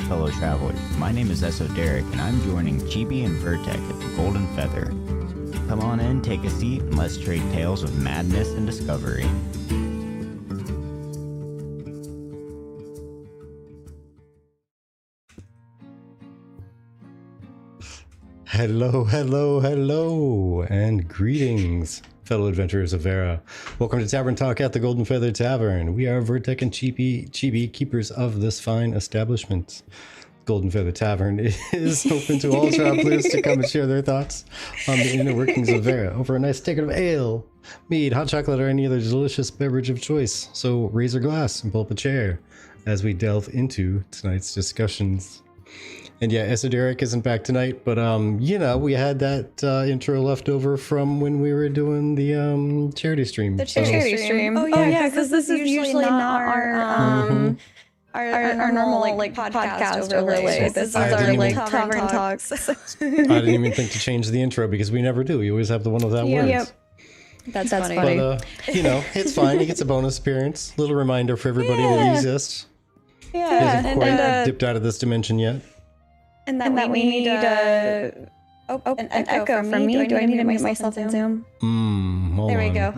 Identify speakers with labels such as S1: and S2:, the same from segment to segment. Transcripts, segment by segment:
S1: fellow travelers. My name is Esoteric, and I'm joining Chibi and Vertec at the Golden Feather. Come on in, take a seat, and let's trade tales of madness and discovery.
S2: Hello, and greetings, fellow adventurers of Vera. Welcome to Tavern Talk at the Golden Feather Tavern. We are Vertec and Chibi, keepers of this fine establishment. Golden Feather Tavern is open to all travelers to come and share their thoughts on the inner workings of Vera over a nice ticket of ale, mead, hot chocolate, or any other delicious beverage of choice. So raise your glass and pull up a chair as we delve into tonight's discussions. And yeah, Esoteric isn't back tonight, but you know, we had that intro left over from when we were doing the charity stream.
S3: The charity stream. Oh yeah, because this is usually not our normal like podcast overlay. This is our like Tavern Talks.
S2: I didn't even think to change the intro because we never do. We always have the one without words.
S3: Yep. That's funny.
S2: But you know, it's fine. He gets a bonus appearance. Little reminder for everybody that he exists.
S3: Yeah,
S2: he hasn't quite dipped out of this dimension yet.
S3: And that we need an echo from me. Do I need to mute myself in Zoom?
S2: There
S3: we go.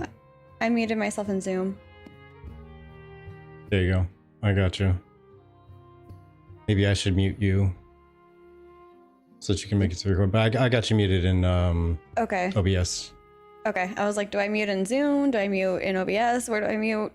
S3: I muted myself in Zoom.
S2: There you go. I got you. Maybe I should mute you so that you can make it to record. But I got you muted in
S3: okay.
S2: OBS.
S3: Okay. I was like, do I mute in Zoom? Do I mute in OBS? Where do I mute?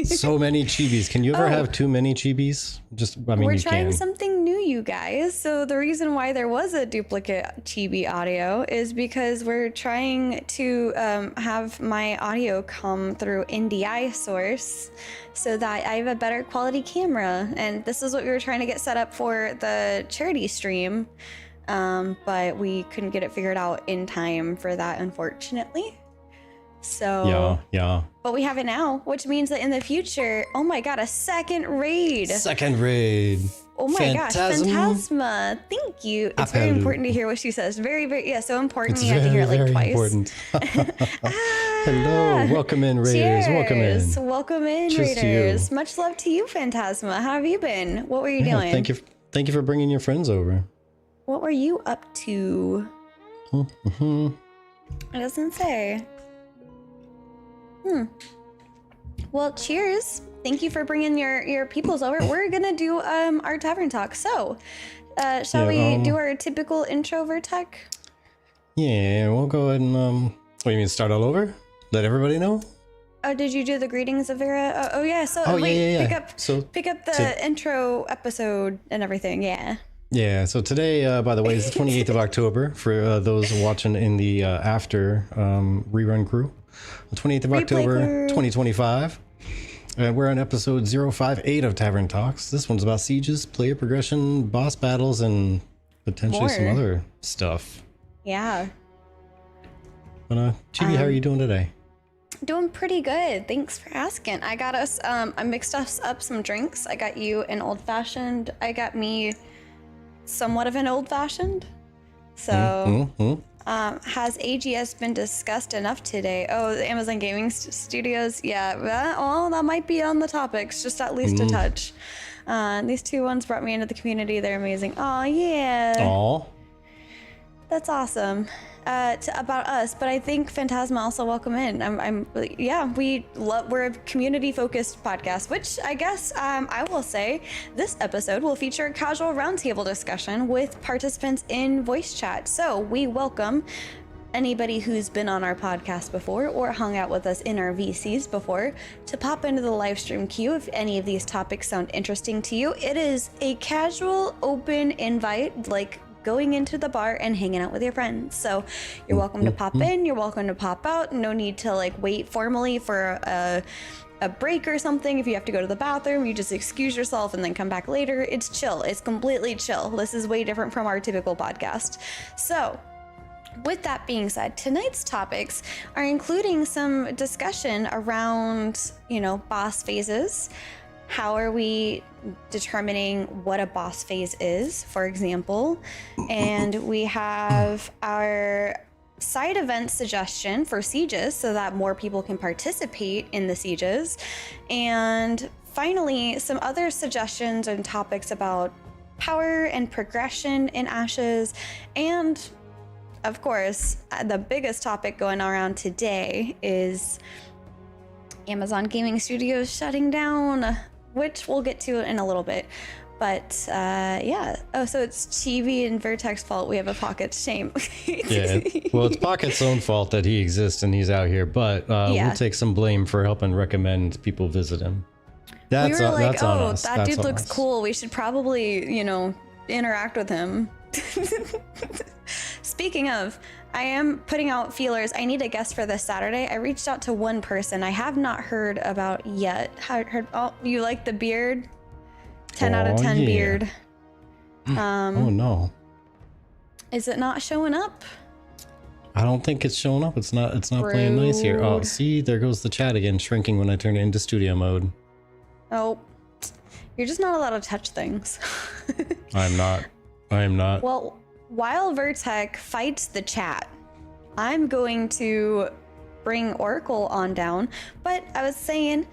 S2: So many chibis. Can you ever have too many chibis?
S3: We're trying something new, you guys. So the reason why there was a duplicate chibi audio is because we're trying to have my audio come through NDI source so that I have a better quality camera. And this is what we were trying to get set up for the charity stream. But we couldn't get it figured out in time for that, unfortunately. So
S2: yeah.
S3: But we have it now, which means that in the future, oh my god, a second raid. Oh my gosh, Phantasma. Thank you. It's very important to hear what she says. Very, so important. You have to hear it like twice.
S2: Important. Hello, welcome in, Raiders.
S3: Cheers. Welcome in, Raiders. Much love to you, Phantasma. How have you been? What were you doing?
S2: Thank you for bringing your friends over.
S3: What were you up to? It doesn't say. Well, cheers. Thank you for bringing your peoples over. We're gonna do our tavern talk. So, shall we do our typical intro, Vertec?
S2: Yeah, we'll go ahead and what, you mean start all over? Let everybody know?
S3: Oh, did you do the greetings of Vera? Oh yeah. So pick up the intro episode and everything. Yeah.
S2: Yeah, so today, by the way, is the 28th of October for those watching in the after rerun crew. The 28th of October, 2025. We're on episode 058 of Tavern Talks. This one's about sieges, player progression, boss battles, and potentially some other stuff.
S3: Yeah.
S2: But Chibi, how are you doing today?
S3: Doing pretty good. Thanks for asking. I got us, I mixed us up some drinks. I got you an old fashioned. I got me somewhat of an old fashioned. So, has AGS been discussed enough today? Oh, the Amazon Gaming Studios. Yeah, well, that might be on the topics, just at least a touch. These two ones brought me into the community. They're amazing. Oh, yeah.
S2: Aw.
S3: That's awesome. About us, but I think Phantasma also welcome in. We're a community-focused podcast, which I guess I will say this episode will feature a casual roundtable discussion with participants in voice chat. So we welcome anybody who's been on our podcast before or hung out with us in our VCs before to pop into the live stream queue if any of these topics sound interesting to you. It is a casual, open invite, like going into the bar and hanging out with your friends. So you're welcome to pop in, you're welcome to pop out. No need to like wait formally for a break or something. If you have to go to the bathroom, you just excuse yourself and then come back later. It's chill. It's completely chill. This is way different from our typical podcast. So with that being said, tonight's topics are including some discussion around, boss phases. How are we determining what a boss phase is, for example? And we have our side event suggestion for sieges so that more people can participate in the sieges. And finally, some other suggestions and topics about power and progression in Ashes, and of course, the biggest topic going around today is Amazon Gaming Studios shutting down, which we'll get to in a little bit. But yeah. Oh, so it's Chibi and Vertex's fault we have a Pocket. Shame.
S2: Yeah. Well, it's Pocket's own fault that he exists and he's out here, but we'll take some blame for helping recommend people visit him. That's
S3: we were like,
S2: that's on
S3: oh,
S2: us.
S3: that
S2: That's
S3: dude
S2: on
S3: looks
S2: us.
S3: cool. We should probably, interact with him. Speaking of, I am putting out feelers. I need a guest for this Saturday. I reached out to one person I have not heard about yet. Oh, you like the beard? 10 out of 10
S2: yeah.
S3: beard.
S2: Oh no.
S3: Is it not showing up?
S2: I don't think it's showing up. It's not playing nice here. Oh,
S3: Rude.
S2: see, there goes the chat again, shrinking when I turn it into studio mode.
S3: Oh, you're just not allowed to touch things.
S2: I am not.
S3: Well, while Vertec fights the chat, I'm going to bring Oracle on down. But I was saying,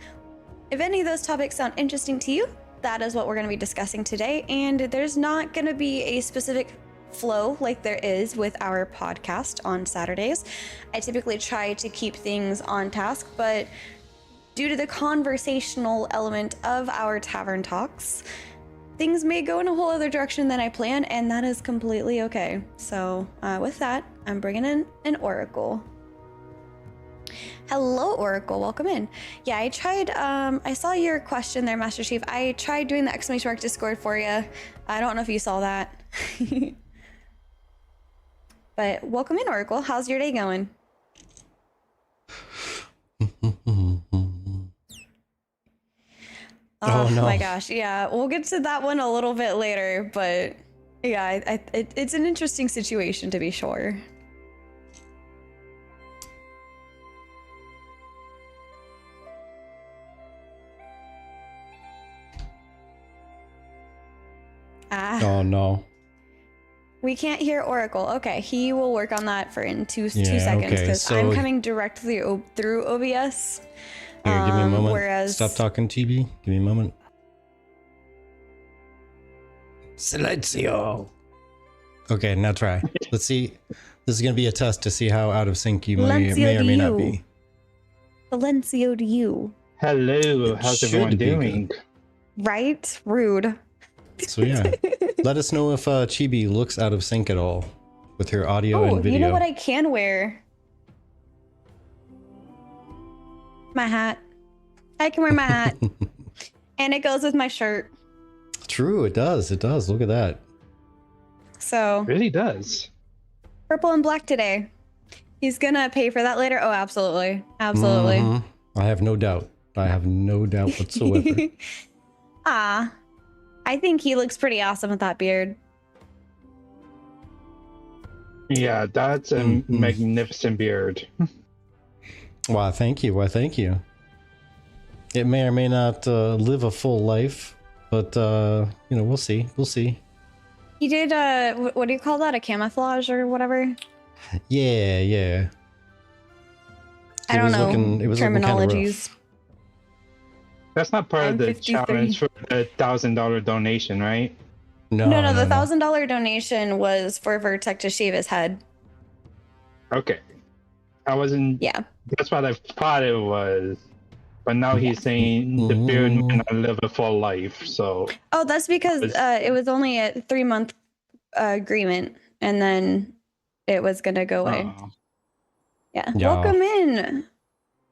S3: if any of those topics sound interesting to you, that is what we're going to be discussing today. And there's not going to be a specific flow like there is with our podcast on Saturdays. I typically try to keep things on task, but due to the conversational element of our tavern talks, things may go in a whole other direction than I plan, and that is completely okay. So with that, I'm bringing in an Oracle. Hello, Oracle. Welcome in. Yeah, I tried. I saw your question there, Master Chief. I tried doing the exclamation mark Discord for you. I don't know if you saw that. But welcome in, Oracle. How's your day going?
S2: Oh, no.
S3: My gosh. Yeah, we'll get to that one a little bit later. But yeah, it's an interesting situation to be sure.
S2: Oh no.
S3: We can't hear Oracle. Okay, he will work on that for in two
S2: Yeah,
S3: seconds
S2: okay,
S3: because
S2: so-
S3: I'm coming directly through OBS.
S2: Here, give me a moment.
S3: Whereas
S2: Stop talking, TB. Give me a moment. Silencio. Okay, now try. Let's see. This is going to be a test to see how out of sync you may or may not be.
S3: Silencio to you.
S4: Hello, how's
S2: should
S4: everyone
S2: be
S4: doing?
S2: good.
S3: Right? Rude.
S2: So yeah, let us know if Chibi looks out of sync at all with her audio and video.
S3: You know what I can wear? My hat. I can wear my hat. And it goes with my shirt.
S2: True, it does. It does. Look at that.
S3: So,
S4: Really does.
S3: purple and black today. He's gonna pay for that later? Oh, absolutely. Absolutely.
S2: Mhm. I have no doubt. I have no doubt whatsoever.
S3: Ah, I think he looks pretty awesome with that beard.
S4: Yeah, that's a
S2: Mhm.
S4: magnificent beard.
S2: Why, thank you. Why, thank you. It may or may not live a full life, but we'll see. We'll see.
S3: He did, what do you call that? A camouflage or whatever?
S2: Yeah, yeah.
S3: I don't know
S2: It was looking kind of rough.
S3: terminologies.
S4: That's not part
S3: I'm
S4: of the
S3: 53.
S4: challenge for the $1,000 donation, right?
S3: No, the $1,000 donation was for Vertec to shave his head.
S4: Okay. I wasn't.
S3: Yeah.
S4: That's what I thought it was. But now he's saying the beard may not live a full life, so.
S3: Oh, that's because it was only a 3-month agreement, and then it was gonna go away. Yeah.
S2: Yeah.
S3: Welcome in,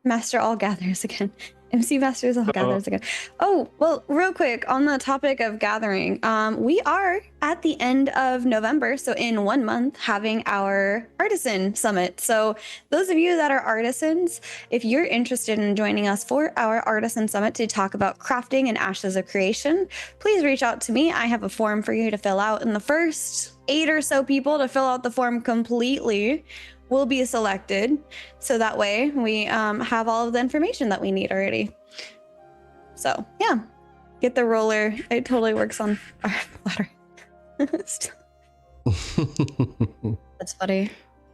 S3: Master All Gatherers again. MC Masters All Gatherers again. Oh, well, real quick on the topic of gathering, we are at the end of November, so in 1 month, having our Artisan Summit. So those of you that are artisans, if you're interested in joining us for our Artisan Summit to talk about crafting and ashes of creation, please reach out to me. I have a form for you to fill out, and the first 8 or so people to fill out the form completely will be selected, so that way we have all of the information that we need already. So yeah, get the roller. It totally works on our ladder. That's funny.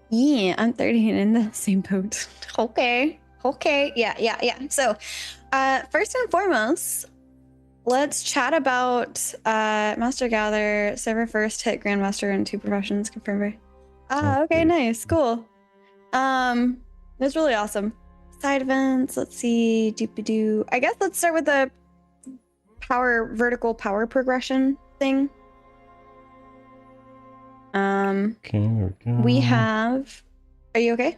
S3: Yeah, I'm 30 and in the same boat. Okay. Yeah. So first and foremost, let's chat about Master Gather, server first, hit Grandmaster, and 2 professions, confirm. Okay, nice, cool. That's really awesome. Side events, let's see, doop-a-doo. I guess let's start with the vertical power progression thing.
S2: Okay, there we go.
S3: We have. Are you okay?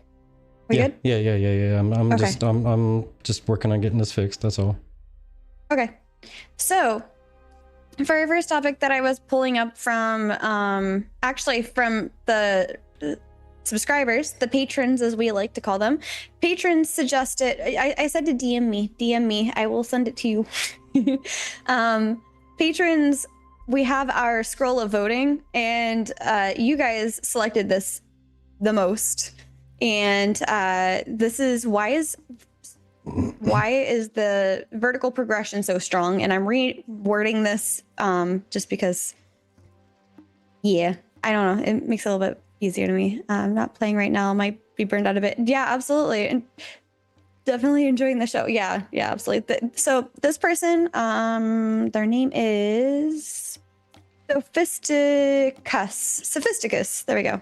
S3: We
S2: yeah,
S3: good?
S2: Yeah. I'm
S3: Okay.
S2: I'm just working on getting this fixed. That's all.
S3: Okay. So, for our first topic that I was pulling up from, actually from the subscribers, the patrons as we like to call them, patrons suggested. I said to DM me. I will send it to you. Patrons. We have our scroll of voting, and you guys selected this the most. And this is why is the vertical progression so strong? And I'm rewording this just because, yeah, I don't know. It makes it a little bit easier to me. I'm not playing right now. Might be burned out a bit. Yeah, absolutely. And definitely enjoying the show. Yeah, absolutely. So this person, their name is Sophisticus. There we go.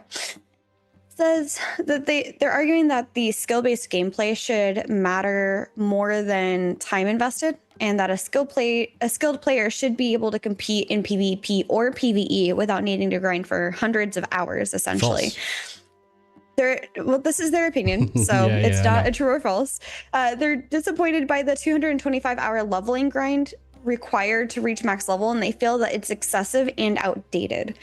S3: Says that they're arguing that the skill-based gameplay should matter more than time invested, and that a skilled player should be able to compete in PvP or PvE without needing to grind for hundreds of hours, essentially. Well, this is their opinion, so it's not a true or false. They're disappointed by the 225-hour leveling grind required to reach max level, and they feel that it's excessive and outdated.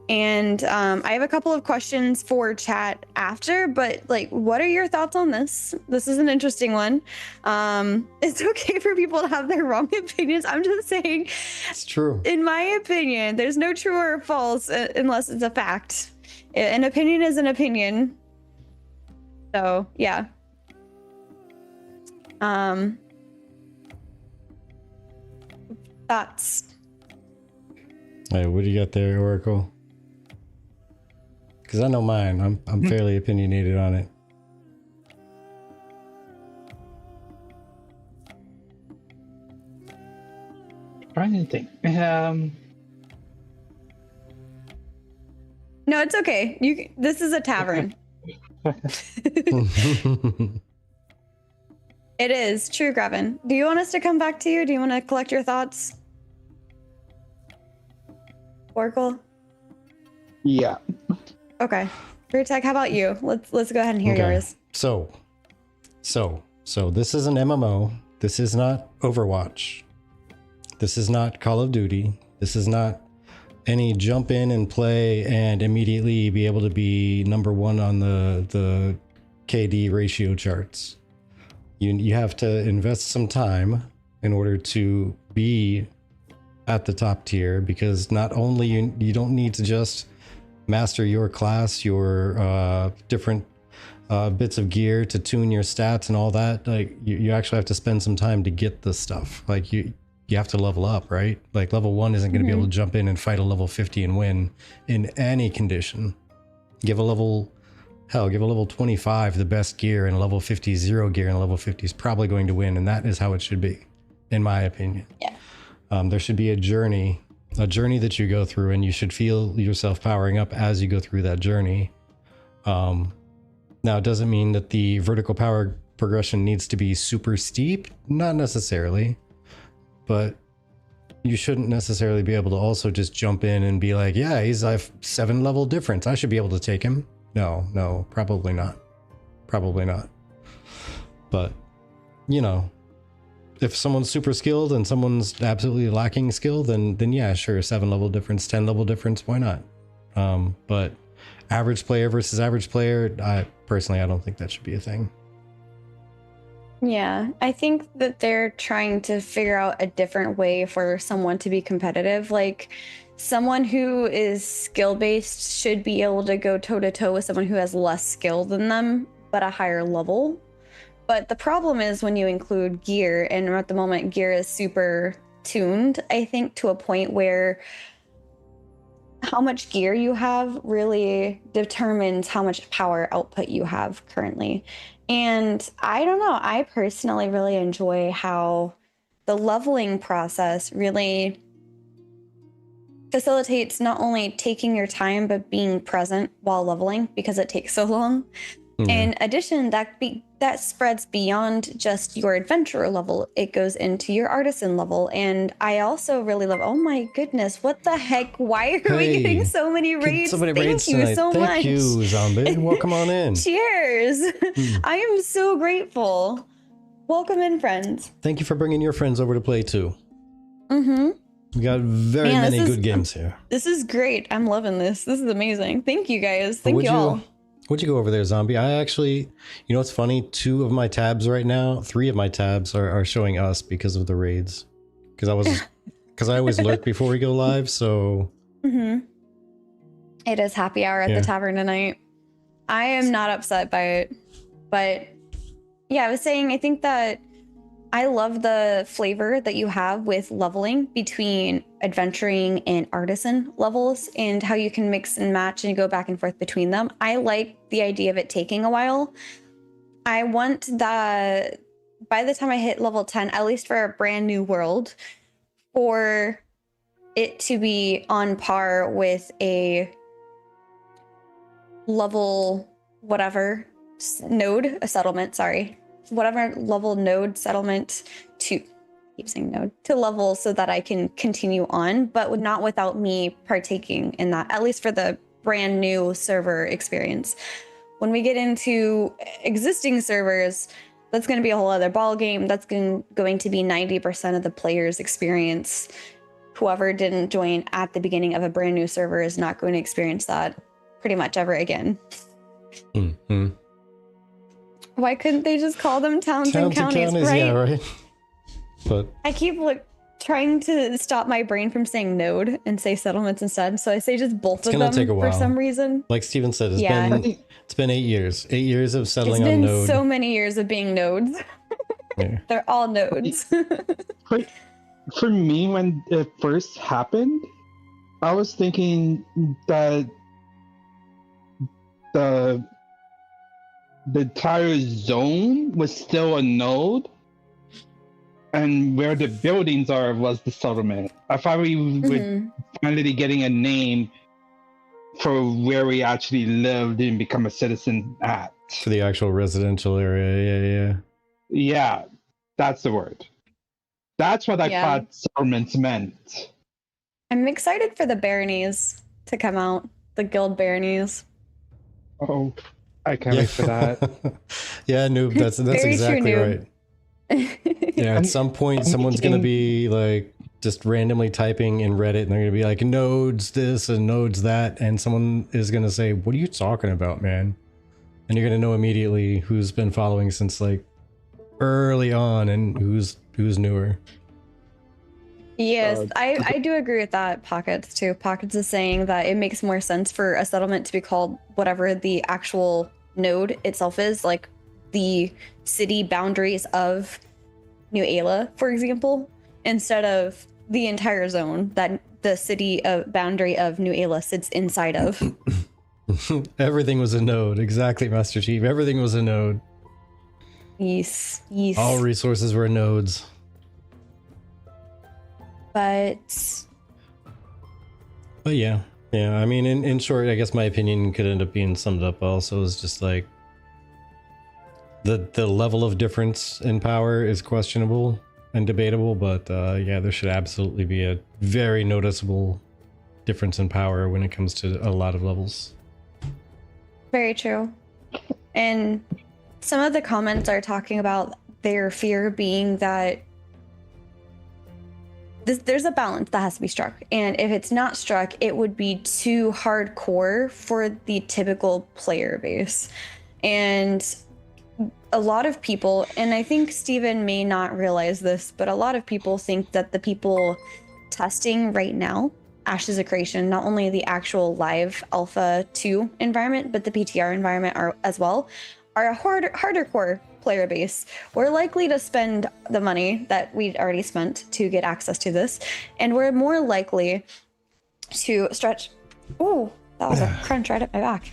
S3: And I have a couple of questions for chat after, but like, what are your thoughts on this? This is an interesting one. It's okay for people to have their wrong opinions. I'm just saying,
S2: it's true.
S3: In my opinion, there's no true or false unless it's a fact. An opinion is an opinion. So yeah. Thoughts.
S2: Hey, what do you got there, Oracle? Because I know mine. I'm fairly opinionated on it.
S4: Trying to think.
S3: No, it's okay. This is a tavern. It is true, Grevin. Do you want us to come back to you? Do you want to collect your thoughts? Oracle?
S4: Yeah.
S3: Okay. Vertec, how about you? Let's go ahead and hear yours.
S2: So this is an MMO. This is not Overwatch. This is not Call of Duty. This is not any jump in and play and immediately be able to be number one on the KD ratio charts. You have to invest some time in order to be at the top tier, because not only you don't need to just master your class, your different bits of gear to tune your stats and all that. Like you actually have to spend some time to get the stuff. Like you have to level up, right? Like level 1 isn't going to be able to jump in and fight a level 50 and win in any condition. Give a level 25 the best gear, and a level 50 zero gear, and a level 50 is probably going to win, and that is how it should be, in my opinion.
S3: Yeah.
S2: There should be a journey that you go through, and you should feel yourself powering up as you go through that journey. Now, it doesn't mean that the vertical power progression needs to be super steep, not necessarily, but you shouldn't necessarily be able to also just jump in and be like, yeah, he's a 7 level difference, I should be able to take him. No, probably not. But, you know, if someone's super skilled and someone's absolutely lacking skill, then yeah, sure, 7 level difference, 10 level difference, why not? But average player versus average player, I don't think that should be a thing.
S3: Yeah, I think that they're trying to figure out a different way for someone to be competitive. Like, someone who is skill-based should be able to go toe-to-toe with someone who has less skill than them, but a higher level. But the problem is when you include gear, and at the moment gear is super tuned, I think, to a point where how much gear you have really determines how much power output you have currently. And I don't know, I personally really enjoy how the leveling process really facilitates not only taking your time but being present while leveling because it takes so long. In addition, that spreads beyond just your adventurer level. It goes into your artisan level. And I also really love, oh my goodness, what the heck? Why are we getting so many raids?
S2: So many
S3: Thank
S2: raids
S3: you
S2: tonight.
S3: so much.
S2: Thank you, Zombie. Welcome on in.
S3: Cheers. I am so grateful. Welcome in, friends.
S2: Thank you for bringing your friends over to play too.
S3: Mm-hmm.
S2: We got very many good games here.
S3: This is great. I'm loving this. This is amazing. Thank you guys. Thank you all.
S2: Would you go over there, Zombie? I actually, you know what's funny? 2 of my tabs right now, 3 of my tabs are showing us because of the raids. Because I always lurk before we go live, so.
S3: Mm-hmm. It is happy hour at the tavern tonight. I am not upset by it, but yeah, I was saying, I think that I love the flavor that you have with leveling between adventuring and artisan levels and how you can mix and match and go back and forth between them. I like the idea of it taking a while. I want that by the time I hit level 10, at least for a brand new world, for it to be on par with a level whatever node, a settlement, sorry. Whatever level node settlement to keep saying node to level so that I can continue on, but not without me partaking in that, at least for the brand new server experience. When we get into existing servers, that's going to be a whole other ball game. That's going to be 90% of the player's experience. Whoever didn't join at the beginning of a brand new server is not going to experience that pretty much ever again.
S2: Mm-hmm.
S3: Why couldn't they just call them towns and counties, right?
S2: Yeah, right. But
S3: I keep trying to stop my brain from saying node and say settlements instead. So I say just both of them
S2: take a while.
S3: For some reason.
S2: Like Steven said, it's been 8 years. 8 years of settling on node.
S3: It's been so many years of being nodes.
S2: Yeah.
S3: They're all nodes.
S4: For me, when it first happened, I was thinking that the entire zone was still a node, and where the buildings are was the settlement. I thought we were finally getting a name for where we actually lived and become a citizen at.
S2: For the actual residential area,
S4: Yeah, that's the word. That's what I thought settlements meant.
S3: I'm excited for the baronies to come out, the guild baronies.
S4: Oh, I can't wait for that.
S2: Yeah, Noob, that's exactly
S3: true,
S2: right. Yeah, at some point, someone's going to be like just randomly typing in Reddit and they're going to be like, nodes this and nodes that. And someone is going to say, what are you talking about, man? And you're going to know immediately who's been following since like early on and who's newer.
S3: Yes, I do agree with that, Pockets, too. Pockets is saying that it makes more sense for a settlement to be called whatever the actual node itself is, like the city boundaries of New Ayla, for example, instead of the entire zone that the city boundary of New Ayla sits inside of.
S2: Everything was a node. Exactly, Master Chief. Everything was a node.
S3: Yes.
S2: All resources were nodes.
S3: But
S2: yeah. I mean, in short, I guess my opinion could end up being summed up also as just like the level of difference in power is questionable and debatable, but yeah, there should absolutely be a very noticeable difference in power when it comes to a lot of levels.
S3: Very true. And some of the comments are talking about their fear being that there's a balance that has to be struck. And if it's not struck, it would be too hardcore for the typical player base. And a lot of people, and I think Steven may not realize this, but a lot of people think that the people testing right now, Ashes of Creation, not only the actual live Alpha 2 environment, but the PTR environment as well, are a harder core player base. We're likely to spend the money that we'd already spent to get access to this, and we're more likely to stretch. Oh, that was a crunch right at my back.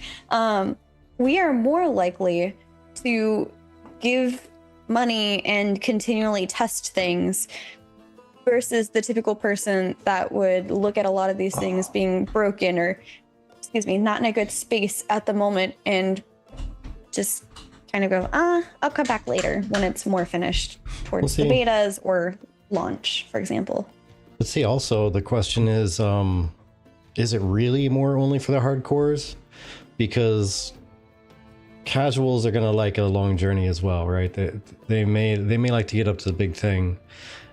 S3: We are more likely to give money and continually test things versus the typical person that would look at a lot of these things being broken or, excuse me, not in a good space at the moment and just kind of go, I'll come back later when it's more finished towards the betas or launch, for example.
S2: Let's see. Also, the question is it really more only for the hardcores? Because casuals are gonna like a long journey as well, right? They may like to get up to the big thing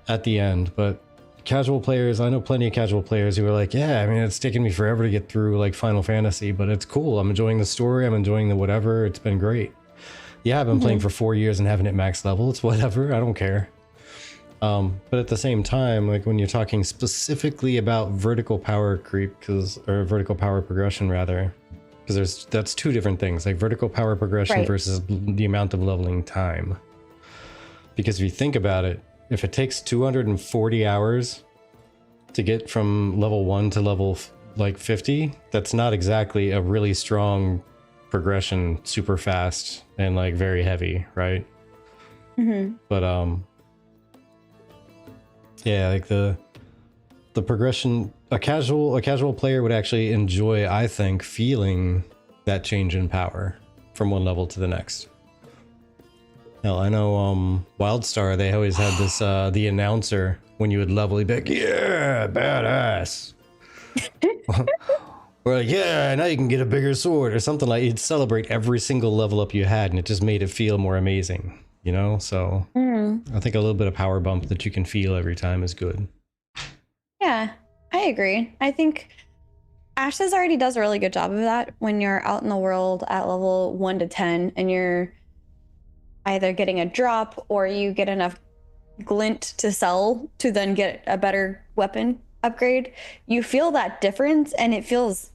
S2: at the end, but casual players, I know plenty of casual players who are like, yeah, I mean, it's taken me forever to get through like Final Fantasy, but it's cool. I'm enjoying the story. I'm enjoying the whatever. It's been great. Yeah, I've been playing for 4 years and haven't hit max level. It's whatever. I don't care. But at the same time, like when you're talking specifically about vertical power creep, or vertical power progression rather, because that's two different things, like vertical power progression versus the amount of leveling time. Because if you think about it, if it takes 240 hours to get from level 1 to level like 50, that's not exactly a really strong progression, super fast and like very heavy, right? But yeah, like the progression, a casual player would actually enjoy, I think, feeling that change in power from one level to the next. Hell, I know Wildstar, they always had this the announcer when you would level, he'd be like, yeah, badass. Or like, yeah, now you can get a bigger sword or something. Like, you'd celebrate every single level up you had, and it just made it feel more amazing, you know? So I think a little bit of power bump that you can feel every time is good.
S3: Yeah, I agree. I think Ashes already does a really good job of that when you're out in the world at level 1 to 10 and you're either getting a drop or you get enough glint to sell to then get a better weapon upgrade. You feel that difference and it feels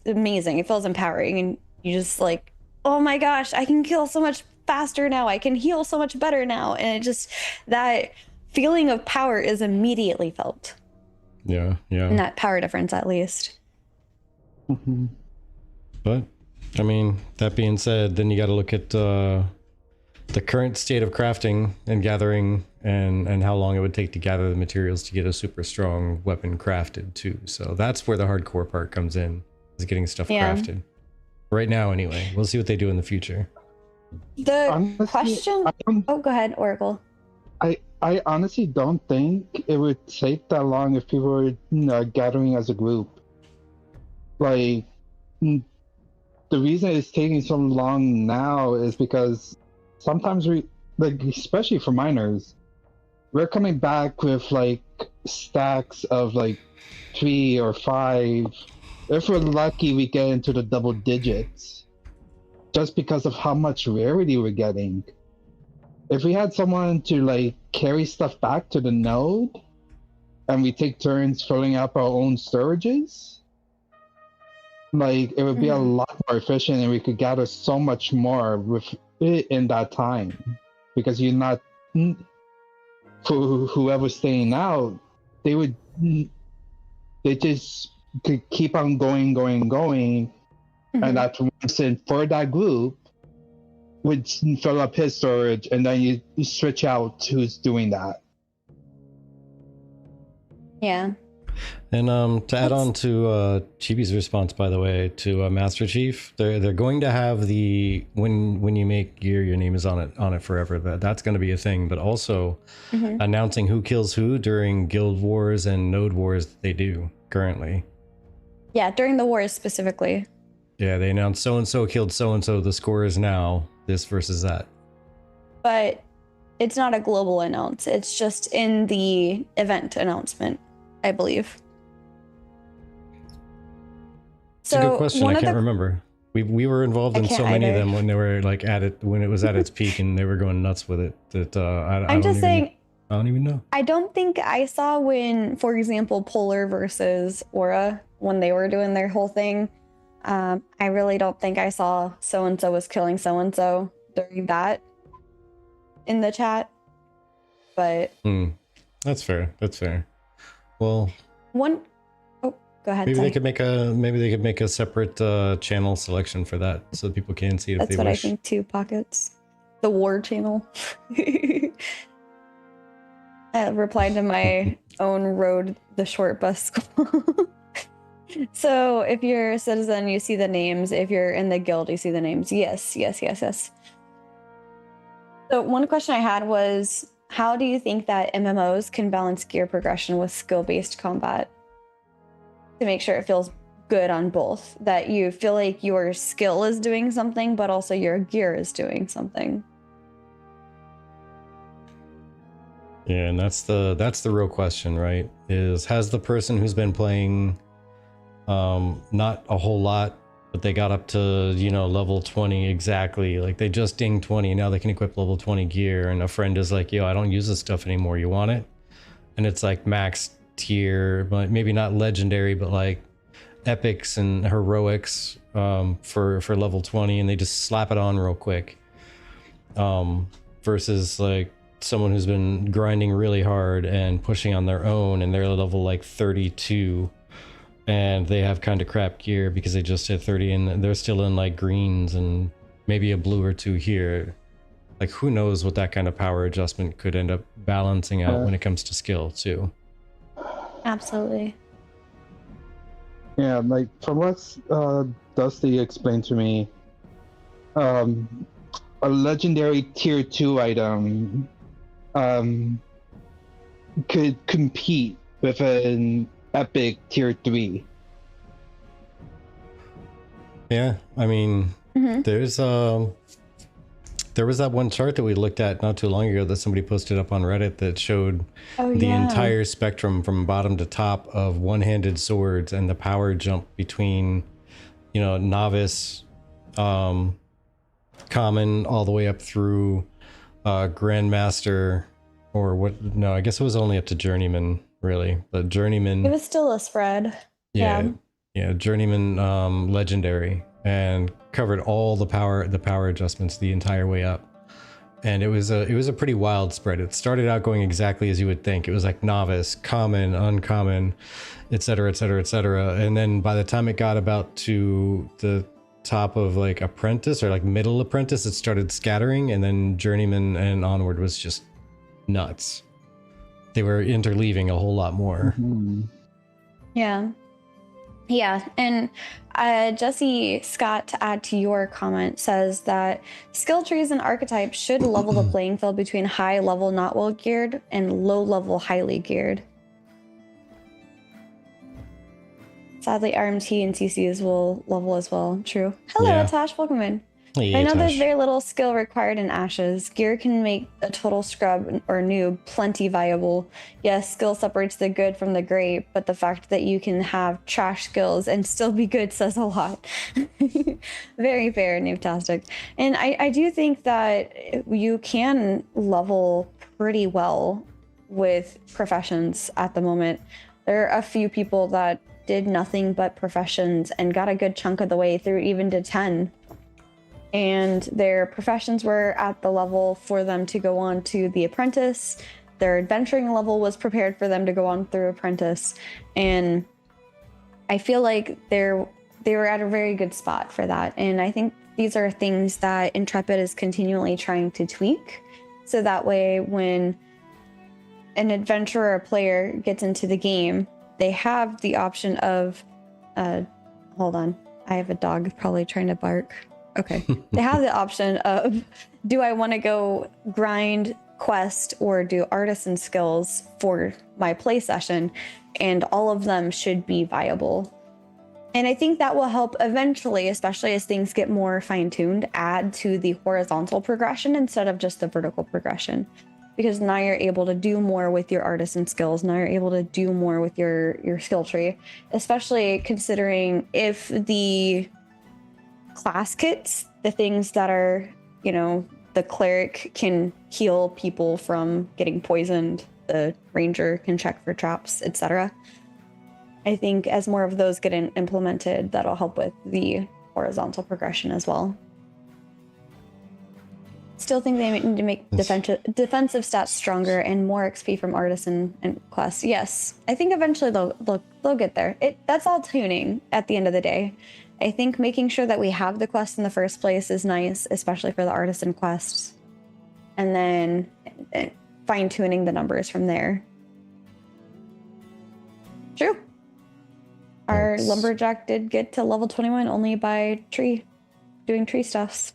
S3: amazing. It feels empowering and you just like, oh my gosh, I can kill so much faster now. I can heal so much better now. And it just, that feeling of power is immediately felt.
S2: Yeah.
S3: And that power difference, at least.
S2: But, I mean, that being said, then you got to look at the current state of crafting and gathering and how long it would take to gather the materials to get a super strong weapon crafted, too. So that's where the hardcore part comes in, is getting stuff crafted. Right now, anyway. We'll see what they do in the future.
S3: The question... Oh, go ahead, Oracle.
S4: I honestly don't think it would take that long if people were gathering as a group. Like, the reason it's taking so long now is because sometimes we, like, especially for miners, we're coming back with like stacks of like 3 or 5. If we're lucky, we get into the double digits just because of how much rarity we're getting. If we had someone to like carry stuff back to the node and we take turns filling up our own storages, like it would be a lot more efficient and we could gather so much more with it in that time. Because you're not, for whoever's staying out, they just could keep on going, and that person for that group would fill up his storage, and then you switch out who's doing that.
S3: Yeah.
S2: And to add on to Chibi's response, by the way, to Master Chief, they're going to have the when you make gear, your name is on it forever. That's going to be a thing, but also announcing who kills who during guild wars and node wars that they do currently.
S3: Yeah, during the wars specifically.
S2: Yeah, they announced so and so killed so and so. The score is now this versus that. But
S3: it's not a global announce. It's just in the event announcement, I believe.
S2: It's a good question. I can't remember. We were involved in so many of them when they were like when it was at its peak and they were going nuts with it. That I don't even know.
S3: I don't think I saw when, for example, Polar versus Aura, when they were doing their whole thing. I really don't think I saw so and so was killing so and so during that in the chat. But
S2: that's fair. Well,
S3: go ahead.
S2: Maybe they could make a separate channel selection for that, so that people can see it if they wish.
S3: That's what I think too. Pockets, the war channel. I replied to my own road, the short bus school. So if you're a citizen, you see the names. If you're in the guild, you see the names. Yes. So one question I had was, how do you think that MMOs can balance gear progression with skill-based combat to make sure it feels good on both? That you feel like your skill is doing something, but also your gear is doing something.
S2: Yeah, and that's the real question, right? Has the person who's been playing not a whole lot, but they got up to, level 20 exactly, like they just dinged 20 and now they can equip level 20 gear, and a friend is like, yo, I don't use this stuff anymore, you want it? And it's like max tier, but maybe not legendary, but like epics and heroics for level 20, and they just slap it on real quick, versus like someone who's been grinding really hard and pushing on their own and they're level like 32 and they have kind of crap gear because they just hit 30 and they're still in like greens and maybe a blue or two here. Like, who knows what that kind of power adjustment could end up balancing out when it comes to skill too.
S3: Absolutely.
S4: Yeah, like from what Dusty explained to me, a legendary tier 2 item could compete with an epic tier 3.
S2: Yeah, I mean, there was that one chart that we looked at not too long ago that somebody posted up on Reddit that showed the entire spectrum from bottom to top of one-handed swords and the power jump between, novice, common, all the way up through grandmaster, or what? No, I guess it was only up to journeyman, really. But journeyman,
S3: It was still a spread.
S2: yeah, journeyman, legendary, and covered all the power adjustments the entire way up. And it was a pretty wild spread. It started out going exactly as you would think. It was like novice, common, uncommon, etc., etc., etc. And then by the time it got about to the top of like apprentice or like middle apprentice, it started scattering, and then journeyman and onward was just nuts. They were interleaving a whole lot more.
S3: Yeah, and Jesse Scott, to add to your comment, says that skill trees and archetypes should level the playing field between high level not well geared and low level highly geared. Sadly, RMT and CCs will level as well. True. Hello, Atash. Welcome in.
S2: Hey,
S3: I know
S2: Tash.
S3: there's very little skill required in Ashes. Gear can make a total scrub or noob plenty viable. Yes, skill separates the good from the great, but the fact that you can have trash skills and still be good says a lot. Very fair, Noobtastic. And I do think that you can level pretty well with professions at the moment. There are a few people that did nothing but professions and got a good chunk of the way through even to 10. And their professions were at the level for them to go on to the apprentice. Their adventuring level was prepared for them to go on through apprentice. And I feel like they were at a very good spot for that. And I think these are things that Intrepid is continually trying to tweak. So that way, when an adventurer or player gets into the game, they have the option of, hold on, I have a dog probably trying to bark. Okay. They have the option of, do I want to go grind, quest, or do artisan skills for my play session? And all of them should be viable. And I think that will help eventually, especially as things get more fine-tuned, add to the horizontal progression instead of just the vertical progression. Because now you're able to do more with your artisan skills. Now you're able to do more with your skill tree, especially considering if the class kits, the things that are, the cleric can heal people from getting poisoned, the ranger can check for traps, etc. I think as more of those get implemented, that'll help with the horizontal progression as well. Still think they need to make defensive stats stronger and more XP from artisan and quests. Yes, I think eventually they'll get there. That's all tuning at the end of the day. I think making sure that we have the quest in the first place is nice, especially for the artisan quests. And then fine tuning the numbers from there. True. Our
S2: Thanks.
S3: lumberjack did get to level 21 only by doing tree stuffs.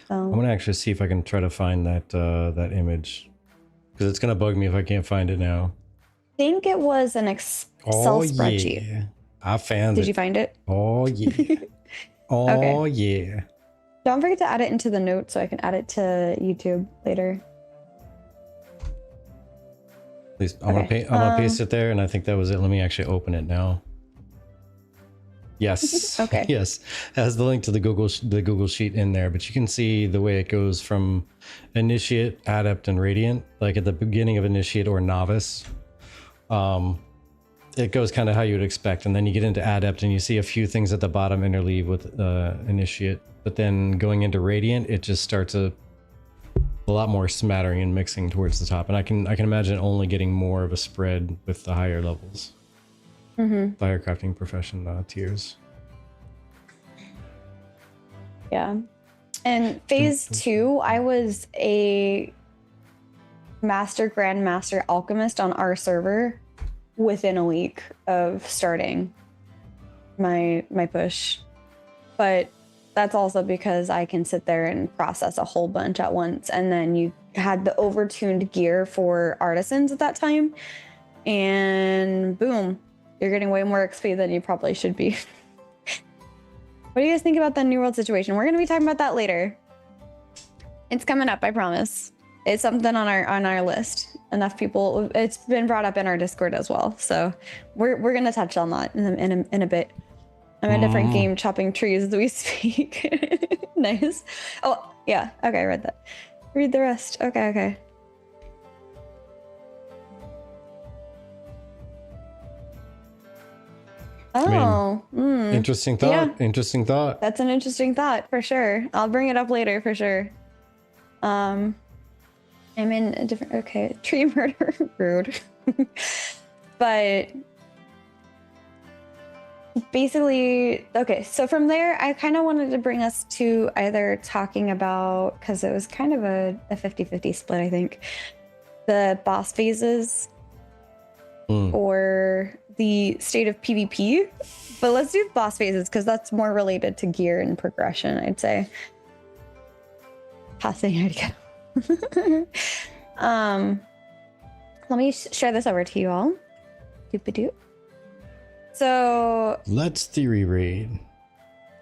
S2: I'm
S3: So
S2: gonna actually see if I can try to find that that image, because it's gonna bug me if I can't find it now.
S3: I think it was an Excel spreadsheet.
S2: Yeah, I found it.
S3: Did you find it?
S2: Oh yeah. Oh
S3: Okay.
S2: yeah.
S3: Don't forget to add it into the notes so I can add it to YouTube later.
S2: Please, I'm gonna paste it there, and I think that was it. Let me actually open it now. Yes.
S3: Okay.
S2: Yes, it has the link to the Google sheet in there, but you can see the way it goes from initiate, adept, and radiant. Like at the beginning of initiate or novice, it goes kind of how you would expect, and then you get into adept, and you see a few things at the bottom interleave with initiate. But then going into radiant, it just starts a lot more smattering and mixing towards the top, and I can imagine only getting more of a spread with the higher levels. Firecrafting profession tiers.
S3: Yeah. And phase 2, I was a grandmaster alchemist on our server within a week of starting my push. But that's also because I can sit there and process a whole bunch at once. And then you had the overtuned gear for artisans at that time. And boom, you're getting way more XP than you probably should be. What do you guys think about the New World situation? We're going to be talking about that later. It's coming up, I promise. It's something on our list. Enough people, it's been brought up in our Discord as well. So we're going to touch on that in a bit. I'm in a different game chopping trees as we speak. Nice. Oh, yeah. Okay, I read that. Read the rest. Okay. Oh.
S2: Interesting thought.
S3: Yeah.
S2: Interesting thought.
S3: That's an interesting thought for sure. I'll bring it up later for sure. I'm in a different, okay, tree murder, rude. But basically, okay, so from there, I kind of wanted to bring us to either talking about, because it was kind of a 50-50 split, I think, the boss phases or the state of PvP. But let's do boss phases because that's more related to gear and progression, I'd say. Passing idea. Let me share this over to you all. Doop-a-doop. So
S2: Let's theory raid.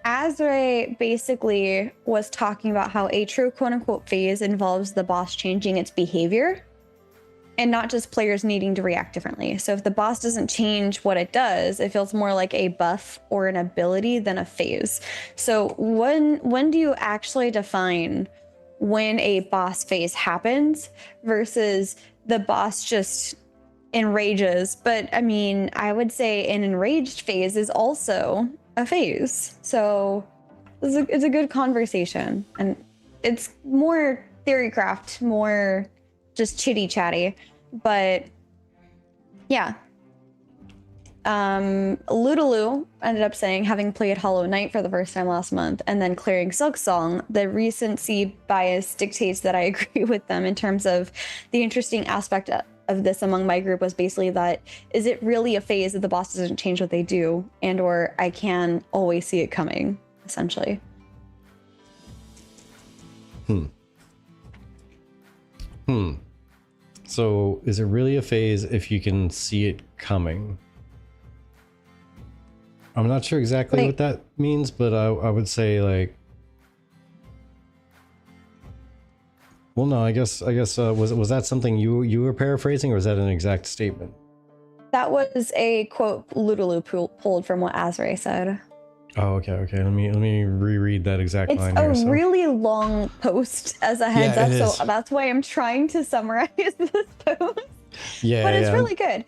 S3: Azrae basically was talking about how a true quote-unquote phase involves the boss changing its behavior and not just players needing to react differently. So if the boss doesn't change what it does, it feels more like a buff or an ability than a phase. So when do you actually define when a boss phase happens versus the boss just enrages? But I mean, I would say an enraged phase is also a phase. So it's a good conversation, and it's more theorycraft, more just chitty chatty. But yeah. Ludaloo ended up saying, having played Hollow Knight for the first time last month and then clearing Silksong, the recency bias dictates that I agree with them in terms of the interesting aspect of this among my group was basically that, is it really a phase that the boss doesn't change what they do, and or I can always see it coming, essentially.
S2: So is it really a phase if you can see it coming? I'm not sure exactly what that means, but I would say, like, well, no, I guess was that something you were paraphrasing, or was that an exact statement?
S3: That was a quote Ludaloo pulled from what Azrae said.
S2: Oh, okay. Let me reread that exact line here.
S3: It's a really long post as a heads up, so that's why I'm trying to summarize this post.
S2: Yeah,
S3: but it's really good.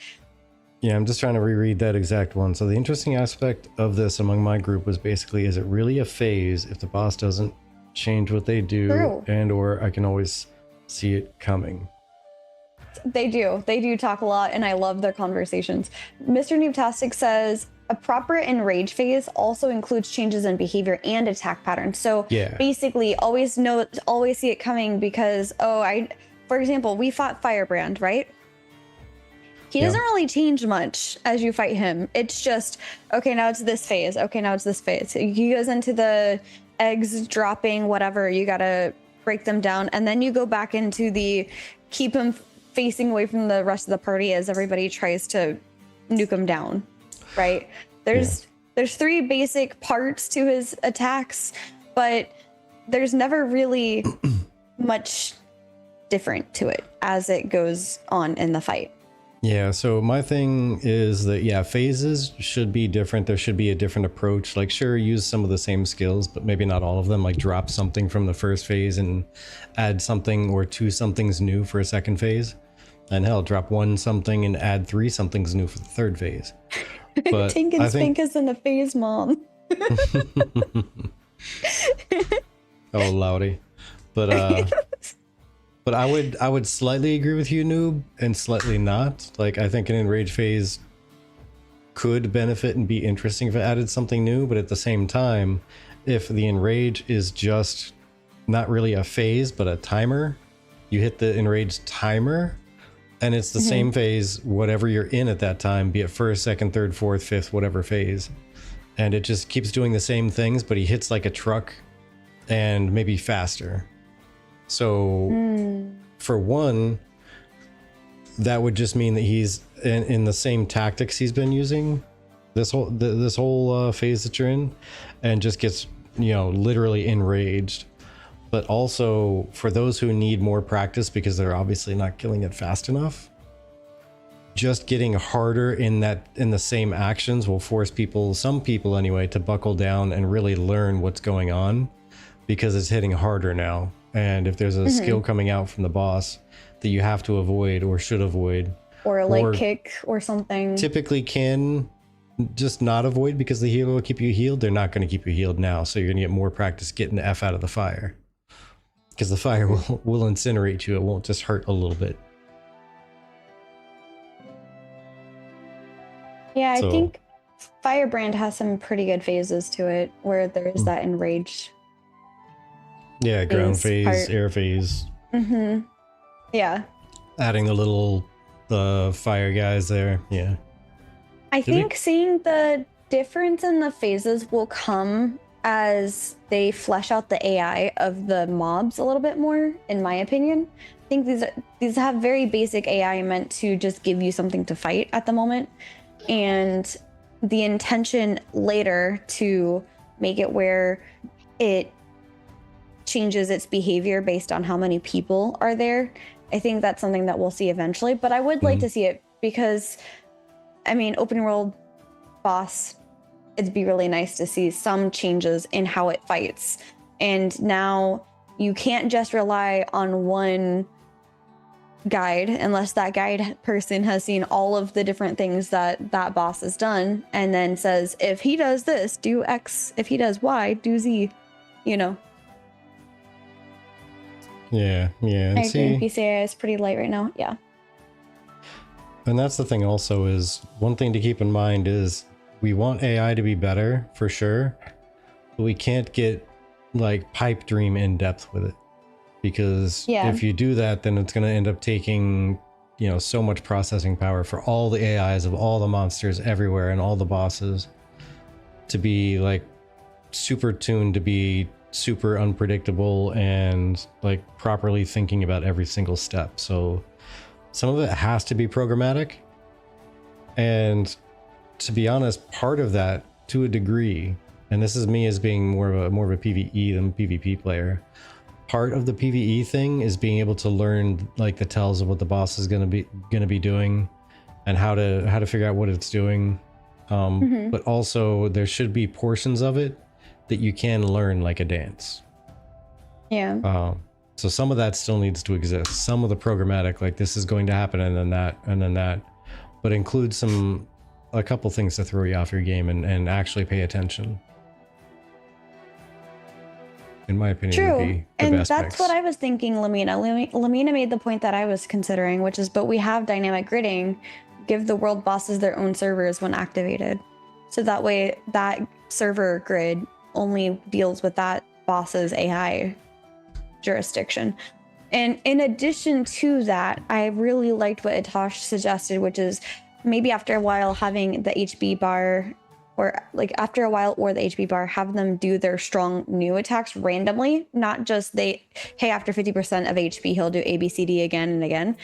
S2: Yeah, I'm just trying to reread that exact one. So the interesting aspect of this among my group was basically, is it really a phase if the boss doesn't change what they do, and or I can always see it coming?
S3: They do talk a lot, and I love their conversations. Mr. Noobtastic says a proper enrage phase also includes changes in behavior and attack patterns. So basically always see it coming because, for example, we fought Firebrand, right? He doesn't really change much as you fight him. It's just, okay, now it's this phase. Okay, now it's this phase. He goes into the eggs dropping, whatever. You gotta break them down. And then you go back into the keep him facing away from the rest of the party as everybody tries to nuke him down, right? There's 3 basic parts to his attacks, but there's never really much different to it as it goes on in the fight.
S2: Yeah, so my thing is that, phases should be different. There should be a different approach. Like, sure, use some of the same skills, but maybe not all of them. Like, drop something from the first phase and add something or 2 somethings new for a second phase. And hell, drop 1 something and add 3 somethings new for the third phase. But
S3: Tink and Spink is in the phase, Mom.
S2: Oh, Loudy. But I would slightly agree with you, Noob, and slightly not. Like, I think an enrage phase could benefit and be interesting if it added something new, but at the same time, if the enrage is just not really a phase, but a timer, you hit the enrage timer, and it's the same phase, whatever you're in at that time, be it first, second, third, fourth, fifth, whatever phase. And it just keeps doing the same things, but he hits like a truck and maybe faster. So for one, that would just mean that he's in the same tactics he's been using this whole phase that you're in, and just gets, literally enraged. But also for those who need more practice because they're obviously not killing it fast enough, just getting harder in the same actions will force some people anyway, to buckle down and really learn what's going on, because it's hitting harder now. And if there's a skill coming out from the boss that you have to avoid or should avoid,
S3: or a light kick or something,
S2: typically can just not avoid because the healer will keep you healed. They're not going to keep you healed now, so you're going to get more practice getting the F out of the fire, because the fire will incinerate you. It won't just hurt a little bit.
S3: Yeah, I think Firebrand has some pretty good phases to it, where there's that enraged.
S2: Yeah, ground phase, air phase.
S3: Yeah.
S2: Adding the little fire guys there. Yeah.
S3: I think seeing the difference in the phases will come as they flesh out the AI of the mobs a little bit more, in my opinion. I think these have very basic AI meant to just give you something to fight at the moment. And the intention later to make it where it changes its behavior based on how many people are there. I think that's something that we'll see eventually, but I would like to see it because, open world boss, it'd be really nice to see some changes in how it fights. And now you can't just rely on one guide unless that guide person has seen all of the different things that boss has done, and then says, if he does this, do X. If he does Y, do Z.
S2: Yeah.
S3: I agree. PCI is pretty light right now. Yeah.
S2: And that's the thing also, is one thing to keep in mind is we want AI to be better for sure, but we can't get like pipe dream in depth with it, because if you do that, then it's going to end up taking, so much processing power for all the AIs of all the monsters everywhere and all the bosses to be like super tuned to be super unpredictable and like properly thinking about every single step. So some of it has to be programmatic, and to be honest, part of that to a degree, and this is me as being more of a PvE than PvP player, part of the PvE thing is being able to learn like the tells of what the boss is going to be doing and how to figure out what it's doing. But also there should be portions of it that you can learn like a dance.
S3: Yeah.
S2: So some of that still needs to exist. Some of the programmatic, like this is going to happen and then that, but include a couple things to throw you off your game and actually pay attention. In my opinion, would be the best
S3: that's
S2: mix.
S3: what I was thinking, Lamina. Lamina made the point that I was considering, which is, but we have dynamic gridding. Give the world bosses their own servers when activated. So that way that server grid only deals with that boss's AI jurisdiction. And in addition to that, I really liked what Atosh suggested, which is maybe after a while having the HB bar, or like after a while or the HB bar, have them do their strong new attacks randomly, not just hey, after 50% of HP, he'll do ABCD again and again.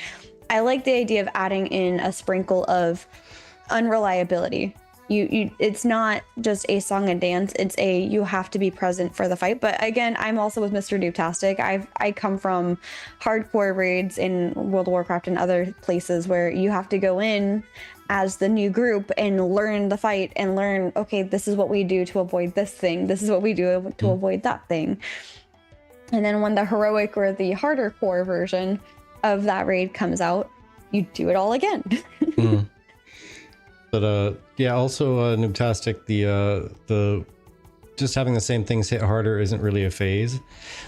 S3: I like the idea of adding in a sprinkle of unreliability. It's not just a song and dance, it's you have to be present for the fight. But again, I'm also with Mr. Dooptastic. I come from hardcore raids in World of Warcraft and other places where you have to go in as the new group and learn the fight and learn, okay, this is what we do to avoid this thing, this is what we do to avoid that thing. And then when the heroic or the harder core version of that raid comes out, you do it all again.
S2: But yeah, also Noobtastic, the just having the same things hit harder isn't really a phase.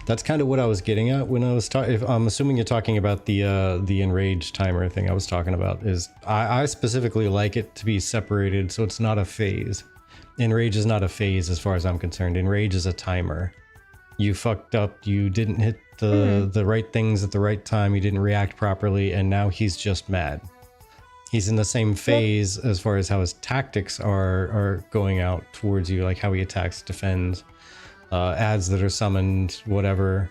S2: That's kind of what I was getting at when I was talking. I'm assuming you're talking about the enrage timer thing I was talking about. Is I specifically like it to be separated so it's not a phase. Enrage is not a phase as far as I'm concerned. Enrage is a timer. You fucked up. You didn't hit the right things at the right time. You didn't react properly, and now he's just mad. He's in the same phase as far as how his tactics are going out towards you, like how he attacks, defends, ads that are summoned, whatever.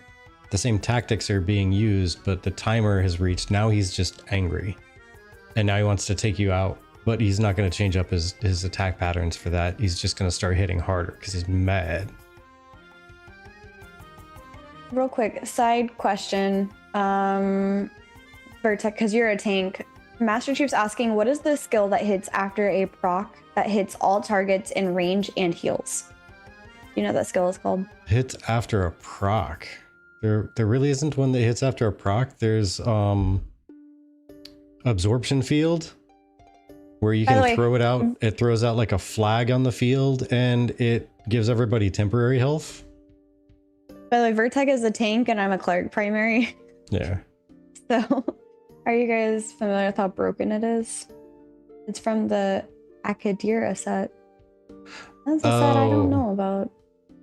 S2: The same tactics are being used, but the timer has reached. Now he's just angry. And now he wants to take you out, but he's not going to change up his attack patterns for that. He's just going to start hitting harder because he's mad.
S3: Real quick, side question. Vertec, because you're a tank. Master Chief's asking, what is the skill that hits after a proc that hits all targets in range and heals? You know what that skill is called?
S2: Hits after a proc. There really isn't one that hits after a proc. There's absorption field, where you can throw it out. It throws out like a flag on the field, and it gives everybody temporary health.
S3: By the way, Vertec is a tank, and I'm a cleric primary.
S2: Yeah.
S3: So... Are you guys familiar with how broken it is? It's from the Akadira set. That's a set I don't know about.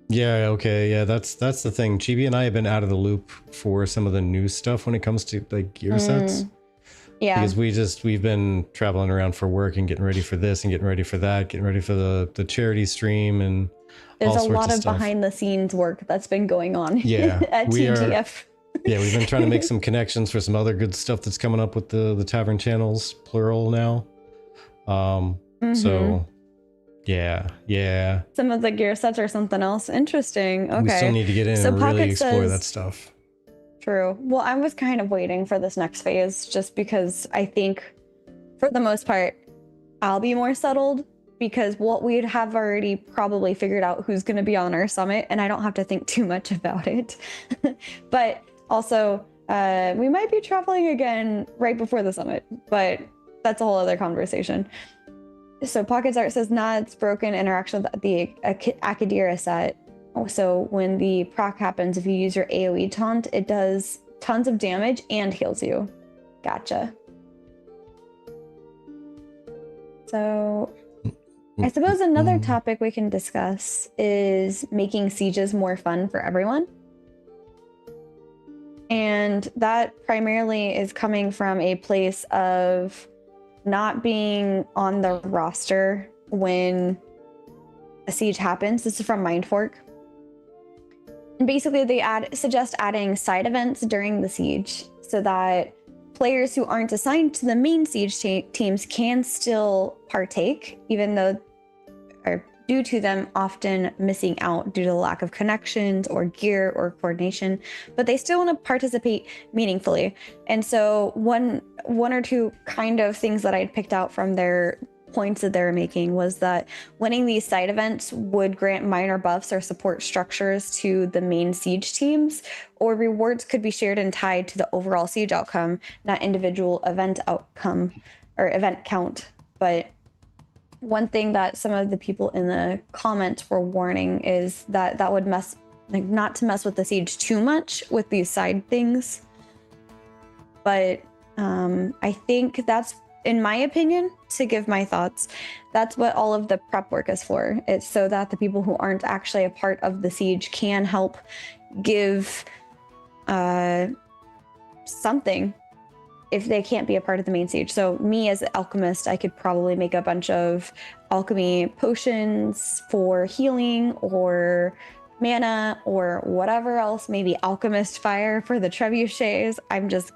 S2: Yeah, okay, yeah, that's the thing. Chibi and I have been out of the loop for some of the new stuff when it comes to like gear sets.
S3: Yeah.
S2: Because we've been traveling around for work and getting ready for this and getting ready for that, getting ready for the charity stream and
S3: there's
S2: all
S3: a lot of
S2: stuff.
S3: behind the scenes work that's been going on
S2: at
S3: TGF.
S2: Yeah, we've been trying to make some connections for some other good stuff that's coming up with the Tavern channels, plural now. So, yeah.
S3: Some of the gear sets or something else. Interesting. Okay.
S2: We still need to get in and really explore that stuff.
S3: True. Well, I was kind of waiting for this next phase just because I think, for the most part, I'll be more settled because what we'd have already probably figured out who's going to be on our summit, and I don't have to think too much about it. But also, we might be traveling again right before the summit, but that's a whole other conversation. So Pockets Art says, nah, it's broken interaction with the Akadira set. So when the proc happens, if you use your AoE taunt, it does tons of damage and heals you. Gotcha. So I suppose another topic we can discuss is making sieges more fun for everyone. And that primarily is coming from a place of not being on the roster when a siege happens. This is from Mindfork. And basically they suggest adding side events during the siege so that players who aren't assigned to the main siege teams can still partake, even though, or due to them often missing out due to the lack of connections or gear or coordination, but they still want to participate meaningfully. And so one or two kind of things that I'd picked out from their points that they were making was that winning these side events would grant minor buffs or support structures to the main siege teams, or rewards could be shared and tied to the overall siege outcome, not individual event outcome or event count. But one thing that some of the people in the comments were warning is that would not to mess with the siege too much with these side things. But I think that's, in my opinion, to give my thoughts, that's what all of the prep work is for. It's so that the people who aren't actually a part of the siege can help give something if they can't be a part of the main stage. So me as an alchemist, I could probably make a bunch of alchemy potions for healing or mana or whatever else, maybe alchemist fire for the trebuchets. I'm just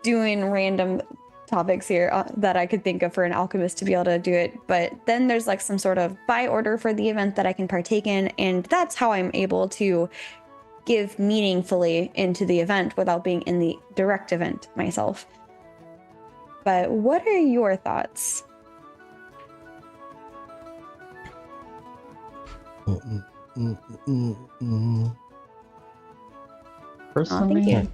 S3: doing random topics here that I could think of for an alchemist to be able to do it. But then there's like some sort of buy order for the event that I can partake in, and that's how I'm able to give meaningfully into the event without being in the direct event myself. But what are your thoughts?
S4: Personally,
S3: thank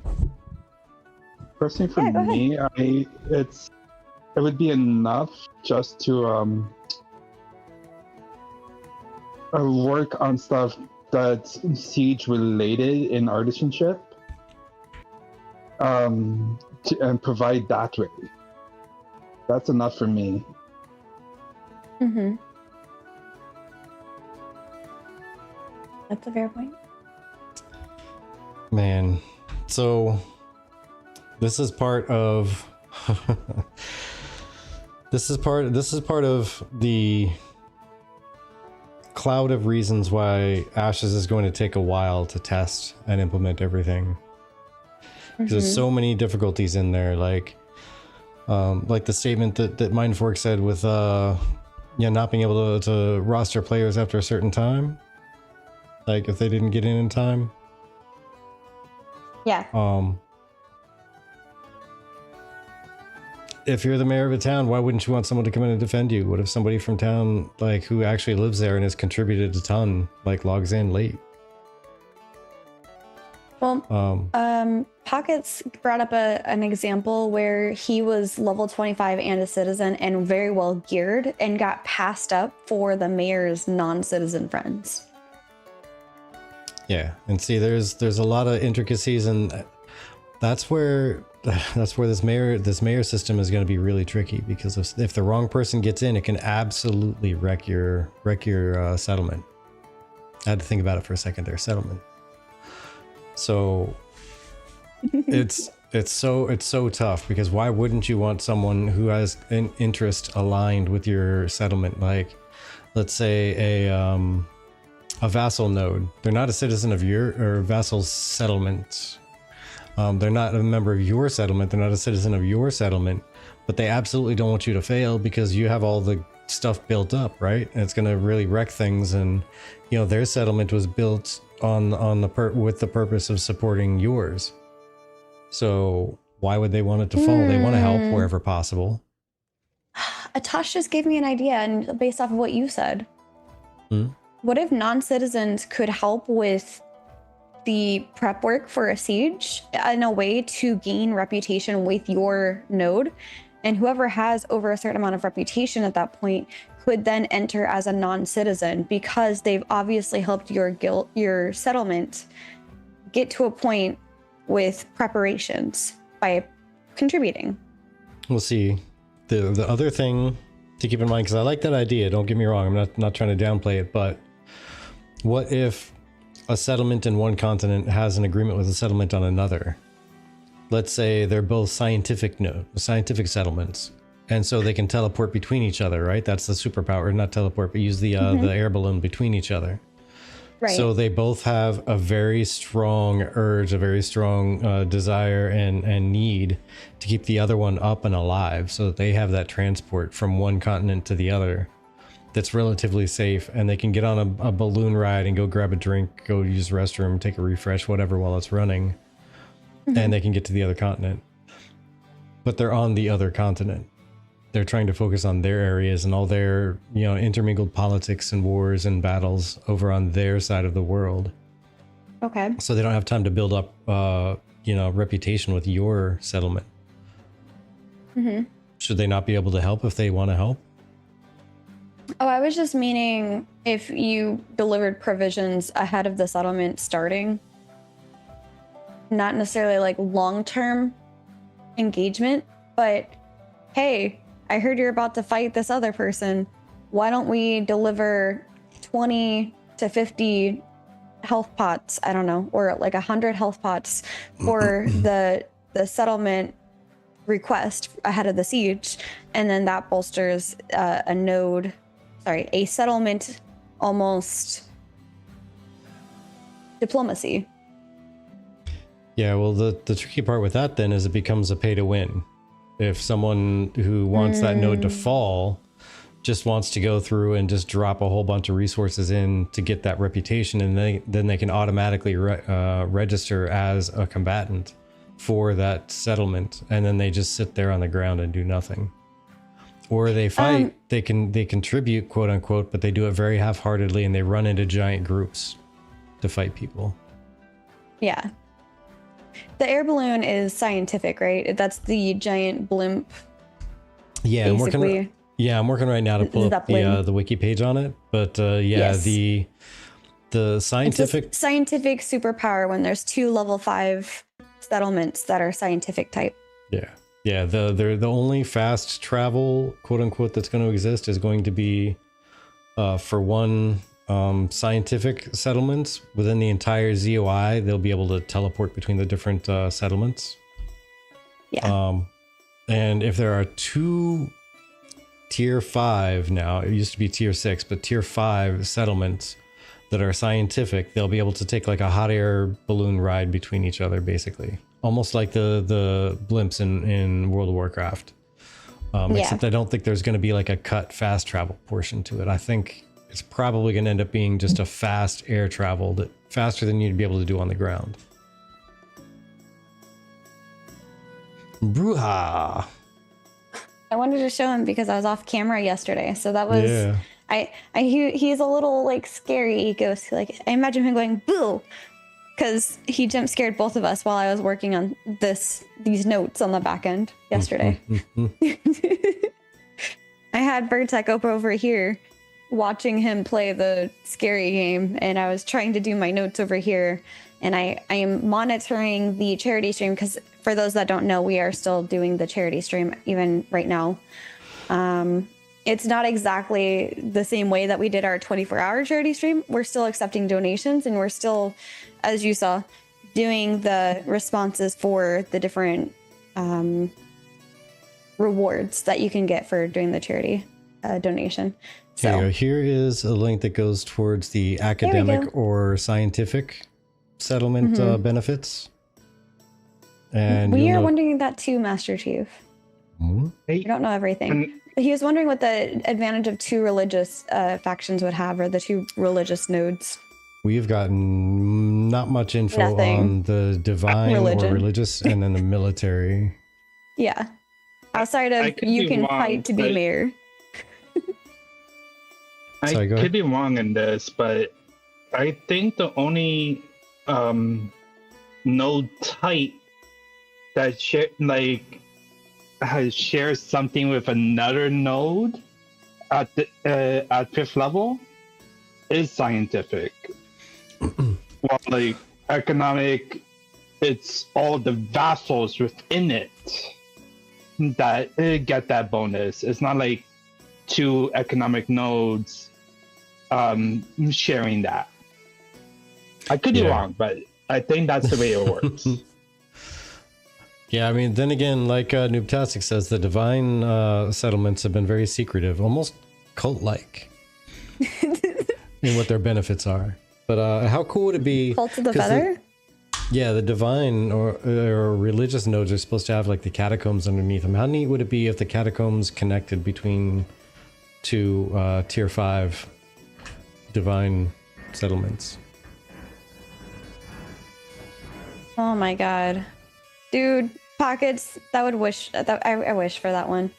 S4: personally for
S3: Yeah, go
S4: me, it would be enough just to work on stuff that's siege related in artisanship, and provide that way. That's enough for me.
S3: Mm-hmm. That's a fair point.
S2: Man, so this is part of this is part of the cloud of reasons why Ashes is going to take a while to test and implement everything. Because there's so many difficulties in there, like the statement that Mindfork said with not being able to roster players after a certain time, like if they didn't get in time.
S3: Yeah.
S2: If you're the mayor of a town, why wouldn't you want someone to come in and defend you? What if somebody from town, like who actually lives there and has contributed a ton, like logs in late?
S3: Well, Pockets brought up an example where he was level 25 and a citizen and very well geared and got passed up for the mayor's non-citizen friends.
S2: Yeah, and see, there's a lot of intricacies, and that's where this mayor system is going to be really tricky, because if the wrong person gets in, it can absolutely wreck your settlement. I had to think about it for a second there, settlement. So it's so tough, because why wouldn't you want someone who has an interest aligned with your settlement? Like, let's say a vassal node. They're not a citizen of your vassal's settlement. They're not a member of your settlement. They're not a citizen of your settlement, but they absolutely don't want you to fail because you have all the stuff built up, right? And it's going to really wreck things. And their settlement was built with the purpose of supporting yours. So why would they want it to fall? They want to help wherever possible.
S3: Atash just gave me an idea, and based off of what you said. What if non-citizens could help with the prep work for a siege in a way to gain reputation with your node, and whoever has over a certain amount of reputation at that point could then enter as a non-citizen because they've obviously helped your settlement get to a point with preparations by contributing.
S2: We'll see. The other thing to keep in mind, because I like that idea, don't get me wrong, I'm not trying to downplay it, but what if a settlement in one continent has an agreement with a settlement on another? Let's say they're both scientific settlements, and so they can teleport between each other, right? That's the superpower, not teleport, but use the air balloon between each other.
S3: Right.
S2: So they both have a very strong urge, a very strong desire and need to keep the other one up and alive, so that they have that transport from one continent to the other that's relatively safe, and they can get on a balloon ride and go grab a drink, go use the restroom, take a refresh, whatever, while it's running, and they can get to the other continent. But they're on the other continent. They're trying to focus on their areas and all their, intermingled politics and wars and battles over on their side of the world.
S3: Okay.
S2: So they don't have time to build up, reputation with your settlement. Should they not be able to help if they want to help?
S3: Oh, I was just meaning if you delivered provisions ahead of the settlement starting, not necessarily like long-term engagement, but hey, I heard you're about to fight this other person. Why don't we deliver 20 to 50 health pots, I don't know, or like 100 health pots for the settlement request ahead of the siege, and then that bolsters a settlement almost diplomacy.
S2: Yeah, well, the tricky part with that then is it becomes a pay to win. If someone who wants that node to fall just wants to go through and just drop a whole bunch of resources in to get that reputation, and then they can automatically register as a combatant for that settlement, and then they just sit there on the ground and do nothing. Or they fight, they contribute, quote unquote, but they do it very half-heartedly, and they run into giant groups to fight people.
S3: Yeah. The air balloon is scientific, right? That's the giant blimp.
S2: Yeah,
S3: basically.
S2: I'm working right now to pull up the wiki page on it. But yes. the scientific
S3: scientific superpower when there's 2 level 5 settlements that are scientific type.
S2: Yeah. The only fast travel, quote unquote, that's going to exist is going to be for one. Scientific settlements within the entire ZOI. They'll be able to teleport between the different settlements.
S3: Yeah.
S2: And if there are 2 tier 5 now, it used to be tier 6, but tier 5 settlements that are scientific, they'll be able to take like a hot air balloon ride between each other, basically. Almost like the blimps in World of Warcraft. Except I don't think there's going to be like a cut fast travel portion to it. I think it's probably going to end up being just a fast air travel, that faster than you'd be able to do on the ground. Bruja.
S3: I wanted to show him because I was off camera yesterday, so that was he's a little like scary. He goes like, I imagine him going boo, because he jump scared both of us while I was working on these notes on the back end yesterday. I had Vertec over here watching him play the scary game, and I was trying to do my notes over here, and I am monitoring the charity stream, because for those that don't know, we are still doing the charity stream even right now. It's not exactly the same way that we did our 24-hour charity stream. We're still accepting donations, and we're still, as you saw, doing the responses for the different rewards that you can get for doing the charity donation. So
S2: here is a link that goes towards the academic or scientific settlement benefits. And
S3: we are wondering that too, Master Chief. I don't know everything. He was wondering what the advantage of 2 religious factions would have, or the 2 religious nodes.
S2: We've gotten not much info on the divine or religious, and then the military.
S3: Yeah. Outside of you can fight to be mayor.
S4: I could be wrong in this, but I think the only node type that shares something with another node at 5th level is scientific. Well, like economic, it's all the vassals within it that get that bonus. It's not like 2 economic nodes sharing that. I could be wrong, but I think that's the way it works.
S2: Yeah, I mean, then again, like Noobtastic says, the divine settlements have been very secretive, almost cult-like in what their benefits are. But how cool would it be?
S3: Cult of the Feather?
S2: The divine or religious nodes are supposed to have like the catacombs underneath them. How neat would it be if the catacombs connected between 2 tier 5 divine settlements?
S3: Oh my god, dude, Pockets, I wish for that one.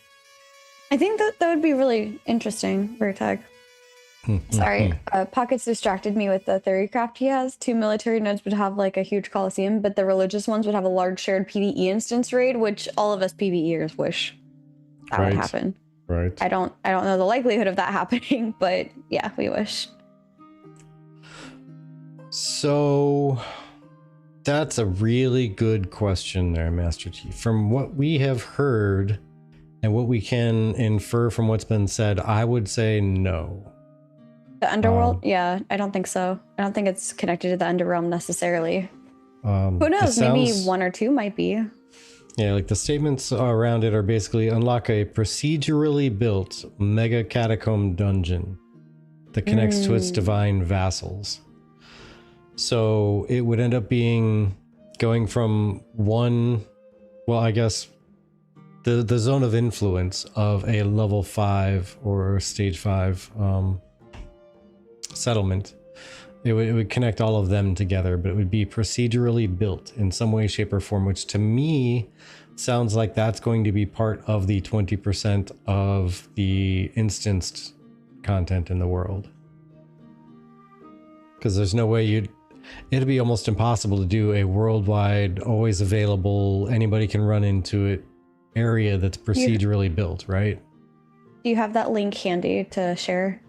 S3: I think that would be really interesting, Vertec. Sorry, Pockets distracted me with the theorycraft he has. 2 military nodes would have like a huge coliseum, but the religious ones would have a large shared PvE instance raid, which all of us PvEers wish that would happen.
S2: Right.
S3: I don't know the likelihood of that happening, but yeah, we wish.
S2: So that's a really good question there, Master Chief. From what we have heard and what we can infer from what's been said, I would say no.
S3: The underworld? Yeah, I don't think so. I don't think it's connected to the underrealm necessarily. Who knows? Maybe one or two might be.
S2: Yeah, like the statements around it are basically unlock a procedurally built mega catacomb dungeon that connects to its divine vassals. So it would end up being going from one, well, I guess the zone of influence of a level 5 or stage 5 settlement. It would connect all of them together, but it would be procedurally built in some way, shape, or form, which to me sounds like that's going to be part of the 20% of the instanced content in the world. Because there's no way it'd be almost impossible to do a worldwide, always available, anybody can run into it area that's procedurally built, right?
S3: Do you have that link handy to share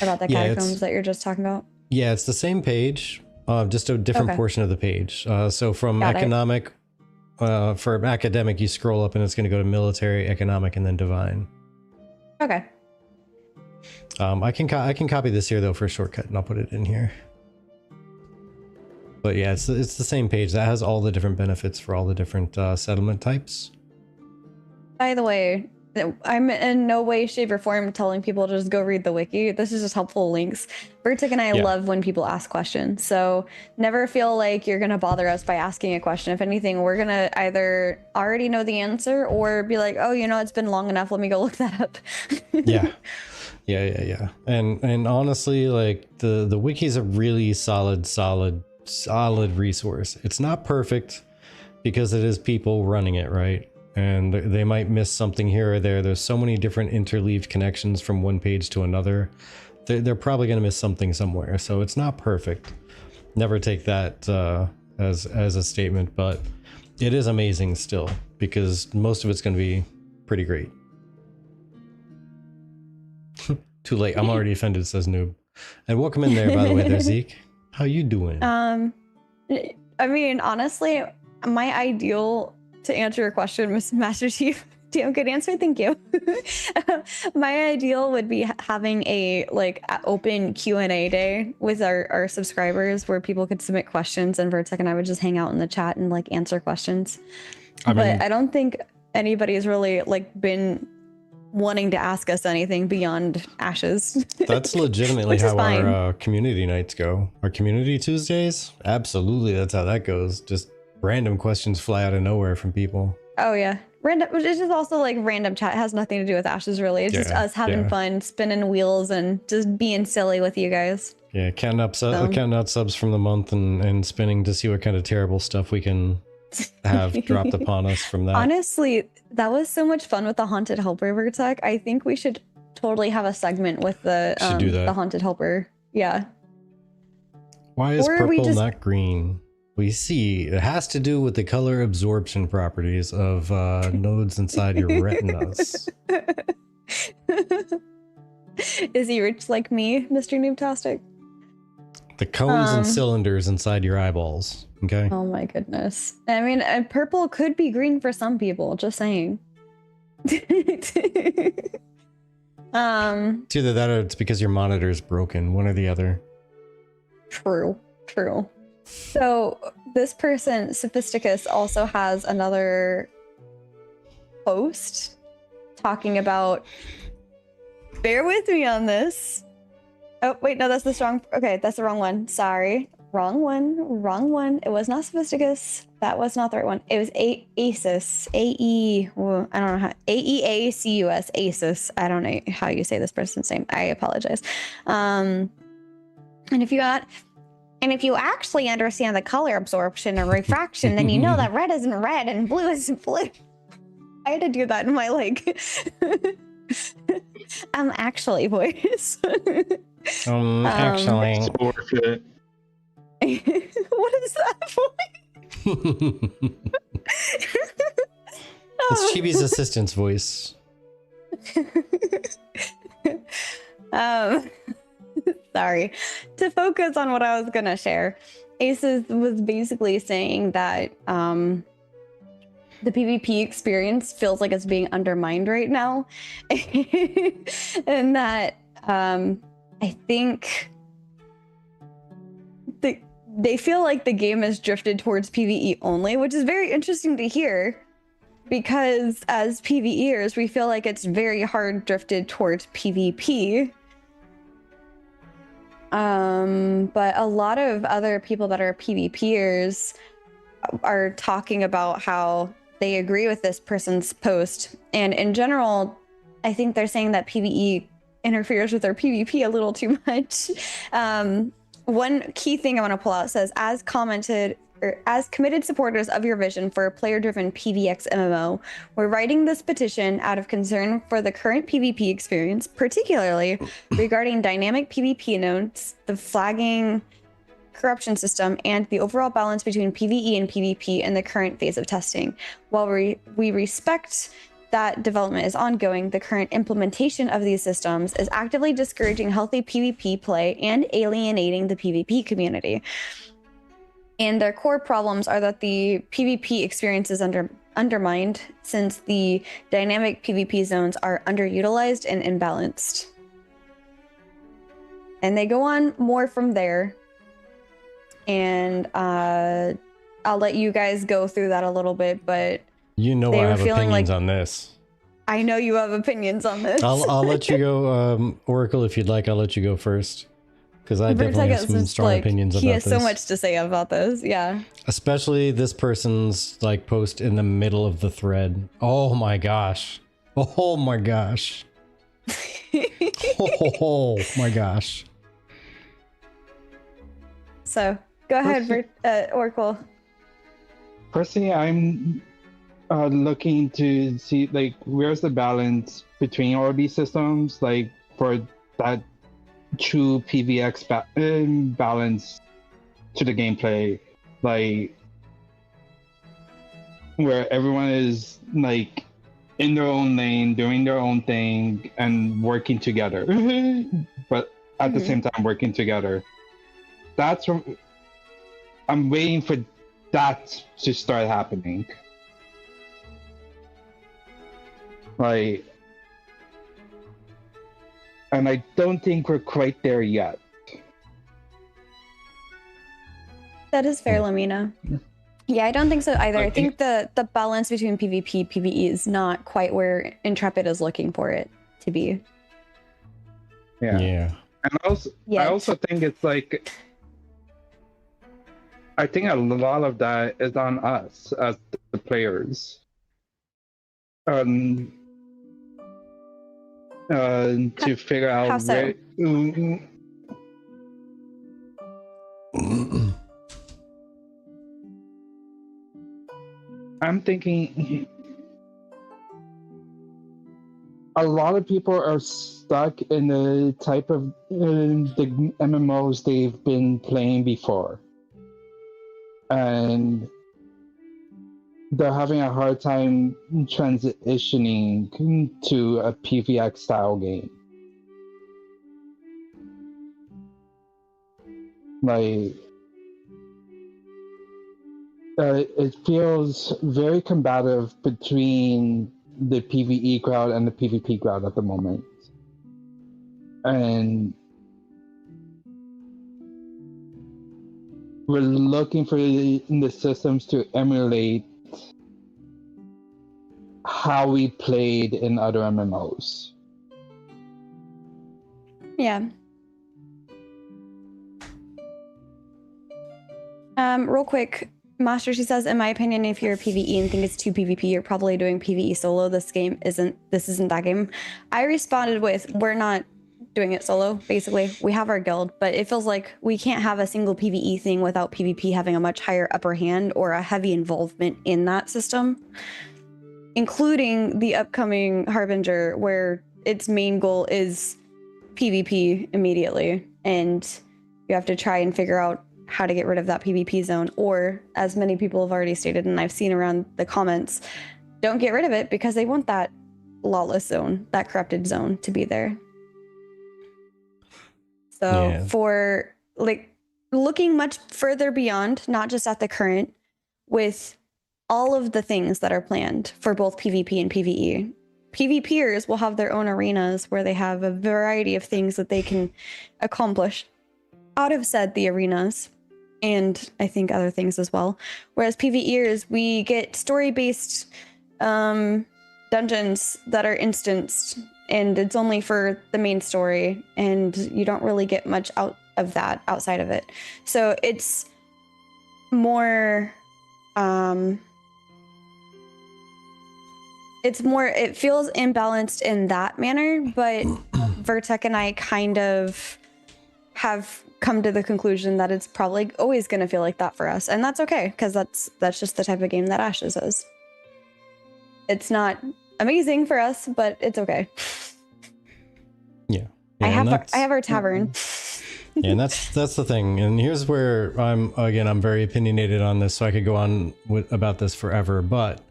S3: about the catacombs that you're just talking about?
S2: Yeah, it's the same page, just a different portion of the page. So from economic, for academic, you scroll up and it's going to go to military, economic, and then divine.
S3: Okay.
S2: I can copy this here though for a shortcut, and I'll put it in here. But yeah, it's the same page that has all the different benefits for all the different settlement types.
S3: By the way, I'm in no way, shape, or form telling people to just go read the wiki. This is just helpful links. Vertic and I love when people ask questions. So never feel like you're going to bother us by asking a question. If anything, we're going to either already know the answer or be like, oh, it's been long enough. Let me go look that up.
S2: Yeah. And honestly, like the wiki is a really solid resource. It's not perfect because it is people running it, right? And they might miss something here or there. There's so many different interleaved connections from one page to another. They're probably going to miss something somewhere. So it's not perfect. Never take that as a statement, but it is amazing still because most of it's going to be pretty great. Too late. I'm already offended, says Noob. And welcome in there, by the way, there, Zeke. How you doing?
S3: I mean, honestly, my ideal to answer your question, Master Chief, damn good answer, thank you. My ideal would be having a open Q&A day with our subscribers where people could submit questions and Vertec and I would just hang out in the chat and answer questions. But I don't think anybody's really been wanting to ask us anything beyond ashes.
S2: That's legitimately how our community nights go. Our community Tuesdays, absolutely, that's how that goes. Just random questions fly out of nowhere from people.
S3: Oh yeah, random. It's just also random chat. It has nothing to do with ashes really. It's just us having fun, spinning wheels, and just being silly with you guys.
S2: Yeah, counting out subs from the month and spinning to see what kind of terrible stuff we can have dropped upon us from that.
S3: Honestly, that was so much fun with the haunted helper Vertec. I think we should totally have a segment with the haunted helper. Yeah.
S2: Why is purple not green? We see it has to do with the color absorption properties of nodes inside your retinas.
S3: Is he rich like me, Mr. Noobtastic?
S2: The cones and cylinders inside your eyeballs. Okay.
S3: Oh my goodness. I mean, purple could be green for some people. Just saying.
S2: It's either that or it's because your monitor is broken. One or the other.
S3: True. So this person, Sophisticus, also has another post talking about. Bear with me on this. Oh wait, no, that's the wrong one. Sorry. Wrong one. It was not Sophisticus. That was not the right one. It was Asus. I don't know how. Aeacus. Asus. I don't know how you say this person's name. I apologize. And if you actually understand the color absorption and refraction, then you know that red isn't red and blue isn't blue. I had to do that in my actually voice.
S2: Actually.
S3: What is that voice?
S2: It's Chibi's assistant's voice.
S3: Sorry. To focus on what I was gonna share, Aces was basically saying that the PvP experience feels like it's being undermined right now, and that I think they feel like the game has drifted towards PvE only, which is very interesting to hear, because as PvEers, we feel like it's very hard drifted towards PvP. But a lot of other people that are PvPers are talking about how they agree with this person's post. And in general, I think they're saying that PvE interferes with their PvP a little too much. One key thing I want to pull out says, as committed supporters of your vision for a player-driven PvX MMO, we're writing this petition out of concern for the current PvP experience, particularly regarding dynamic PvP nodes, the flagging corruption system, and the overall balance between PvE and PvP in the current phase of testing. While we respect that development is ongoing, the current implementation of these systems is actively discouraging healthy PvP play and alienating the PvP community. And their core problems are that the PvP experience is undermined, since the dynamic PvP zones are underutilized and imbalanced. And they go on more from there. And I'll let you guys go through that a little bit, but
S2: you know, I have opinions on this.
S3: I know you have opinions on this.
S2: I'll let you go, Oracle, if you'd like. I'll let you go first, because I definitely have some strong opinions about this.
S3: He has so much to say about this, yeah.
S2: Especially this person's like post in the middle of the thread. Oh my gosh. Oh my gosh. Oh my gosh.
S3: So go ahead, Oracle.
S4: Personally, I'm looking to see like where's the balance between all these systems, like for that true PvX balance to the gameplay, like where everyone is like in their own lane, doing their own thing, and working together, but at the same time working together. That's from. I'm waiting for that to start happening. Like, and I don't think we're quite there yet.
S3: That is fair, Lamina. Yeah, I don't think so either. I think the balance between PvP, PvE is not quite where Intrepid is looking for it to be.
S4: Yeah. And I also think it's like, I think a lot of that is on us as the players. To figure out
S3: how so?
S4: I'm thinking a lot of people are stuck in the type of the MMOs they've been playing before. And they're having a hard time transitioning to a PvX style game. Like, it feels very combative between the PvE crowd and the PvP crowd at the moment. And we're looking for the systems to emulate how we played in other MMOs.
S3: Yeah. Real quick, Master, she says, in my opinion, if you're a PvE and think it's too PvP, you're probably doing PvE solo. This isn't that game. I responded with, we're not doing it solo, basically. We have our guild, but it feels like we can't have a single PvE thing without PvP having a much higher upper hand or a heavy involvement in that system, including the upcoming Harbinger, where its main goal is PvP immediately, and you have to try and figure out how to get rid of that PvP zone, or, as many people have already stated, and I've seen around the comments, don't get rid of it because they want that lawless zone, that corrupted zone, to be there. So for like looking much further beyond, not just at the current, with all of the things that are planned for both PvP and PvE, PvPers will have their own arenas where they have a variety of things that they can accomplish out of the arenas, and I think other things as well. Whereas PvEers, we get story-based dungeons that are instanced, and it's only for the main story, and you don't really get much out of that outside of it. So it's more it feels imbalanced in that manner, but Vertec and I kind of have come to the conclusion that it's probably always going to feel like that for us, and that's okay, because that's just the type of game that Ashes is. It's not amazing for us, but it's okay.
S2: Yeah,
S3: I have our tavern.
S2: Yeah, and that's the thing. And here's where I'm very opinionated on this, so I could go on about this forever, but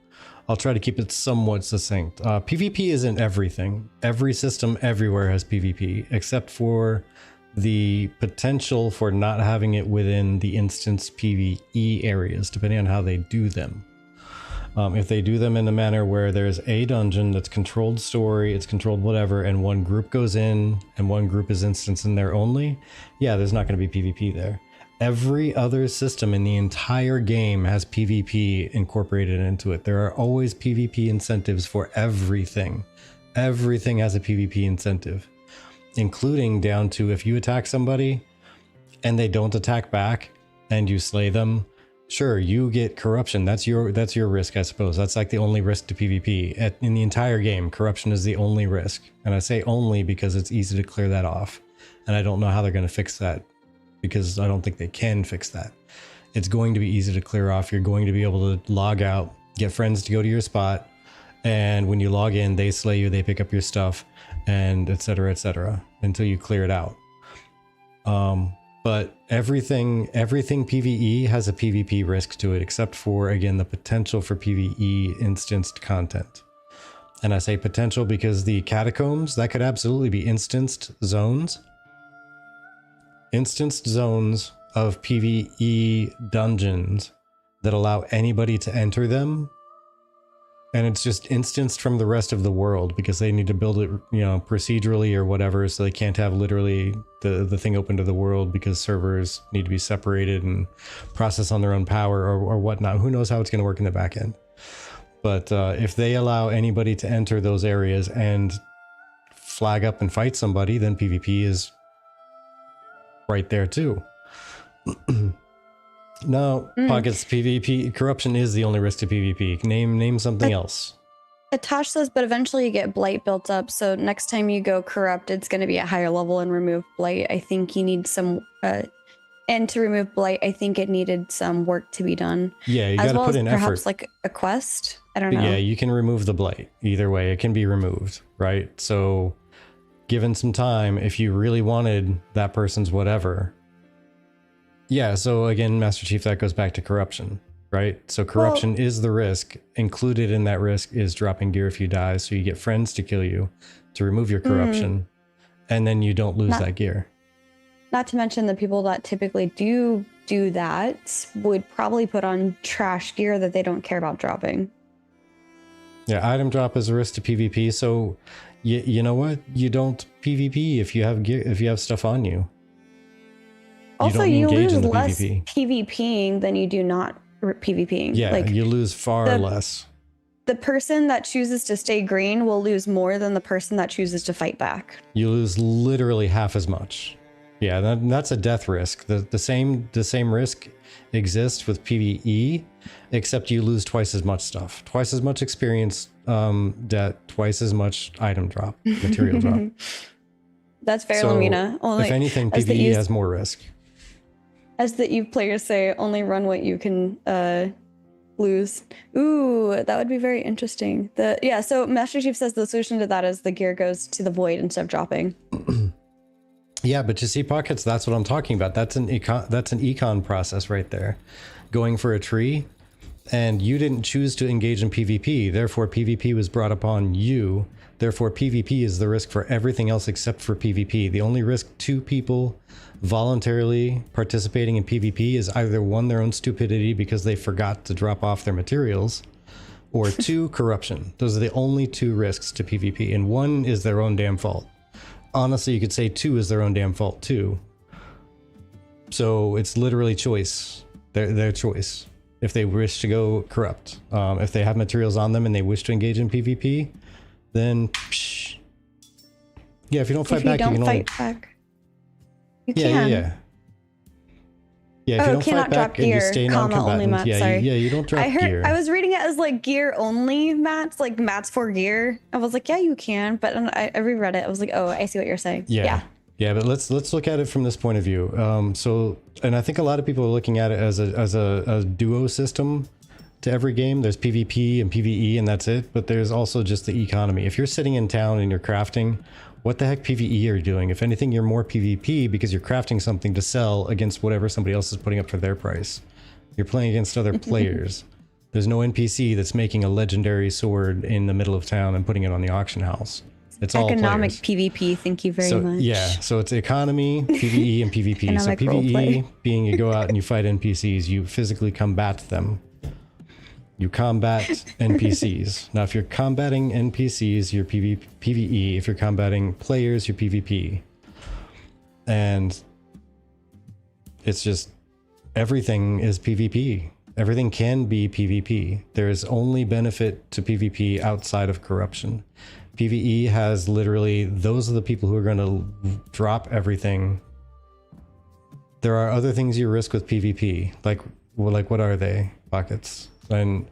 S2: I'll try to keep it somewhat succinct. PvP isn't everything. Every system everywhere has PvP, except for the potential for not having it within the instance PvE areas, depending on how they do them. If they do them in the manner where there's a dungeon that's controlled story, it's controlled whatever, and one group goes in and one group is instanced in there only, yeah, there's not going to be PvP there. Every other system in the entire game has PvP incorporated into it. There are always PvP incentives for everything. Everything has a PvP incentive, including down to if you attack somebody and they don't attack back and you slay them, sure, you get corruption. That's your risk, I suppose. That's like the only risk to PvP. In the entire game, corruption is the only risk. And I say only because it's easy to clear that off. And I don't know how they're going to fix that, because I don't think they can fix that. It's going to be easy to clear off. You're going to be able to log out, get friends to go to your spot, and when you log in, they slay you, they pick up your stuff, and etc., until you clear it out. But everything PvE has a PvP risk to it, except for, again, the potential for PvE instanced content. And I say potential because the catacombs, that could absolutely be instanced zones. Instanced zones of PvE dungeons that allow anybody to enter them. And it's just instanced from the rest of the world because they need to build it, procedurally or whatever, so they can't have literally the thing open to the world because servers need to be separated and process on their own power or whatnot. Who knows how it's going to work in the back end. But if they allow anybody to enter those areas and flag up and fight somebody, then PvP is right there too. No, Pockets, PvP corruption is the only risk to PvP. Name something else.
S3: Atash says, but eventually you get blight built up, so next time you go corrupt, it's going to be a higher level and remove blight. I think you need some, and to remove blight, I think it needed some work to be done.
S2: Yeah, you got to put in effort.
S3: Perhaps like a quest. I don't know.
S2: Yeah, you can remove the blight. Either way, it can be removed, right? So, given some time, if you really wanted that person's whatever. Yeah, so again, Master Chief, that goes back to corruption, right? So corruption is the risk. Included in that risk is dropping gear if you die, so you get friends to kill you to remove your corruption, and then you don't lose that gear.
S3: Not to mention the people that typically do that would probably put on trash gear that they don't care about dropping.
S2: Yeah, item drop is a risk to PvP, so you know what? You don't PvP if you have gear, if you have stuff on you.
S3: Also, you lose less PvPing than you do not PvPing.
S2: Yeah, like, you lose far less.
S3: The person that chooses to stay green will lose more than the person that chooses to fight back.
S2: You lose literally half as much. Yeah, that's a death risk. The same risk exists with PvE, except you lose twice as much stuff, twice as much experience, debt, twice as much item drop, material drop.
S3: That's fair, Lamina.
S2: Only, if anything, PvE has more risk.
S3: As the Eve players say, only run what you can lose. Ooh, that would be very interesting. So Master Chief says the solution to that is the gear goes to the void instead of dropping.
S2: Yeah, but you see, Pockets, that's what I'm talking about. That's an econ process right there. Going for a tree, and you didn't choose to engage in PvP, therefore PvP was brought upon you. Therefore PvP is the risk for everything else except for PvP. The only risk to people voluntarily participating in PvP is either one, their own stupidity because they forgot to drop off their materials, or 2, corruption. Those are the only 2 risks to PvP, and 1 is their own damn fault. Honestly, you could say 2 is their own damn fault too. So it's literally choice, their choice. If they wish to go corrupt, if they have materials on them and they wish to engage in PvP, then psh. Yeah, if you don't fight back, you can only...
S3: back. You
S2: yeah,
S3: can.
S2: yeah. Yeah, if you don't fight back and you stay non-combatant, you don't drop gear.
S3: I was reading it as like gear only mats, like mats for gear. I was like, yeah, you can, but I reread it. I was like, oh, I see what you're saying. Yeah,
S2: but let's look at it from this point of view. And I think a lot of people are looking at it as a duo system to every game. There's PvP and PvE, and that's it. But there's also just the economy. If you're sitting in town and you're crafting, what the heck PvE are you doing? If anything, you're more PvP because you're crafting something to sell against whatever somebody else is putting up for their price. You're playing against other players. There's no NPC that's making a legendary sword in the middle of town and putting it on the auction house. It's all
S3: economic
S2: players.
S3: PvP. Thank you very much.
S2: Yeah, so it's economy, PvE, and PvP. So PvE being you go out and you fight NPCs, you physically combat them. You combat NPCs. Now, if you're combating NPCs, you're PvE. If you're combating players, you're PvP. And it's just, everything is PvP. Everything can be PvP. There is only benefit to PvP outside of corruption. PvE has literally, those are the people who are going to drop everything. There are other things you risk with PvP. Like what are they? Pockets. And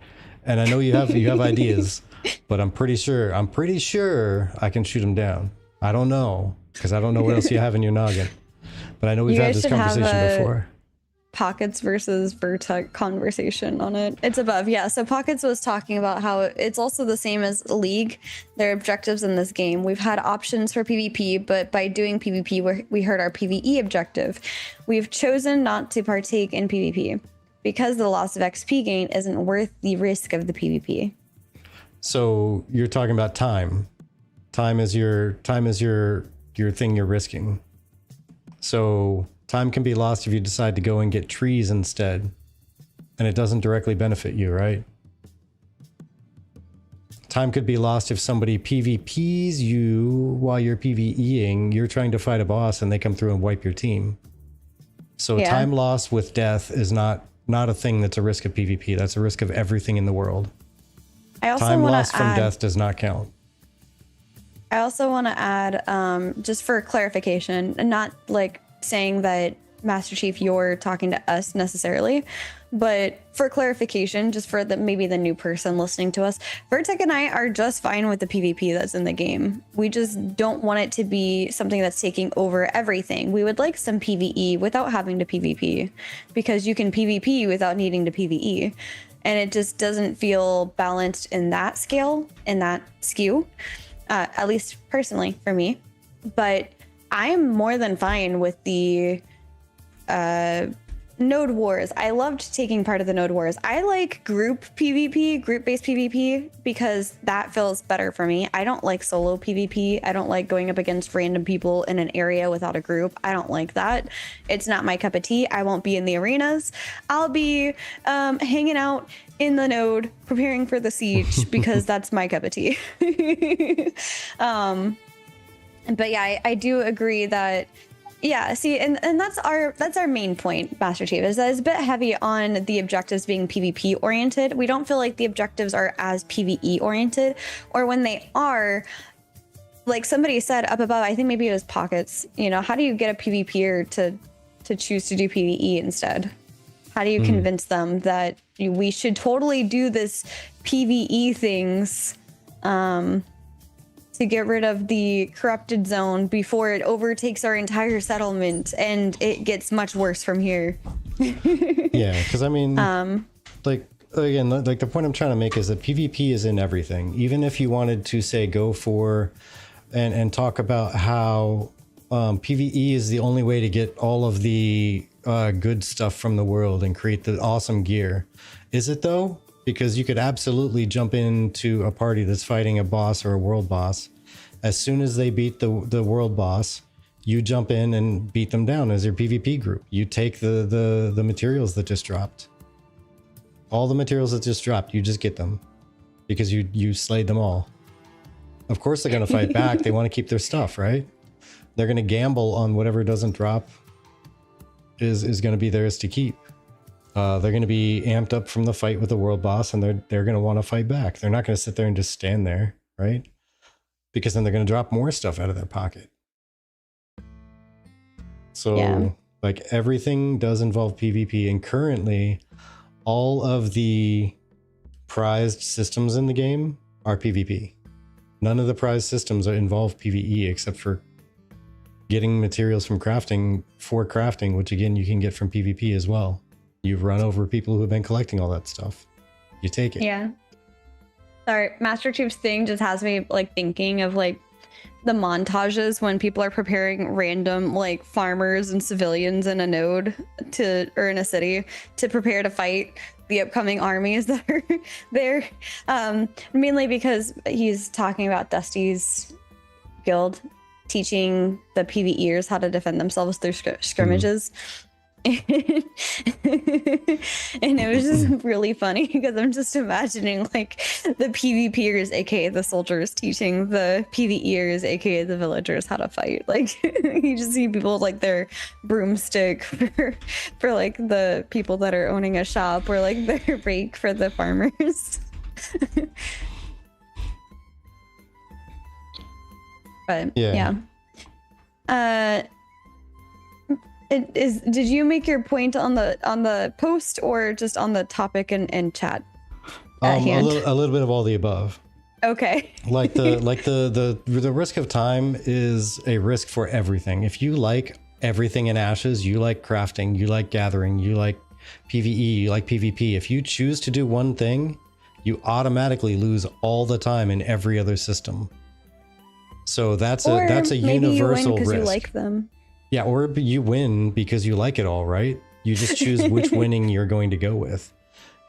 S2: I know you have ideas, but I'm pretty sure I can shoot them down. I don't know, because I don't know what else you have in your noggin. But I know we've had this conversation before.
S3: Pockets versus Vertec conversation on it. It's above, yeah. So Pockets was talking about how it's also the same as League. Their objectives in this game. We've had options for PvP, but by doing PvP, we hurt our PvE objective. We've chosen not to partake in PvP because the loss of XP gain isn't worth the risk of the PvP.
S2: So you're talking about time. Time is your thing you're risking. So time can be lost if you decide to go and get trees instead, and it doesn't directly benefit you, right? Time could be lost if somebody PvPs you while you're PvEing. You're trying to fight a boss and they come through and wipe your team. So time lost with death is not a thing that's a risk of PvP. That's a risk of everything in the world. Time lost from death does not count.
S3: I also want to add, just for clarification, and not like saying that Master Chief, you're talking to us necessarily, but for clarification, just for maybe the new person listening to us, Vertec and I are just fine with the PvP that's in the game. We just don't want it to be something that's taking over everything. We would like some PvE without having to PvP, because you can PvP without needing to PvE. And it just doesn't feel balanced in that scale, in that skew, at least personally for me. But I am more than fine with the node wars. I loved taking part of the node wars. I like group-based PvP, because that feels better for me. I don't like solo PvP. I don't like going up against random people in an area without a group. I don't like that. It's not my cup of tea. I won't be in the arenas. I'll be hanging out in the node, preparing for the siege, because that's my cup of tea. But yeah, I do agree that, yeah, see, and that's our main point, Master Chief, is that it's a bit heavy on the objectives being PvP oriented. We don't feel like the objectives are as PvE oriented, or when they are, like somebody said up above, I think maybe it was Pockets, you know, how do you get a PvPer to choose to do PvE instead? How do you convince them that we should totally do this PvE things, to get rid of the corrupted zone before it overtakes our entire settlement and it gets much worse from here?
S2: Yeah, because I mean, like, again, like the point I'm trying to make is that PvP is in everything. Even if you wanted to say go for and talk about how PvE is the only way to get all of the good stuff from the world and create the awesome gear. Is it though? Because you could absolutely jump into a party that's fighting a boss or a world boss. As soon as they beat the world boss, you jump in and beat them down as your PvP group. You take the materials that just dropped. All the materials that just dropped, you just get them. because you slayed them all. Of course they're going to fight back. They want to keep their stuff, right? They're going to gamble on whatever doesn't drop is going to be theirs to keep. They're going to be amped up from the fight with the world boss, and they're going to want to fight back. They're not going to sit there and just stand there, right? Because then they're going to drop more stuff out of their pocket. So like everything does involve PvP, and currently all of the prized systems in the game are PvP. None of the prized systems involve PvE except for getting materials from crafting for crafting, which again you can get from PvP as well. You've run over people who have been collecting all that stuff. You take it.
S3: Yeah. Sorry, Master Chief's thing just has me like thinking of like the montages when people are preparing random like farmers and civilians in a node or in a city to prepare to fight the upcoming armies that are there. Mainly because he's talking about Dusty's guild teaching the PvEers how to defend themselves through scrimmages. And it was just really funny because I'm just imagining like the PvPers, aka the soldiers, teaching the PvEers, aka the villagers, how to fight. Like you just see people with, like their broomstick for like the people that are owning a shop, or like their rake for the farmers. But yeah. Did you make your point on the post or just on the topic and chat at hand?
S2: A little bit of all the above.
S3: Okay.
S2: Like the risk of time is a risk for everything. If you like everything in Ashes, you like crafting, you like gathering, you like PvE, you like PvP. If you choose to do one thing, you automatically lose all the time in every other system. So that's a universal risk.
S3: You like them.
S2: Yeah, or you win because you like it all, right? You just choose which winning you're going to go with.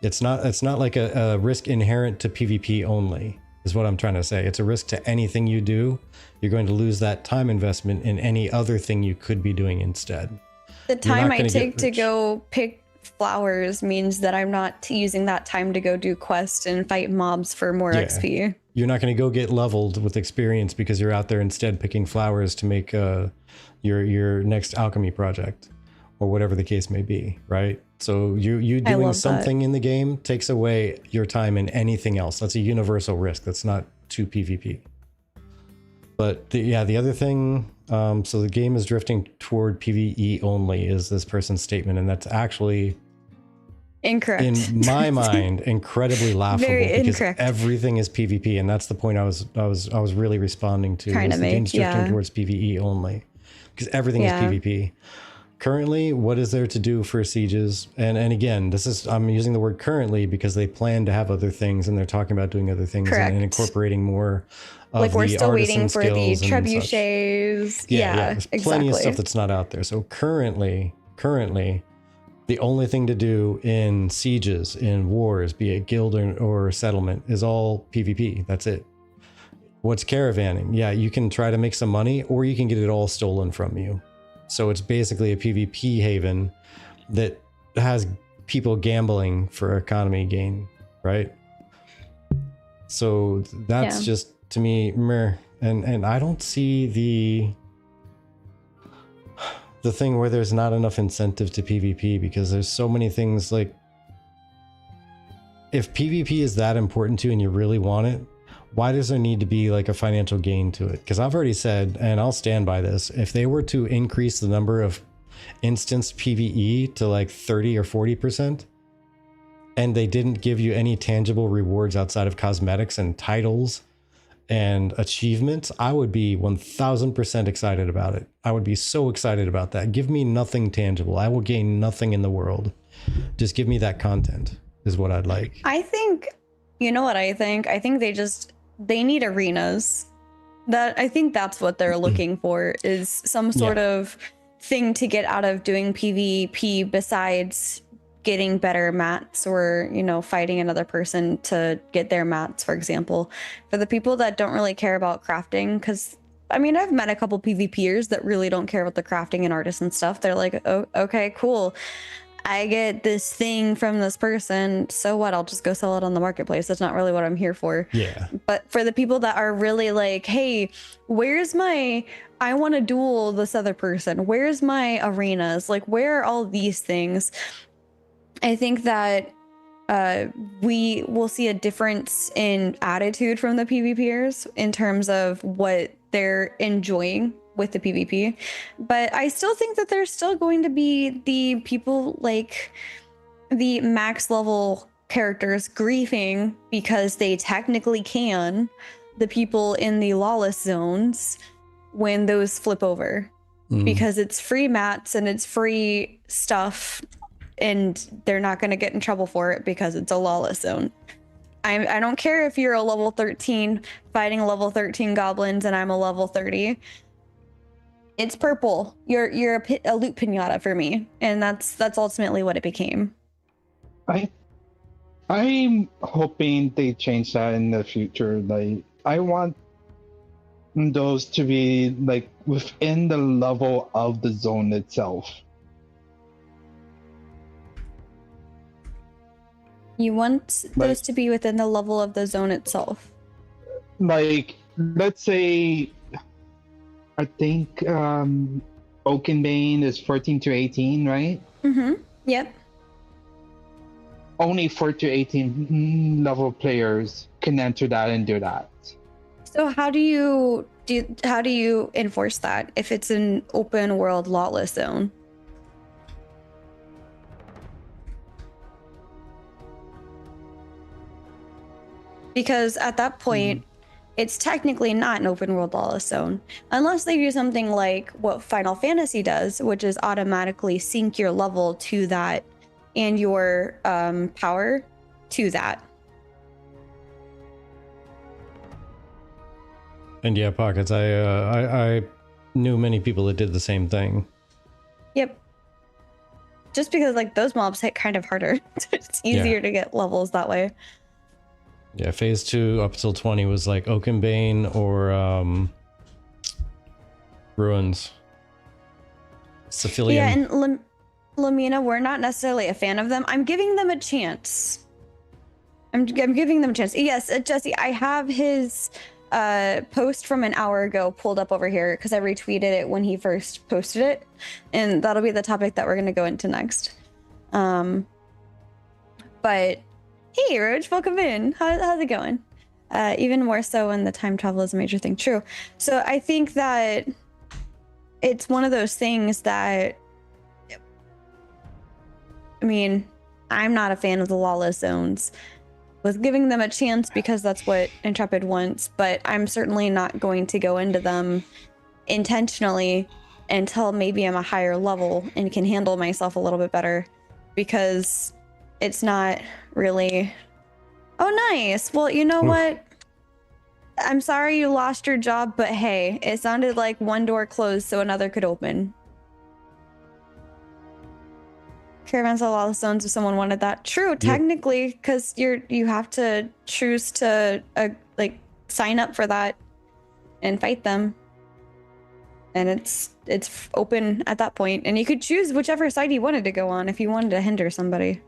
S2: It's not like a risk inherent to PvP only, is what I'm trying to say. It's a risk to anything you do. You're going to lose that time investment in any other thing you could be doing instead.
S3: The time I take to go pick flowers means that I'm not using that time to go do quests and fight mobs for more XP.
S2: You're not going to go get leveled with experience because you're out there instead picking flowers to make your next alchemy project or whatever the case may be, right? So you doing something in the game takes away your time in anything else. That's a universal risk. That's not to PvP. But the other thing, so the game is drifting toward PvE only is this person's statement, and that's actually
S3: incorrect
S2: in my mind. Incredibly laughable.
S3: Very
S2: because
S3: incorrect.
S2: Everything is PvP, and that's the point I was really responding to.
S3: Trying to
S2: the
S3: make,
S2: game's drifting towards PvE only because everything is PvP. Currently, what is there to do for sieges? And again, I'm using the word currently because they plan to have other things, and they're talking about doing other things and incorporating more.
S3: Like we're still waiting for the
S2: trebuchets.
S3: Yeah,
S2: there's
S3: exactly.
S2: Plenty of stuff that's not out there. So currently, the only thing to do in sieges, in wars, be it guild or settlement, is all PvP. That's it. What's caravanning? Yeah, you can try to make some money, or you can get it all stolen from you. So it's basically a PvP haven that has people gambling for economy gain, right? So that's just, to me, meh. And I don't see the thing where there's not enough incentive to PvP, because there's so many things. Like, if PvP is that important to you and you really want it, why does there need to be like a financial gain to it? Because I've already said, and I'll stand by this, if they were to increase the number of instanced PvE to like 30 or 40%, and they didn't give you any tangible rewards outside of cosmetics and titles and achievements, I would be 1000% excited about it. I would be so excited about that. Give me nothing tangible. I will gain nothing in the world. Just give me that content is what I'd like.
S3: I think, you know what I think? I think they need arenas. I think that's what they're looking for, is some sort of thing to get out of doing PvP besides getting better mats, or, you know, fighting another person to get their mats, for example. For the people that don't really care about crafting, because I mean, I've met a couple PvPers that really don't care about the crafting and artisan stuff. They're like, oh, okay, cool. I get this thing from this person, so what? I'll just go sell it on the marketplace. That's not really what I'm here for.
S2: Yeah.
S3: But for the people that are really like, hey, where's my, I want to duel this other person. Where's my arenas? Like, where are all these things? I think that we will see a difference in attitude from the PvPers in terms of what they're enjoying with the PvP. But I still think that there's still going to be the people like the max level characters griefing because they technically can, the people in the lawless zones when those flip over. Because it's free mats and it's free stuff, and they're not going to get in trouble for it because it's a lawless zone. I don't care if you're a level 13 fighting level 13 goblins and I'm a level 30. It's purple. You're a loot pinata for me, and that's ultimately what it became.
S4: I'm hoping they change that in the future. Like, I want those to be like within the level of the zone itself.
S3: You want those to be within the level of the zone itself.
S4: Like, let's say, I think Oakenbane is 14 to 18, right?
S3: Mm-hmm. Yep.
S4: Only 4 to 18 level players can enter that and do that.
S3: So how do you enforce that if it's an open world lawless zone? Because at that point, it's technically not an open world lawless zone. Unless they do something like what Final Fantasy does, which is automatically sync your level to that and your power to that.
S2: And yeah, Pockets, I knew many people that did the same thing.
S3: Yep. Just because like those mobs hit kind of harder. It's easier to get levels that way.
S2: Yeah, phase 2 up till 20 was like Oakenbane or Ruins. Cephalian.
S3: Yeah, and Lamina, we're not necessarily a fan of them. I'm giving them a chance. I'm giving them a chance. Yes, Jesse, I have his post from an hour ago pulled up over here because I retweeted it when he first posted it, and that'll be the topic that we're going to go into next. But hey, Roach, welcome in. How's it going? Even more so when the time travel is a major thing. True. So I think that it's one of those things that, I mean, I'm not a fan of the lawless zones. With giving them a chance because that's what Intrepid wants, but I'm certainly not going to go into them intentionally until maybe I'm a higher level and can handle myself a little bit better, because it's not really... Oh, nice. Well, you know what? I'm sorry you lost your job, but hey, it sounded like one door closed so another could open. Caravans of lawless zones if someone wanted that. True, technically, because you have to choose to like sign up for that and fight them, and it's open at that point, and you could choose whichever side you wanted to go on if you wanted to hinder somebody.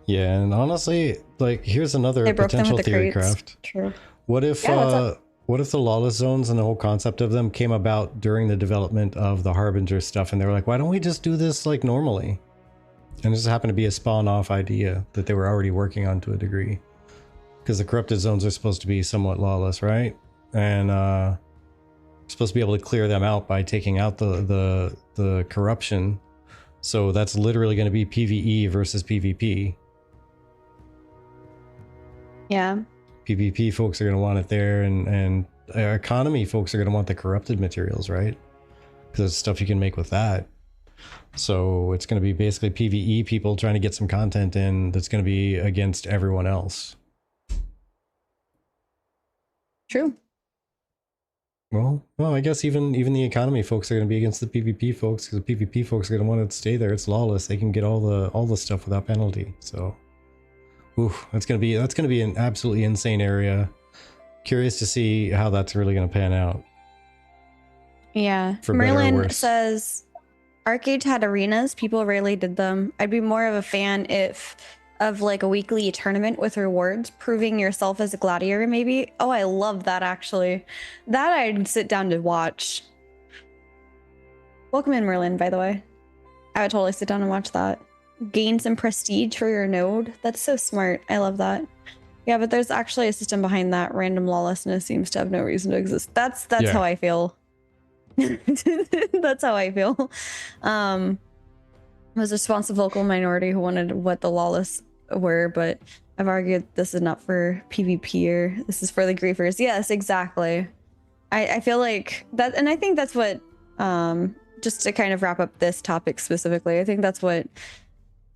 S2: Yeah, and honestly, like, here's another potential theory craft.
S3: True.
S2: What if what if the lawless zones and the whole concept of them came about during the development of the Harbinger stuff, and they were like, why don't we just do this like normally? And this happened to be a spawn-off idea that they were already working on to a degree. Because the corrupted zones are supposed to be somewhat lawless, right? And supposed to be able to clear them out by taking out the corruption. So that's literally going to be PvE versus PvP.
S3: Yeah.
S2: PvP folks are going to want it there, and economy folks are going to want the corrupted materials, right? Because there's stuff you can make with that. So it's going to be basically PvE people trying to get some content in that's going to be against everyone else.
S3: True.
S2: Well, I guess even the economy folks are going to be against the PvP folks, because the PvP folks are going to want to stay there. It's lawless. They can get all the stuff without penalty. So, that's going to be an absolutely insane area. Curious to see how that's really going to pan out.
S3: Yeah.
S2: For better or
S3: Merlin
S2: worse.
S3: says, Arcade had arenas. People rarely did them. I'd be more of a fan of like a weekly tournament with rewards, proving yourself as a gladiator maybe. Oh, I love that actually. That I'd sit down to watch. Welcome in, Merlin, by the way. I would totally sit down and watch that. Gain some prestige for your node. That's so smart. I love that. Yeah, but there's actually a system behind that. Random lawlessness seems to have no reason to exist. That's
S2: Yeah.
S3: how I feel. That's how I feel. I was a responsive vocal minority who wanted what the lawless were, but I've argued this is not for PvP or this is for the griefers. Yes, exactly. I feel like that, and I think that's what just to kind of wrap up this topic specifically, I think that's what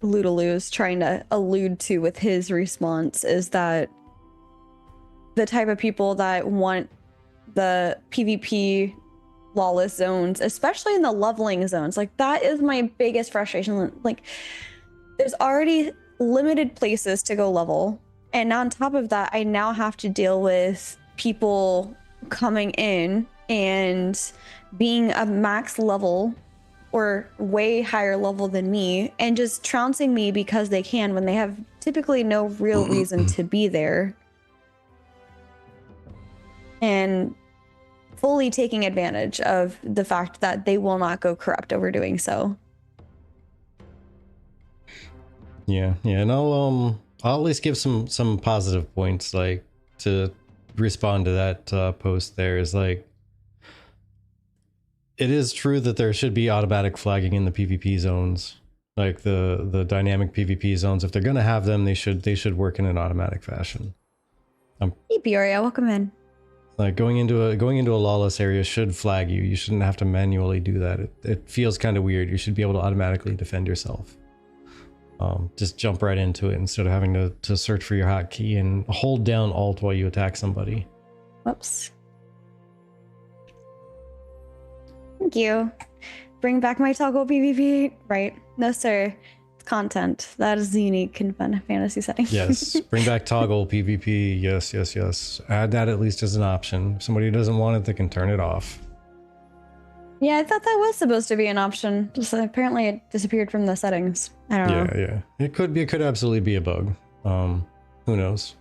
S3: Ludaloo is trying to allude to with his response, is that the type of people that want the PvP lawless zones, especially in the leveling zones, like that is my biggest frustration. Like there's already limited places to go level, and on top of that I now have to deal with people coming in and being a max level or way higher level than me and just trouncing me because they can, when they have typically no real reason to be there, and fully taking advantage of the fact that they will not go corrupt over doing so.
S2: Yeah, and I'll at least give some positive points, like to respond to that post. There is like, it is true that there should be automatic flagging in the PvP zones, like the dynamic PvP zones. If they're gonna have them, they should work in an automatic fashion.
S3: Hey Peoria, welcome in.
S2: Like going into a lawless area should flag you. You shouldn't have to manually do that. It feels kind of weird. You should be able to automatically defend yourself. Just jump right into it instead of having to search for your hotkey and hold down Alt while you attack somebody.
S3: Whoops. Thank you. Bring back my toggle PvP. Right. No, sir. It's content. That is unique in fun fantasy setting.
S2: Yes. Bring back toggle PvP. Yes. Add that at least as an option. If somebody doesn't want it, they can turn it off.
S3: Yeah, I thought that was supposed to be an option. Just apparently it disappeared from the settings. I don't know.
S2: Yeah. It could absolutely be a bug. Who knows?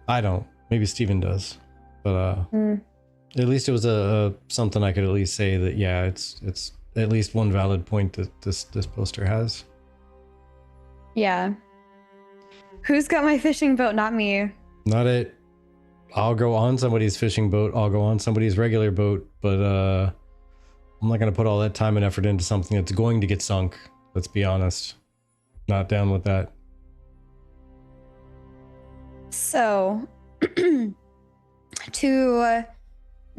S2: I don't. Maybe Steven does. But at least it was a something I could at least say that, yeah, it's at least one valid point that this poster has.
S3: Yeah. Who's got my fishing boat? Not me.
S2: Not it. I'll go on somebody's fishing boat. I'll go on somebody's regular boat, but I'm not going to put all that time and effort into something that's going to get sunk. Let's be honest. Not down with that.
S3: So, to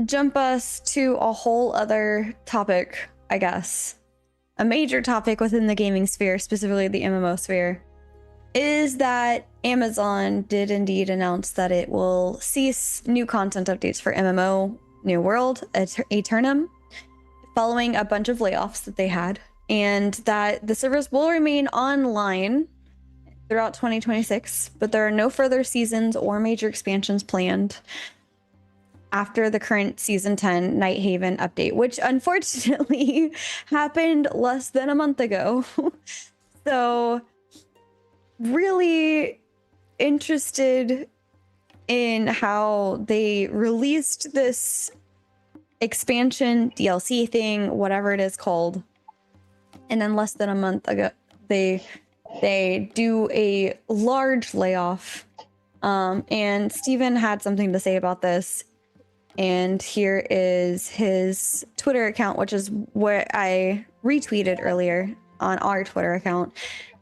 S3: jump us to a whole other topic, I guess, a major topic within the gaming sphere, specifically the MMO sphere, is that Amazon did indeed announce that it will cease new content updates for MMO New World Aeternum, following a bunch of layoffs that they had, and that the service will remain online throughout 2026, but there are no further seasons or major expansions planned after the current Season 10 Night Haven update, which unfortunately happened less than a month ago. So, really interested in how they released this expansion, DLC thing, whatever it is called, and then less than a month ago, they do a large layoff. And Steven had something to say about this. And here is his Twitter account, which is what I retweeted earlier on our Twitter account.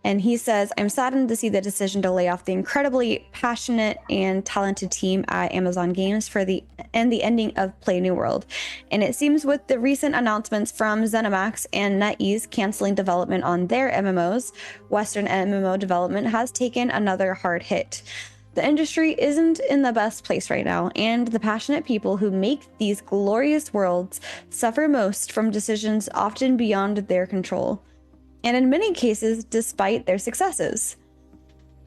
S3: And he says, "I'm saddened to see the decision to lay off the incredibly passionate and talented team at Amazon Games for the ending of Play New World. And it seems with the recent announcements from ZeniMax and NetEase canceling development on their MMOs, Western MMO development has taken another hard hit. The industry isn't in the best place right now, and the passionate people who make these glorious worlds suffer most from decisions often beyond their control, and in many cases, despite their successes.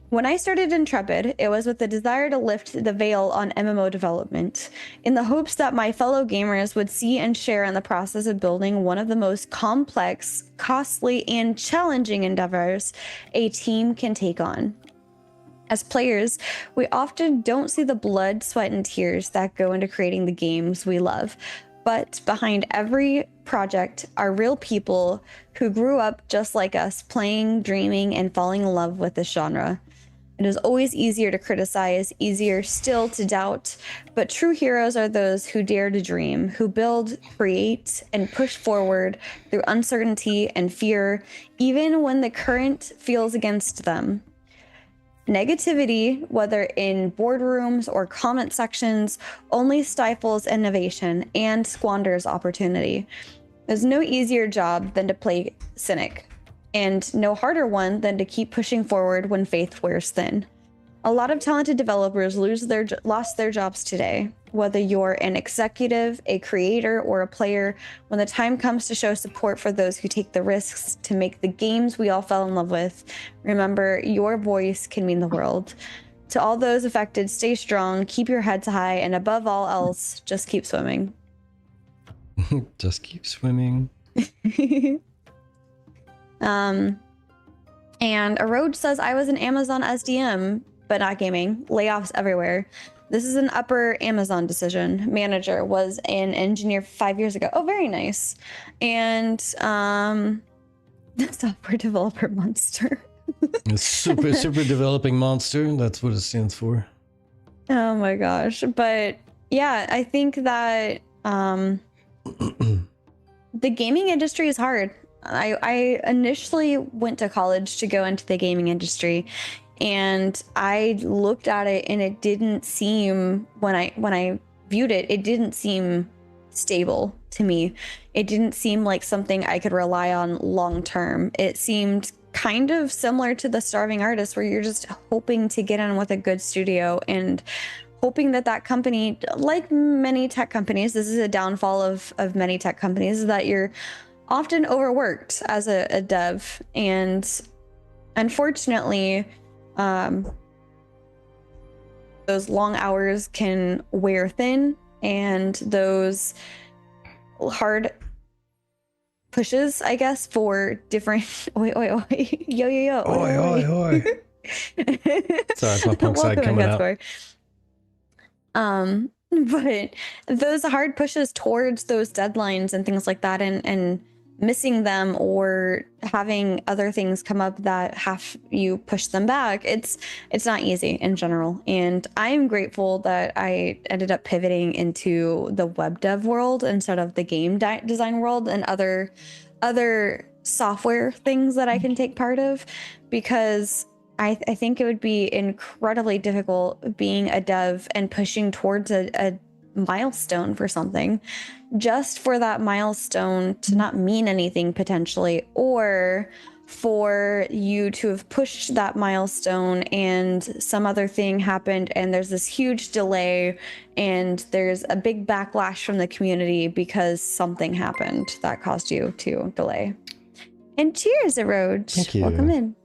S3: When I started Intrepid, it was with the desire to lift the veil on MMO development, in the hopes that my fellow gamers would see and share in the process of building one of the most complex, costly, and challenging endeavors a team can take on. As players, we often don't see the blood, sweat, and tears that go into creating the games we love. But behind every project are real people who grew up just like us, playing, dreaming, and falling in love with this genre. It is always easier to criticize, easier still to doubt, but true heroes are those who dare to dream, who build, create, and push forward through uncertainty and fear, even when the current feels against them. Negativity, whether in boardrooms or comment sections, only stifles innovation and squanders opportunity. There's no easier job than to play cynic, and no harder one than to keep pushing forward when faith wears thin. A lot of talented developers lost their jobs today. Whether you're an executive, a creator, or a player, when the time comes to show support for those who take the risks to make the games we all fell in love with, remember, your voice can mean the world. To all those affected, stay strong, keep your heads high, and above all else, just keep swimming.
S2: Just keep swimming.
S3: And a Road says, I was an Amazon SDM, but not gaming. Layoffs everywhere. This is an upper Amazon decision. Manager was an engineer 5 years ago. Oh, very nice. And the software developer monster.
S2: A super developing monster. That's what it stands for.
S3: Oh my gosh. But yeah, I think that the gaming industry is hard. I initially went to college to go into the gaming industry, and I looked at it and it didn't seem, when I viewed it, it didn't seem stable to me. It didn't seem like something I could rely on long term. It seemed kind of similar to the starving artist, where you're just hoping to get in with a good studio and hoping that that company, like many tech companies, this is a downfall of many tech companies, is that you're often overworked as a dev. And unfortunately, those long hours can wear thin, and those hard pushes, I guess, for different oi yo
S2: Oi. Sorry, it's my punk side coming out.
S3: But those hard pushes towards those deadlines and things like that, and missing them or having other things come up that have you push them back, it's not easy in general. And I am grateful that I ended up pivoting into the web dev world instead of the game design world and other software things that I can take part of, because I think it would be incredibly difficult being a dev and pushing towards a milestone for something, just for that milestone to not mean anything potentially, or for you to have pushed that milestone and some other thing happened and there's this huge delay and there's a big backlash from the community because something happened that caused you to delay. And cheers, Eroj.
S2: Thank you.
S3: Welcome in.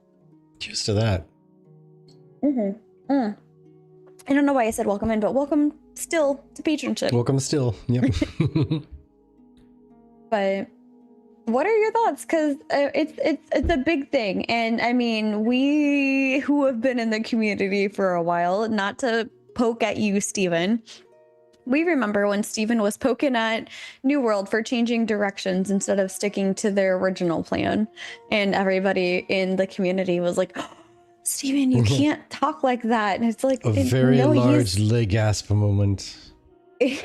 S2: Cheers to that.
S3: I don't know why I said welcome in, but welcome still to patronship.
S2: Welcome still. Yep.
S3: But what are your thoughts? Because it's a big thing. And I mean, we who have been in the community for a while, not to poke at you, Steven, we remember when Steven was poking at New World for changing directions instead of sticking to their original plan. And everybody in the community was like, oh, Steven, you can't talk like that. And it's like
S2: a very large leg gasp moment.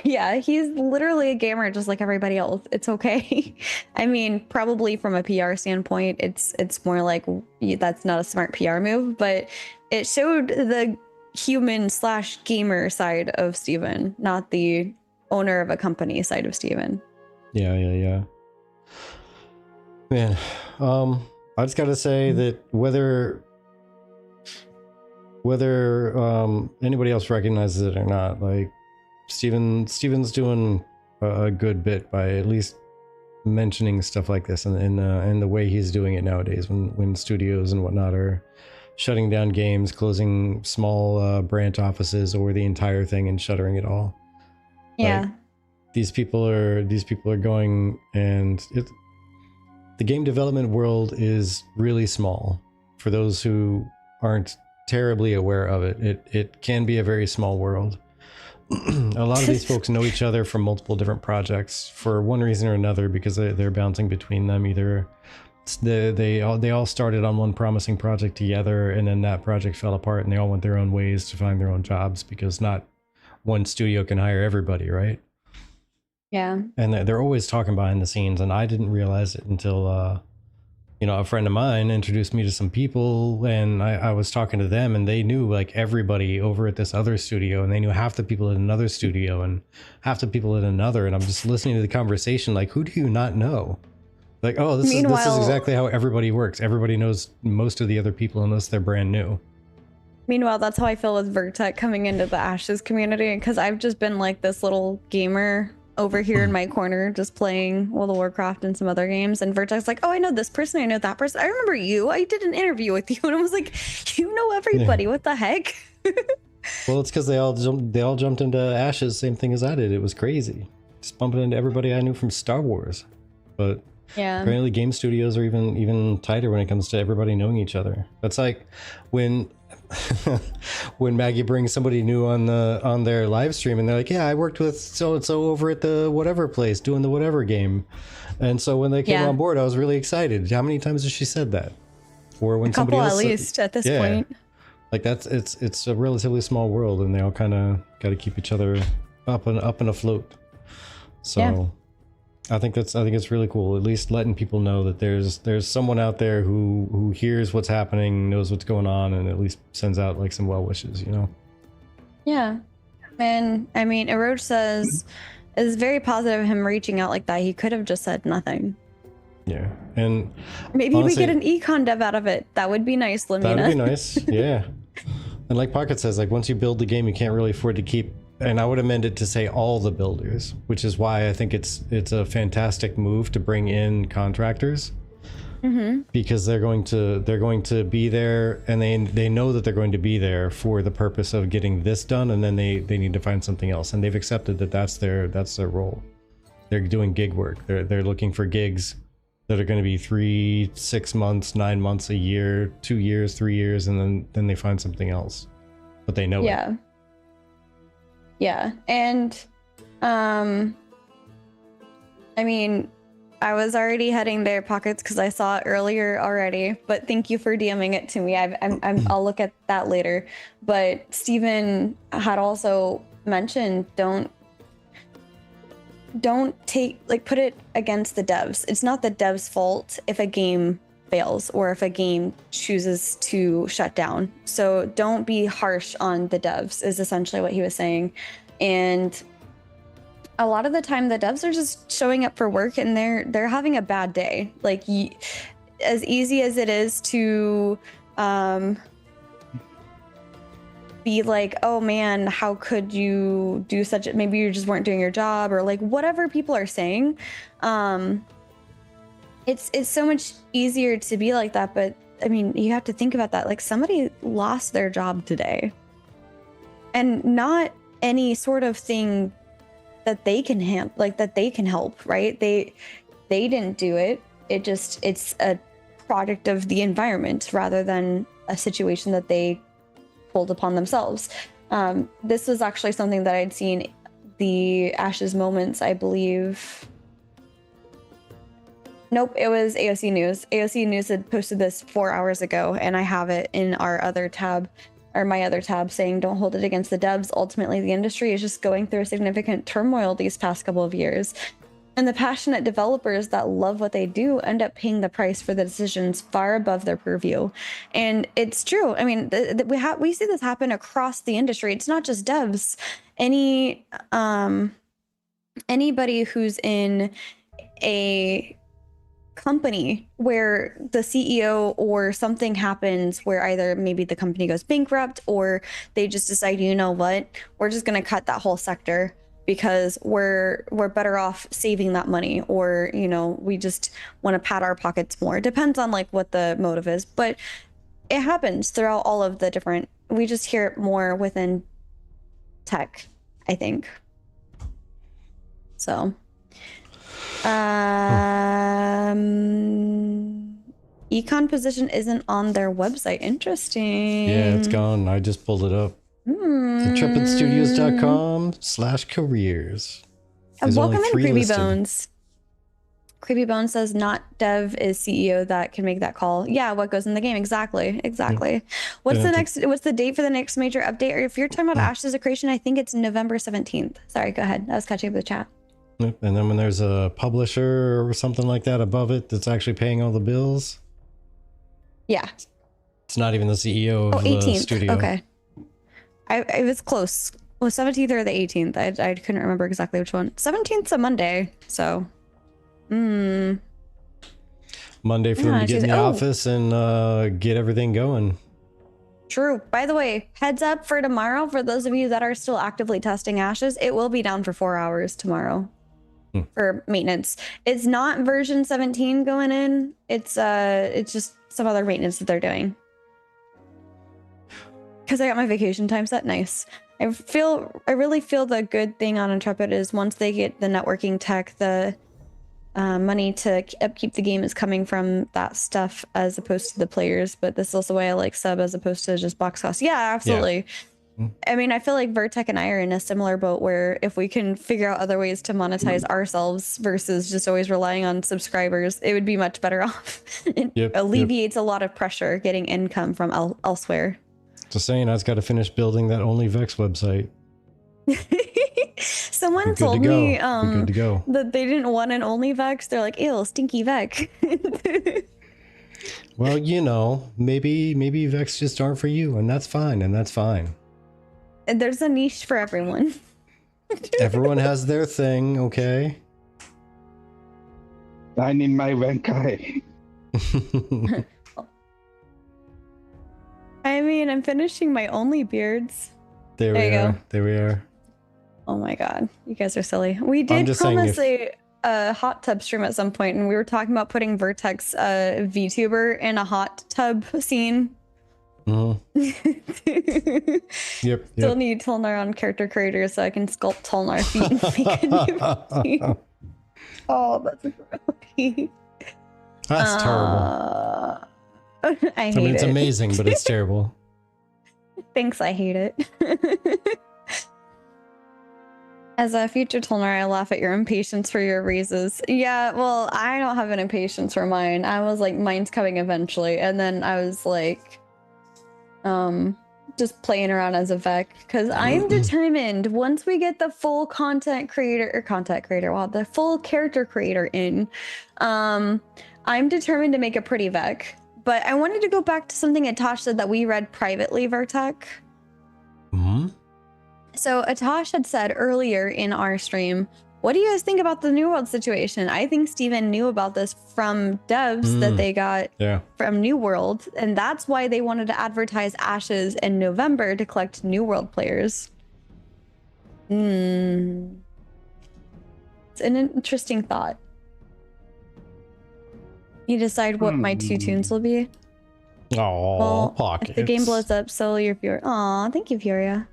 S3: Yeah, he's literally a gamer just like everybody else. It's okay. I mean, probably from a PR standpoint, it's more like that's not a smart PR move, but it showed the human/gamer side of Steven, not the owner of a company side of Steven.
S2: Yeah. Man, I just gotta say that whether anybody else recognizes it or not, like Steven's doing a good bit by at least mentioning stuff like this and the way he's doing it nowadays when studios and whatnot are shutting down games, closing small branch offices or the entire thing and shuttering it all.
S3: Yeah.
S2: Like, these people are going, and the game development world is really small. For those who aren't terribly aware of it, it can be a very small world. A lot of these folks know each other from multiple different projects for one reason or another, because they're bouncing between them. Either they all started on one promising project together, and then that project fell apart and they all went their own ways to find their own jobs, because not one studio can hire everybody, right?
S3: Yeah.
S2: And they're always talking behind the scenes, and I didn't realize it until a friend of mine introduced me to some people, and I was talking to them, and they knew like everybody over at this other studio, and they knew half the people at another studio and half the people at another. And I'm just listening to the conversation, like, who do you not know? Like, oh, this is exactly how everybody works. Everybody knows most of the other people unless they're brand new.
S3: Meanwhile, that's how I feel with Vertec coming into the Ashes community, because I've just been like this little gamer over here in my corner, just playing World of Warcraft and some other games. And Vertec's like, oh, I know this person, I know that person. I remember you. I did an interview with you, and I was like, you know everybody. Yeah. What the heck?
S2: Well, it's because they all jumped into Ashes, same thing as I did. It was crazy, just bumping into everybody I knew from Star Wars. But yeah, apparently game studios are even tighter when it comes to everybody knowing each other. That's like when when Maggie brings somebody new on their live stream, and they're like, yeah, I worked with so and so over at the whatever place doing the whatever game. And so when they came on board, I was really excited. How many times has she said that? Or when
S3: a couple at least at this point.
S2: Like it's a relatively small world, and they all kind of got to keep each other up and afloat. So I think it's really cool, at least letting people know that there's someone out there who hears what's happening, knows what's going on, and at least sends out like some well wishes, you know?
S3: Yeah. And I mean, Eroj says it's very positive him reaching out like that. He could have just said nothing.
S2: Yeah. And
S3: maybe honestly, we get an econ dev out of it. That would be nice, Lamina.
S2: That would be nice. Yeah. And like Pocket says, like once you build the game, you can't really afford to keep. And I would amend it to say all the builders, which is why I think it's a fantastic move to bring in contractors, because they're going to be there, and they know that they're going to be there for the purpose of getting this done, and then they need to find something else, and they've accepted that that's their role. They're doing gig work. They're looking for gigs that are going to be 3, 6 months, 9 months, a year, 2 years, 3 years, and then they find something else, but they know it.
S3: Yeah, and I mean, I was already heading there, Pockets, because I saw it earlier already, but thank you for DMing it to me. I'll look at that later. But Steven had also mentioned don't take, like, put it against the devs. It's not the devs' fault if a game fails or if a game chooses to shut down. So don't be harsh on the devs is essentially what he was saying. And a lot of the time the devs are just showing up for work and they're having a bad day. Like as easy as it is to be like, oh man, how could you do such a, maybe you just weren't doing your job, or like whatever people are saying. It's so much easier to be like that, but I mean, you have to think about that. Like somebody lost their job today, and not any sort of thing that they can help, right? They didn't do it. It's a product of the environment rather than a situation that they pulled upon themselves. This was actually something that I'd seen the Ashes moments, I believe. Nope, it was AOC News. AOC News had posted this 4 hours ago, and I have it in our other tab, or my other tab, saying don't hold it against the devs. Ultimately, the industry is just going through a significant turmoil these past couple of years. And the passionate developers that love what they do end up paying the price for the decisions far above their purview. And it's true. I mean, we see this happen across the industry. It's not just devs. Anybody who's in a company where the CEO or something happens where either maybe the company goes bankrupt or they just decide, you know what, we're just going to cut that whole sector because we're better off saving that money, or, you know, we just want to pad our pockets more. It depends on like what the motive is, but it happens throughout all of the different. We just hear it more within tech, I think. So, econ position isn't on their website. Interesting.
S2: Yeah, it's gone. I just pulled it up. intrepidstudios.com/careers.
S3: Welcome in, Creepy Bones. Creepy Bones says not dev is CEO that can make that call. Yeah, what goes in the game? Exactly. What's the date for the next major update? Or if you're talking about Ashes of Creation, I think it's November 17th. Sorry, go ahead. I was catching up with the chat.
S2: Yep. And then when there's a publisher or something like that above it that's actually paying all the bills.
S3: Yeah.
S2: It's not even the CEO of the
S3: 18th.
S2: studio.
S3: Okay. I was close. Well, 17th or the 18th. I couldn't remember exactly which one. 17th's a Monday, so.
S2: Monday for them to get in the office and get everything going.
S3: True. By the way, heads up for tomorrow, for those of you that are still actively testing Ashes, it will be down for 4 hours tomorrow for maintenance. It's not version 17 going in. It's just some other maintenance that they're doing. Because I got my vacation time set. Nice. I really feel the good thing on Intrepid is once they get the networking tech, the money to upkeep the game is coming from that stuff as opposed to the players. But this is also why I like sub as opposed to just box cost. Yeah, absolutely. Yeah. I mean, I feel like Vertec and I are in a similar boat where if we can figure out other ways to monetize ourselves versus just always relying on subscribers, it would be much better off. It alleviates a lot of pressure getting income from elsewhere.
S2: Just saying, I just got to finish building that Only Vex website.
S3: Someone told me that they didn't want an Only Vex. They're like, ew, stinky Vex.
S2: Well, you know, maybe Vex just aren't for you, and that's fine, And
S3: there's a niche for everyone.
S2: Everyone has their thing, okay?
S4: I need my Venkai.
S3: I mean, I'm finishing my Only Beards.
S2: There we are. There we are.
S3: Oh my god, you guys are silly. We did promise a hot tub stream at some point, and we were talking about putting Vertex VTuber in a hot tub scene.
S2: Yep.
S3: Still need Tolnar on character creator so I can sculpt Tolnar feet and make a new scene. Oh, that's grody.
S2: That's terrible.
S3: I mean,
S2: it's amazing, but it's terrible.
S3: Thanks, I hate it. As a future Tolnar, I laugh at your impatience for your raises. Yeah, well, I don't have an impatience for mine. I was like, mine's coming eventually. And then I was like, just playing around as a Vec. Because I'm determined, once we get the full the full character creator in, I'm determined to make a pretty Vec. But I wanted to go back to something Atash said that we read privately, Vertec. So Atash had said earlier in our stream, what do you guys think about the New World situation? I think Steven knew about this from devs that they got from New World. And that's why they wanted to advertise Ashes in November to collect New World players. It's an interesting thought. You decide what my two tunes will be.
S2: Oh, pockets.
S3: If the game blows up, so your viewer. Aw, thank you, Furia.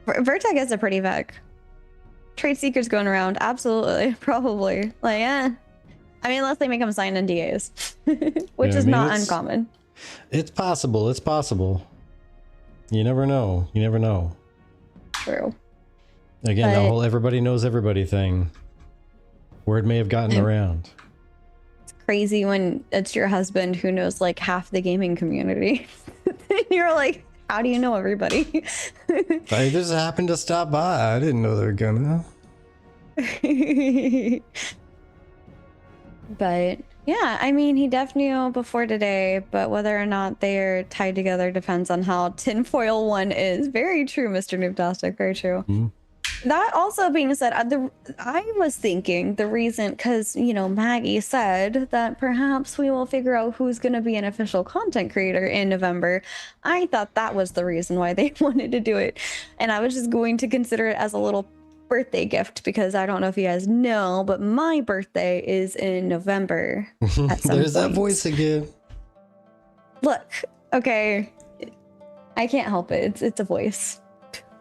S3: Vertec is a pretty Vec. Trade seekers going around, absolutely, probably. Like, I mean, unless they make them sign NDAs, which is not uncommon.
S2: It's possible. It's possible. You never know. You never know.
S3: True.
S2: Again, the whole everybody knows everybody thing. Word may have gotten around.
S3: It's crazy when it's your husband who knows like half the gaming community. You're like, how do you know everybody?
S2: I just happened to stop by. I didn't know they were gonna.
S3: But yeah, I mean, he definitely knew before today, but whether or not they're tied together depends on how tinfoil one is. Very true, Mr. Noobtastic. Very true. That also being said, I was thinking the reason, because, you know, Maggie said that perhaps we will figure out who's going to be an official content creator in November. I thought that was the reason why they wanted to do it. And I was just going to consider it as a little birthday gift, because I don't know if you guys know, but my birthday is in November.
S2: There's that voice again.
S3: Look, okay, I can't help it. It's a voice.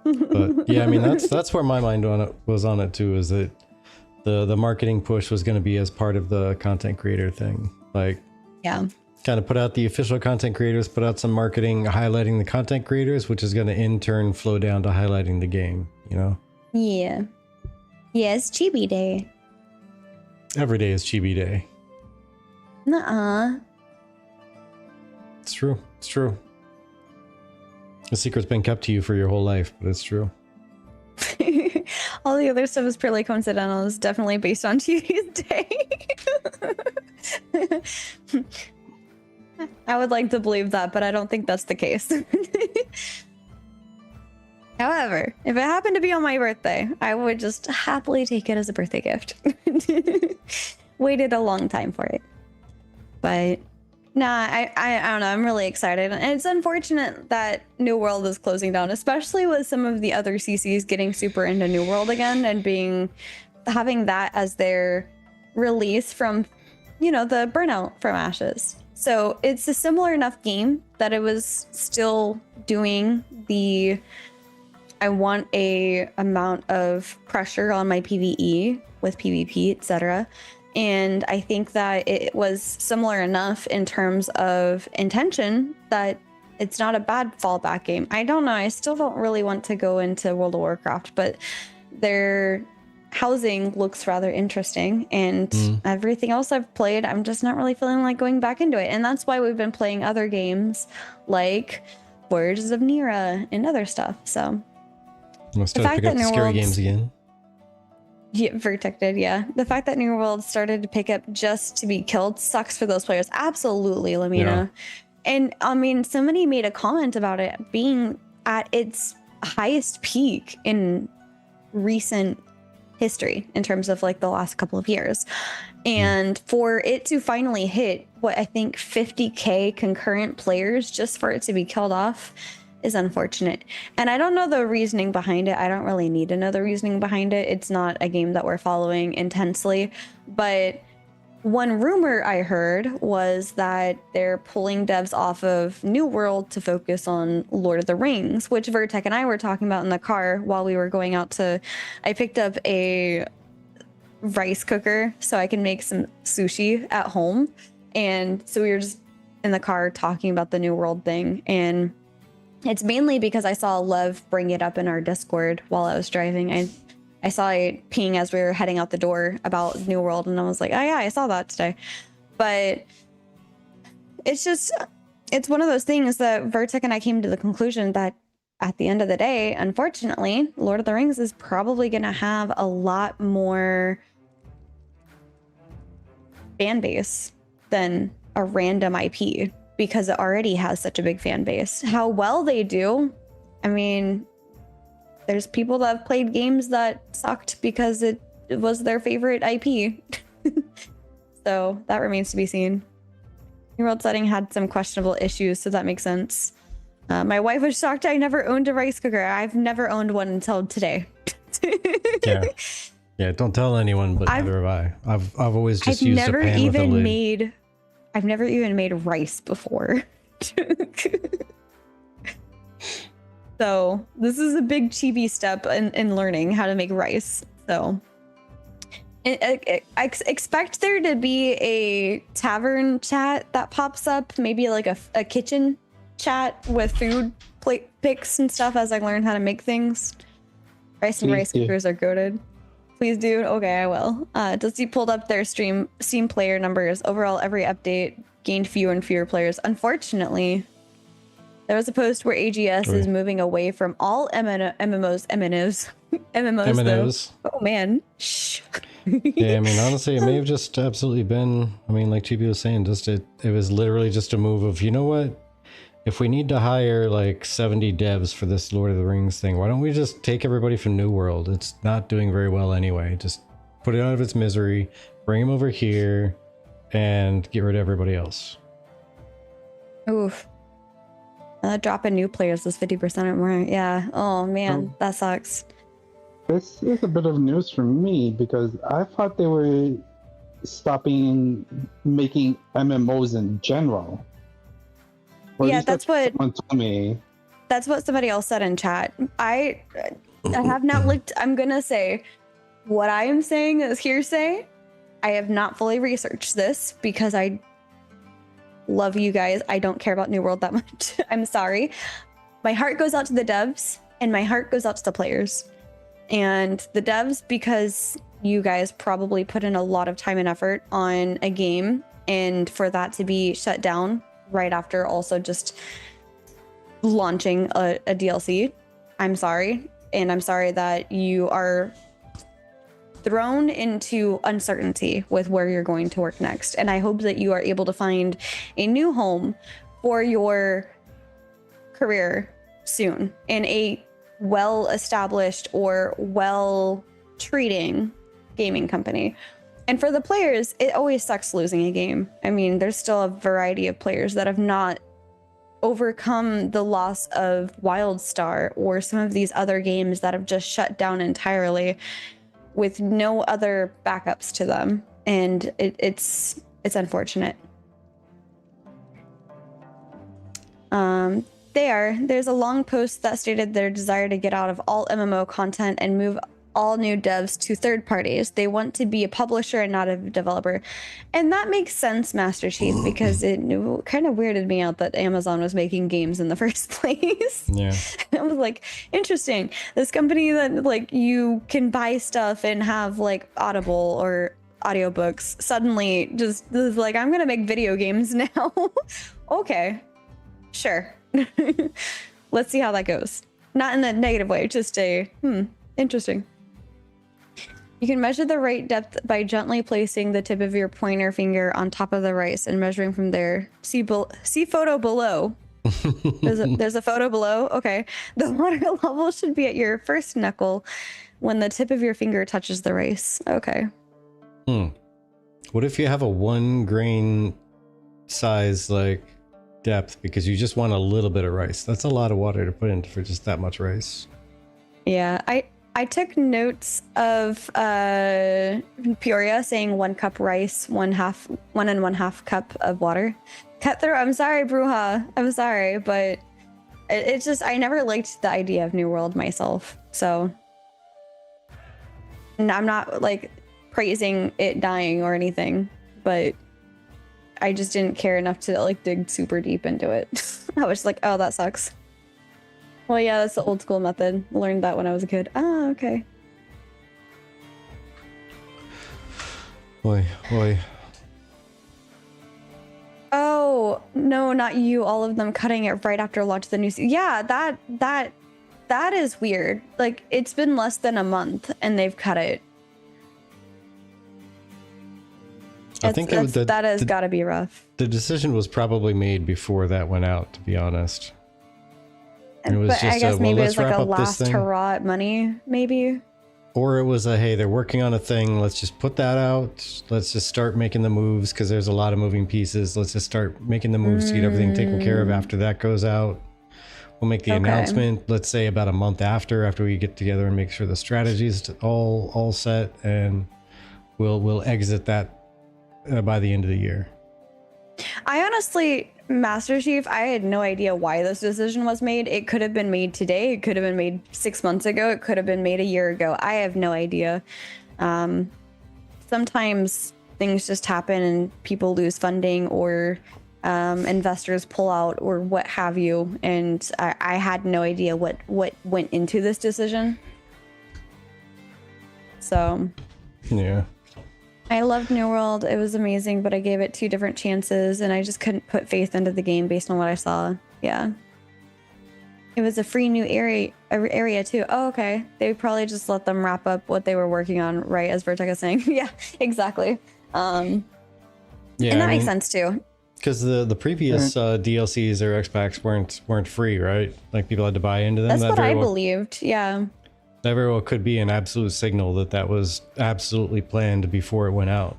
S2: But yeah, I mean that's where my mind was on it too. Is that the marketing push was going to be as part of the content creator thing, like
S3: Yeah.
S2: kind of put out the official content creators, put out some marketing highlighting the content creators, which is going to in turn flow down to highlighting the game. You know.
S3: Yeah. Yeah, it's Chibi Day.
S2: Every day is Chibi Day.
S3: Nuh-uh.
S2: It's true. It's true. The secret's been kept to you for your whole life, but it's true.
S3: All the other stuff is purely coincidental. It's definitely based on Chibi's Day. I would like to believe that, but I don't think that's the case. However, if it happened to be on my birthday, I would just happily take it as a birthday gift. Waited a long time for it. But nah, I don't know. I'm really excited. And it's unfortunate that New World is closing down, especially with some of the other CCs getting super into New World again and having that as their release from, you know, the Burnout from Ashes. So it's a similar enough game that it was still doing the I want a amount of pressure on my PvE with PvP, etc. And I think that it was similar enough in terms of intention that it's not a bad fallback game. I don't know. I still don't really want to go into World of Warcraft, but their housing looks rather interesting. And everything else I've played, I'm just not really feeling like going back into it. And that's why we've been playing other games like Voyages of Nira and other stuff. So
S2: I'm gonna start picking up the scary games again.
S3: Yeah, Vertec did, yeah. The fact that New World started to pick up just to be killed sucks for those players. Absolutely, Lamina. Yeah. And I mean, somebody made a comment about it being at its highest peak in recent history in terms of like the last couple of years. And for it to finally hit what I think 50k concurrent players just for it to be killed off is unfortunate. And I don't know the reasoning behind it. I don't really need to know the reasoning behind it. It's not a game that we're following intensely. But one rumor I heard was that they're pulling devs off of New World to focus on Lord of the Rings, which Vertec and I were talking about in the car while we were going out to... I picked up a rice cooker so I can make some sushi at home. And so we were just in the car talking about the New World thing. And it's mainly because I saw Lev bring it up in our Discord while I was driving. I saw it ping as we were heading out the door about New World, and I was like, oh yeah, I saw that today. But it's one of those things that Vertec and I came to the conclusion that at the end of the day, unfortunately, Lord of the Rings is probably going to have a lot more fan base than a random IP, because it already has such a big fan base. How well they do, I mean, there's people that have played games that sucked because it was their favorite IP. So that remains to be seen. New World setting had some questionable issues, so that makes sense. My wife was shocked I never owned a rice cooker. I've never owned one until today.
S2: Yeah, don't tell anyone, but neither have I. I've always just used a pan with a lid.
S3: I've never even made rice before. So this is a big chibi step in learning how to make rice. So I expect there to be a tavern chat that pops up, maybe like a kitchen chat with food plate pics and stuff as I learn how to make things. Rice and rice cookers are goated. Please do. Okay, I will. Dusty pulled up their Steam player numbers. Overall, every update gained fewer and fewer players. Unfortunately, there was a post where AGS is moving away from all MMOs. Oh man. Shh.
S2: Yeah, I mean, honestly, it may have just absolutely been, I mean, like Chibi was saying, just it was literally just a move of, you know what? If we need to hire like 70 devs for this Lord of the Rings thing, why don't we just take everybody from New World? It's not doing very well anyway. Just put it out of its misery, bring them over here, and get rid of everybody else.
S3: Oof. Drop in new players is 50% or more. Yeah. Oh man, that sucks.
S4: This is a bit of news for me because I thought they were stopping making MMOs in general. Or at
S3: Yeah,
S4: least
S3: that's what
S4: someone told me.
S3: that's what somebody else said in chat. I have not looked. I'm gonna say what I am saying is hearsay. I have not fully researched this because I love you guys. I don't care about New World that much. I'm sorry. My heart goes out to the devs and my heart goes out to the players. And the devs, because you guys probably put in a lot of time and effort on a game, and for that to be shut down right after also just launching a DLC, I'm sorry. And I'm sorry that you are thrown into uncertainty with where you're going to work next. And I hope that you are able to find a new home for your career soon in a well-established or well-treating gaming company. And for the players, it always sucks losing a game. I mean, there's still a variety of players that have not overcome the loss of WildStar or some of these other games that have just shut down entirely with no other backups to them. And it's unfortunate. There's a long post that stated their desire to get out of all MMO content and move all new devs to third parties. They want to be a publisher and not a developer. And that makes sense, Master Chief, because it kind of weirded me out that Amazon was making games in the first place.
S2: Yeah.
S3: I was like, interesting. This company that like you can buy stuff and have like Audible or audiobooks suddenly just is like, I'm gonna make video games now. Okay, sure. Let's see how that goes. Not in a negative way, just a interesting. You can measure the right depth by gently placing the tip of your pointer finger on top of the rice and measuring from there. See photo below. There's a photo below. Okay. The water level should be at your first knuckle when the tip of your finger touches the rice. Okay.
S2: What if you have a 1 grain size like depth because you just want a little bit of rice? That's a lot of water to put in for just that much rice.
S3: Yeah, I took notes of Peoria saying 1 cup rice, 1 1/2 cup of water. Cut through. I'm sorry, Bruja. I'm sorry, but it's just I never liked the idea of New World myself. So, and I'm not like praising it dying or anything, but I just didn't care enough to like dig super deep into it. I was like, oh, that sucks. Well, yeah, that's the old school method. Learned that when I was a kid. Ah, okay.
S2: Oi.
S3: Oh, no, not you. All of them cutting it right after launch of the new season. Yeah, that is weird. Like, it's been less than a month and they've cut it.
S2: I think
S3: that has got to be rough.
S2: The decision was probably made before that went out, to be honest.
S3: And it was just I guess maybe it was like a last hurrah at money, maybe.
S2: Or it was a, hey, they're working on a thing. Let's just put that out. Let's just start making the moves because there's a lot of moving pieces. Let's just start making the moves to get everything taken care of after that goes out. We'll make the announcement, let's say about a month after we get together and make sure the strategy is all set, and we'll exit that by the end of the year.
S3: I honestly, Master Chief, I had no idea why this decision was made. It could have been made today. It could have been made 6 months ago. It could have been made a year ago. I have no idea. Sometimes things just happen and people lose funding or investors pull out or what have you. And I had no idea what went into this decision. So,
S2: yeah.
S3: I loved New World. It was amazing, but I gave it 2 different chances and I just couldn't put faith into the game based on what I saw. Yeah. It was a free new area too. Oh, okay. They probably just let them wrap up what they were working on, right? As Vertec is saying. Yeah, exactly. Yeah, and that makes sense too.
S2: Because the previous DLCs or X-Packs weren't free, right? Like people had to buy into them.
S3: That's what I believed. Yeah.
S2: That very well could be an absolute signal that was absolutely planned before it went out.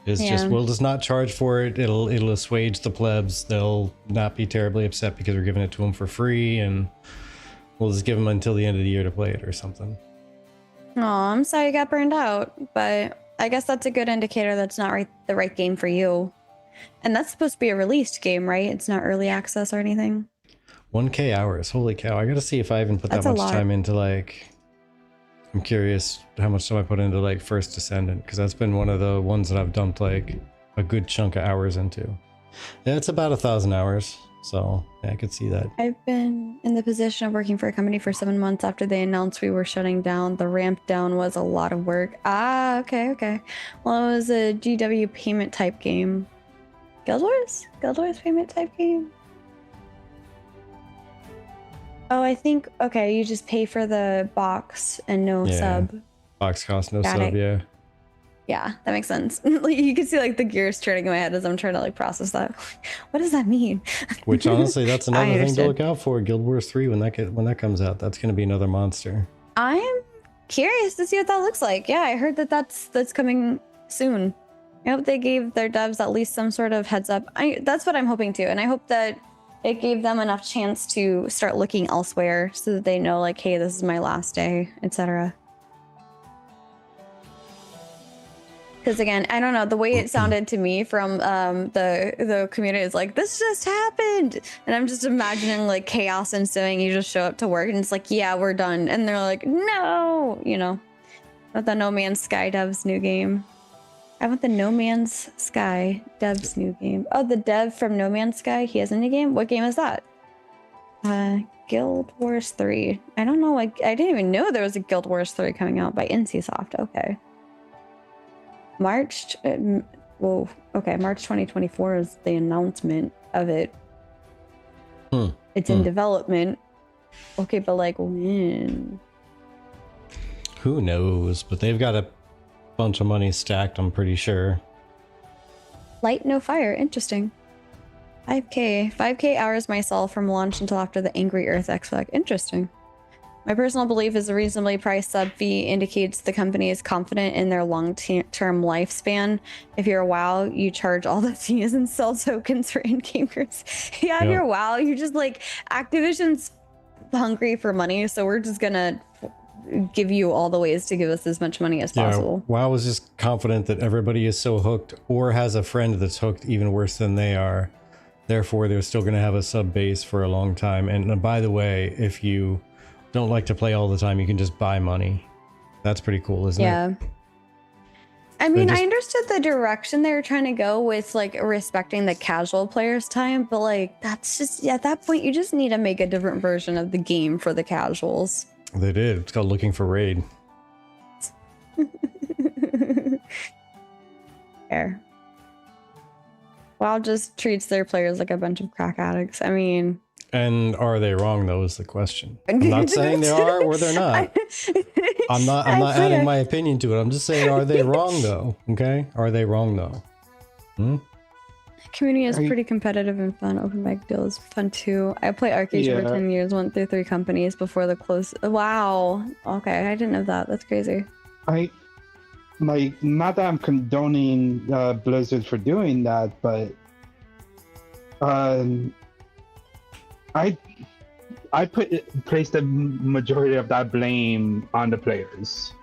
S2: It's just, we'll just not charge for it. It'll assuage the plebs. They'll not be terribly upset because we're giving it to them for free, and we'll just give them until the end of the year to play it or something.
S3: Oh, I'm sorry you got burned out, but I guess that's a good indicator that's not the right game for you. And that's supposed to be a released game, right? It's not early access or anything.
S2: 1K hours. Holy cow. I gotta see if I even put
S3: That's
S2: that
S3: a
S2: much
S3: lot.
S2: time into like... I'm curious how much time I put into like First Descendant, because that's been one of the ones that I've dumped like a good chunk of hours into. Yeah, it's about 1,000 hours. So yeah, I could see that.
S3: I've been in the position of working for a company for 7 months after they announced we were shutting down. The ramp down was a lot of work. Ah, okay. Well, it was a GW payment type game. Guild Wars? Guild Wars payment type game? Oh, I think, okay, you just pay for the box and no
S2: Yeah.
S3: sub.
S2: Box cost, no
S3: Got
S2: sub,
S3: it.
S2: yeah.
S3: Yeah, that makes sense. Like, you can see like the gears turning in my head as I'm trying to like process that. What does that mean?
S2: Which honestly, that's
S3: I
S2: another thing to
S3: understood.
S2: look out for. Guild Wars 3 when that comes out, that's gonna be another monster.
S3: I'm curious to see what that looks like. Yeah, I heard that that's coming soon. I hope they gave their devs at least some sort of heads up. That's what I'm hoping to, and I hope that it gave them enough chance to start looking elsewhere so that they know, like, hey, this is my last day, etc. Because again, I don't know, the way it sounded to me from the community is like, this just happened, and I'm just imagining like chaos ensuing. You just show up to work and it's like, yeah, we're done, and they're like, no, you know, not the No Man's Sky devs new game. I want the No Man's Sky devs new game. Oh, the dev from No Man's Sky, he has a new game. What game is that? Guild Wars 3. I don't know. I didn't even know there was a Guild Wars 3 coming out by NCSoft. Okay. March 2024 is the announcement of it. It's in development. Okay, but like when?
S2: Who knows? But they've got a bunch of money stacked, I'm pretty sure.
S3: Light, no fire. Interesting. 5K hours myself from launch until after the Angry Earth X-Pack. Interesting. My personal belief is a reasonably priced sub fee indicates the company is confident in their long-term lifespan. If you're a WoW, you charge all the fees and sell tokens for in-game goods. Yeah, if you're WoW, you're just like, Activision's hungry for money, so we're just gonna give you all the ways to give us as much money as possible.
S2: WoW was just confident that everybody is so hooked or has a friend that's hooked even worse than they are. Therefore, they're still going to have a sub base for a long time. And by the way, if you don't like to play all the time, you can just buy money. That's pretty cool, isn't it?
S3: Yeah. I mean, I understood the direction they were trying to go with like respecting the casual player's time, but like that's just, at that point, you just need to make a different version of the game for the casuals.
S2: They did. It's called Looking for Raid.
S3: Fair. WoW just treats their players like a bunch of crack addicts. I mean...
S2: And are they wrong, though, is the question. I'm not saying they are or they're not. I'm not adding my opinion to it. I'm just saying, are they wrong, though? Okay? Are they wrong, though?
S3: Community is pretty competitive and fun. Open mic deal is fun, too. I played Arcade for 10 years, went through 3 companies before the close... Wow. Okay, I didn't know that. That's crazy.
S4: Not that I'm condoning Blizzard for doing that, but I place the majority of that blame on the players.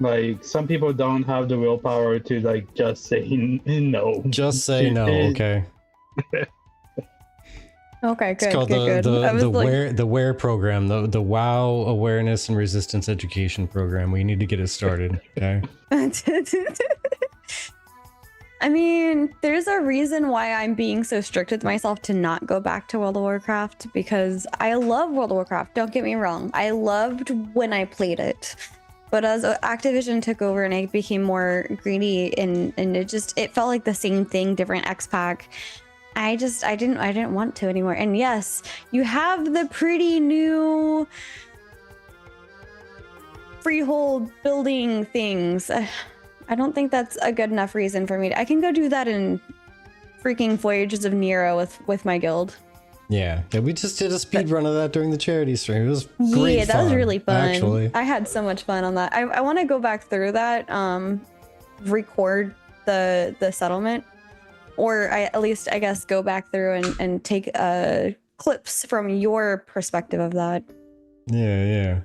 S4: Like, some people don't have the willpower to like just say no.
S2: Just say no, okay?
S3: Okay, good.
S2: It's called the WARE program, the WoW Awareness and Resistance Education Program. We need to get it started, okay?
S3: I mean, there's a reason why I'm being so strict with myself to not go back to World of Warcraft, because I love World of Warcraft. Don't get me wrong. I loved when I played it. But as Activision took over and I became more greedy and it felt like the same thing, different X-Pack. I didn't want to anymore. And yes, you have the pretty new freehold building things. I don't think that's a good enough reason for me. I can go do that in freaking Voyages of Nero with my guild.
S2: Yeah, we just did a speed run of that during the charity stream. It was great.
S3: Yeah, that was really fun.
S2: Actually,
S3: I had so much fun on that. I want to go back through that, record the settlement, or at least I guess go back through and take clips from your perspective of that.
S2: Yeah.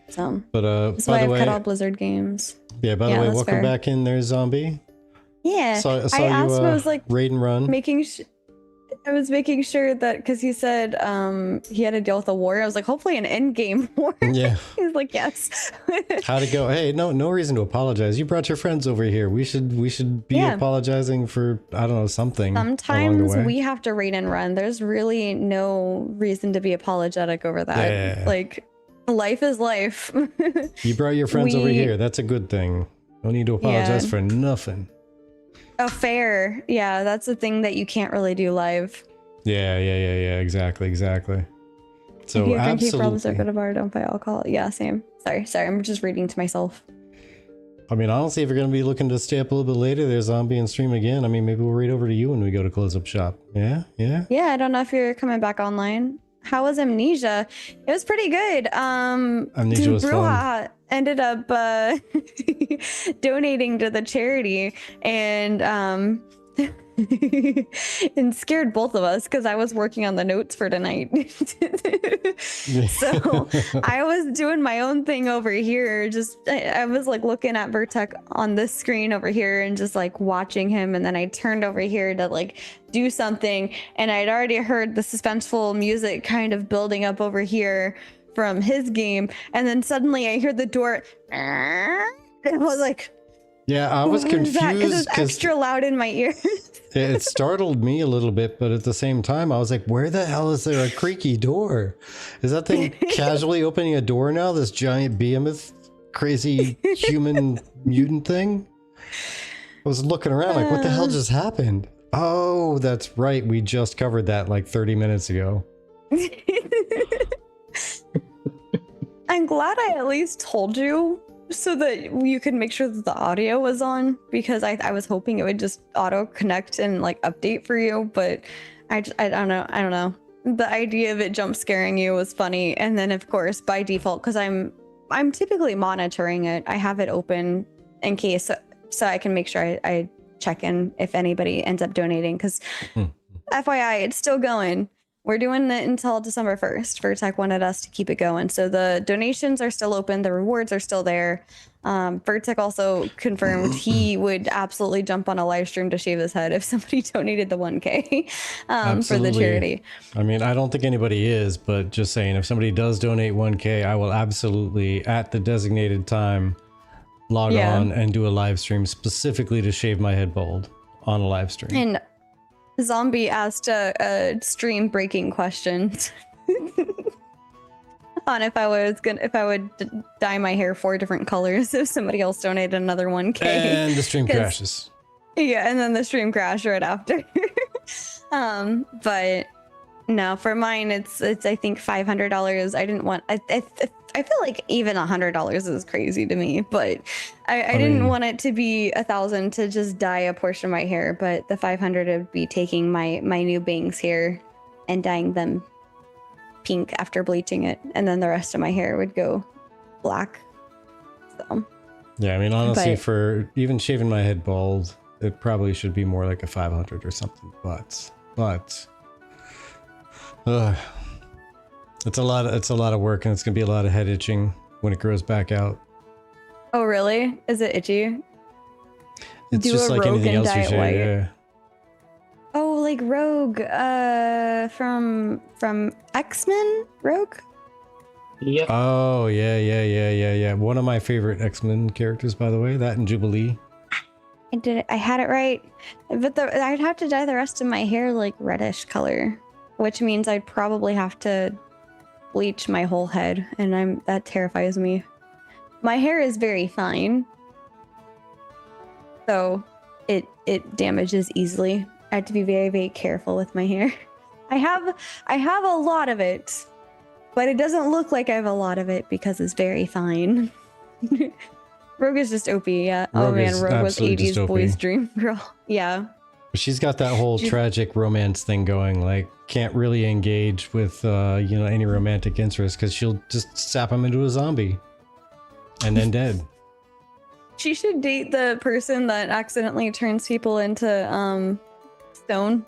S3: So
S2: But
S3: that's
S2: by
S3: why
S2: the
S3: I've
S2: way,
S3: cut all Blizzard games.
S2: yeah. By the
S3: Yeah,
S2: way,
S3: that's
S2: welcome
S3: fair.
S2: back in there, zombie.
S3: Yeah,
S2: Saw
S3: I
S2: you
S3: asked him. I was like
S2: raid and run.
S3: I was making sure that because he said he had to deal with a war. I was like, hopefully an end game war.
S2: Yeah.
S3: He's like, yes.
S2: How'd it go? Hey, no reason to apologize. You brought your friends over here. We should be
S3: Yeah.
S2: apologizing for, I don't know, something along the
S3: Sometimes
S2: way.
S3: we have to raid and run. There's really no reason to be apologetic over that.
S2: Yeah.
S3: Like, life is life.
S2: You brought your friends over
S3: We-
S2: here. That's a good thing. No need to apologize for nothing.
S3: Oh, fair. Yeah, that's the thing that you can't really do live.
S2: Yeah. Exactly. So
S3: If you're drinking
S2: absolutely.
S3: problems at a bar, don't buy alcohol. Yeah, same. Sorry. I'm just reading to myself.
S2: I mean, honestly, if you're going to be looking to stay up a little bit later, there's zombie and stream again. I mean, maybe we'll raid over to you when we go to close up shop. Yeah.
S3: Yeah, I don't know if you're coming back online. How was Amnesia? It was pretty good.
S2: Amnesia was fun.
S3: Bruja ended up donating to the charity and and scared both of us because I was working on the notes for tonight. So I was doing my own thing over here. I was like looking at Vertec on this screen over here and just like watching him. And then I turned over here to like do something. And I'd already heard the suspenseful music kind of building up over here from his game. And then suddenly I hear the door. And I was like,
S2: Yeah, I was
S3: what is that? 'Cause it was
S2: confused because
S3: extra loud in my ears.
S2: it startled me a little bit, but at the same time, I was like, where the hell is there a creaky door? Is that thing casually opening a door now? This giant behemoth, crazy human mutant thing? I was looking around like, what the hell just happened? Oh, that's right. We just covered that like 30 minutes ago.
S3: I'm glad I at least told you so that you could make sure that the audio was on, because I was hoping it would just auto connect and like update for you, but I don't know. The idea of it jump scaring you was funny, and then of course by default, because I'm typically monitoring it, I have it open in case so I can make sure I check in if anybody ends up donating, because FYI, it's still going. We're doing it until December 1st. Vertec wanted us to keep it going. So the donations are still open. The rewards are still there. Vertec also confirmed he would absolutely jump on a live stream to shave his head if somebody donated the 1K for the charity.
S2: I mean, I don't think anybody is, but just saying, if somebody does donate 1K, I will absolutely, at the designated time, log on and do a live stream specifically to shave my head bald on a live stream.
S3: And Zombie asked a stream breaking question on if I would dye my hair 4 different colors if somebody else donated another 1K.
S2: And the stream crashes.
S3: Yeah, and then the stream crashed right after. But no, for mine it's I think $500. I didn't want I feel like even $100 is crazy to me, but I didn't want it to be $1,000 to just dye a portion of my hair, but the $500 would be taking my new bangs here and dyeing them pink after bleaching it, and then the rest of my hair would go black. So
S2: yeah, I mean, honestly, for even shaving my head bald, it probably should be more like a 500 or something, but it's a lot of work, and it's gonna be a lot of head itching when it grows back out.
S3: Oh really? Is it itchy?
S2: It's just like anything else you shave. Yeah.
S3: Oh, like Rogue, from X-Men, Rogue.
S4: Yep.
S2: Oh yeah. One of my favorite X-Men characters, by the way. That and Jubilee.
S3: I did it. I had it right, but I'd have to dye the rest of my hair like reddish color, which means I'd probably have to bleach my whole head, and that terrifies me. My hair is very fine, so it damages easily. I have to be very, very careful with my hair. I have a lot of it, but it doesn't look like I have a lot of it because it's very fine. Rogue is just OP, yeah.
S2: Rogue
S3: Rogue was
S2: absolutely
S3: 80s
S2: just
S3: boys
S2: OP.
S3: dream girl. Yeah.
S2: She's got that whole tragic romance thing going. Like, can't really engage with any romantic interest because she'll just sap him into a zombie, and then dead.
S3: She should date the person that accidentally turns people into stone.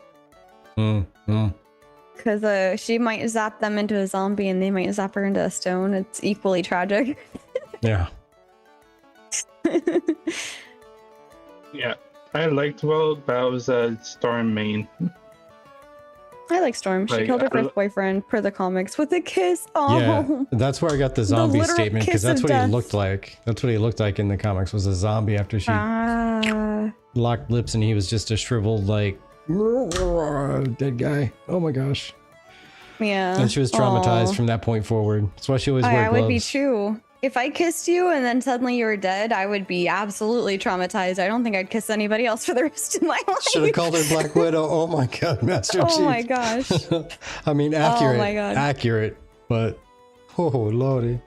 S3: Because she might zap them into a zombie and they might zap her into a stone. It's equally tragic.
S2: Yeah.
S4: Yeah, I liked Will, but I was a Storm main.
S3: I like Storm. She
S4: Like,
S3: killed her first boyfriend per the comics with a kiss. Oh,
S2: Yeah, that's where I got the zombie
S3: literal
S2: statement, because
S3: kiss
S2: that's
S3: of
S2: what he
S3: death.
S2: looked like. That's what he looked like in the comics, was a zombie after she locked lips, and he was just a shriveled, like, dead guy. Oh my gosh.
S3: Yeah.
S2: And she was traumatized
S3: Aw.
S2: from that point forward. That's why she always wore
S3: I
S2: gloves.
S3: would be too. If I kissed you and then suddenly you were dead, I would be absolutely traumatized. I don't think I'd kiss anybody else for the rest of my life.
S2: Should have called her Black Widow. Oh my god, Master Chief.
S3: Oh my gosh.
S2: I mean, accurate.
S3: Oh my God.
S2: Accurate, but oh lordy.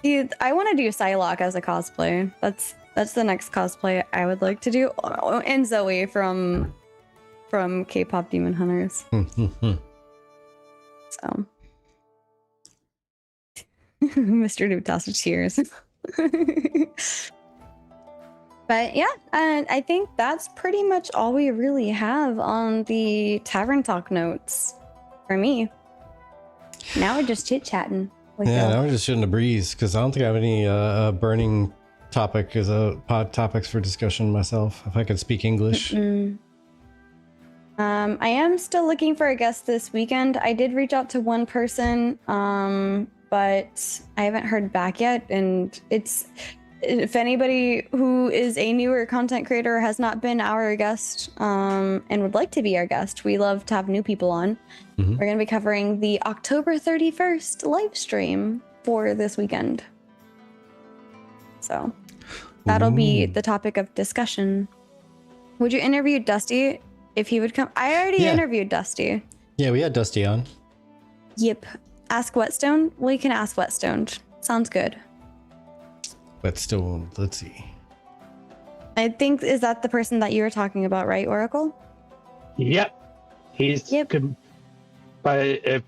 S3: Dude, I want to do Psylocke as a cosplay. That's the next cosplay I would like to do. Oh, and Zoe from K-pop Demon Hunters. So, Mr. Dutas cheers. But yeah, and I think that's pretty much all we really have on the Tavern Talk notes for me. Now we're just chit-chatting.
S2: Yeah, now we're just shooting the breeze, because I don't think I have any burning topic as pod topics for discussion myself, if I could speak English.
S3: I am still looking for a guest this weekend. I did reach out to one person, but I haven't heard back yet. And if anybody who is a newer content creator has not been our guest and would like to be our guest, we love to have new people on. We're going to be covering the October 31st live stream for this weekend. So that'll be the topic of discussion. Would you interview Dusty if he would come? I already interviewed Dusty.
S2: Yeah, we had Dusty on.
S3: Yep. Ask Whetstone? We can ask Whetstone. Sounds good.
S2: Whetstone, let's see.
S3: I think, is that the person that you were talking about, right, Oracle?
S4: Yep, he's good. But if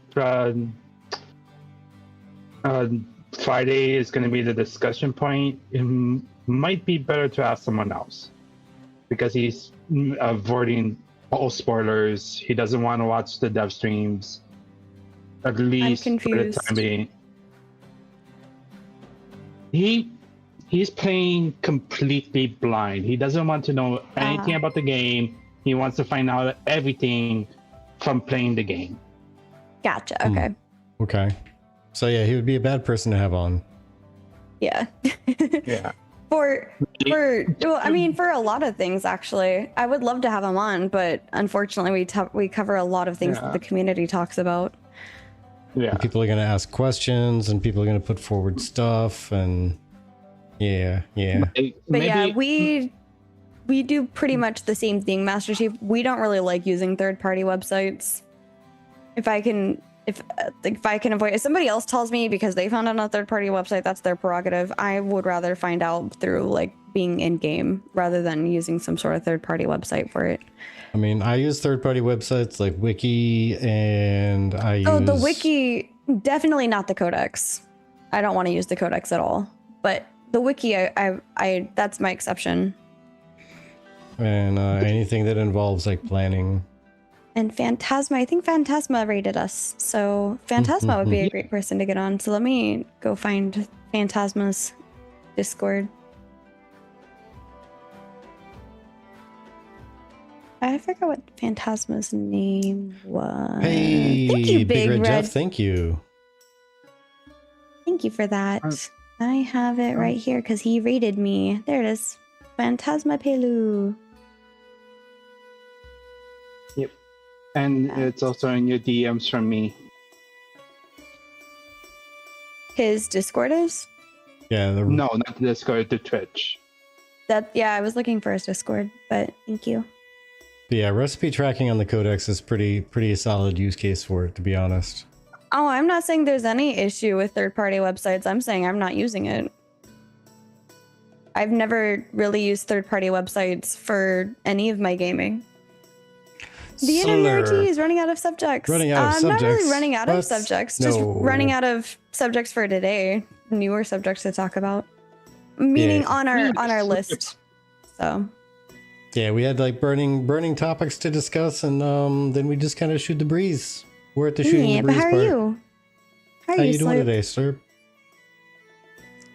S4: Friday is going to be the discussion point, it might be better to ask someone else, because he's avoiding all spoilers. He doesn't want to watch the dev streams, at least
S3: I'm
S4: for the
S3: confused.
S4: time being. He's playing completely blind. He doesn't want to know anything about the game. He wants to find out everything from playing the game.
S3: Gotcha. Okay.
S2: Okay. So yeah, he would be a bad person to have on.
S3: Yeah.
S4: Yeah.
S3: For I mean, for a lot of things, actually, I would love to have him on, but unfortunately, we cover a lot of things that the community talks about.
S4: Yeah.
S2: And people are going to ask questions, and people are going to put forward stuff, and yeah.
S3: But yeah, we do pretty much the same thing, Master Chief. We don't really like using third-party websites. If I can avoid, if somebody else tells me because they found out on a third-party website, that's their prerogative. I would rather find out through like being in game rather than using some sort of third-party website for it.
S2: I mean, I use third-party websites like Wiki, and I use...
S3: the Wiki, definitely not the Codex. I don't want to use the Codex at all. But the Wiki, I that's my exception.
S2: And anything that involves like planning.
S3: And Phantasma, I think Phantasma rated us. So Phantasma would be a great person to get on. So let me go find Phantasma's Discord. I forgot what Phantasma's name was.
S2: Hey,
S3: thank you,
S2: Big Red Jeff, thank you.
S3: Thank you for that. I have it right here because he rated me. There it is. Phantasma Pelu.
S4: Yep. And it's also in your DMs from me.
S3: His Discord is?
S2: Yeah.
S4: No, not the Discord, the Twitch.
S3: Yeah, I was looking for his Discord, but thank you.
S2: Yeah, recipe tracking on the Codex is pretty solid use case for it, to be honest.
S3: Oh, I'm not saying there's any issue with third-party websites. I'm saying I'm not using it. I've never really used third-party websites for any of my gaming. The NMRT is running out of subjects.
S2: Running out of
S3: I'm
S2: subjects.
S3: not really running out of
S2: What?
S3: subjects.
S2: No.
S3: Just running out of subjects for today. Newer subjects to talk about. Meaning on our list. So.
S2: Yeah, we had like burning topics to discuss, and then we just kind of shoot the breeze. We're at the shooting
S3: Yeah,
S2: the
S3: but
S2: breeze
S3: how are
S2: part.
S3: you? How
S2: How
S3: are
S2: you doing
S3: Slurp?
S2: today, Slurp?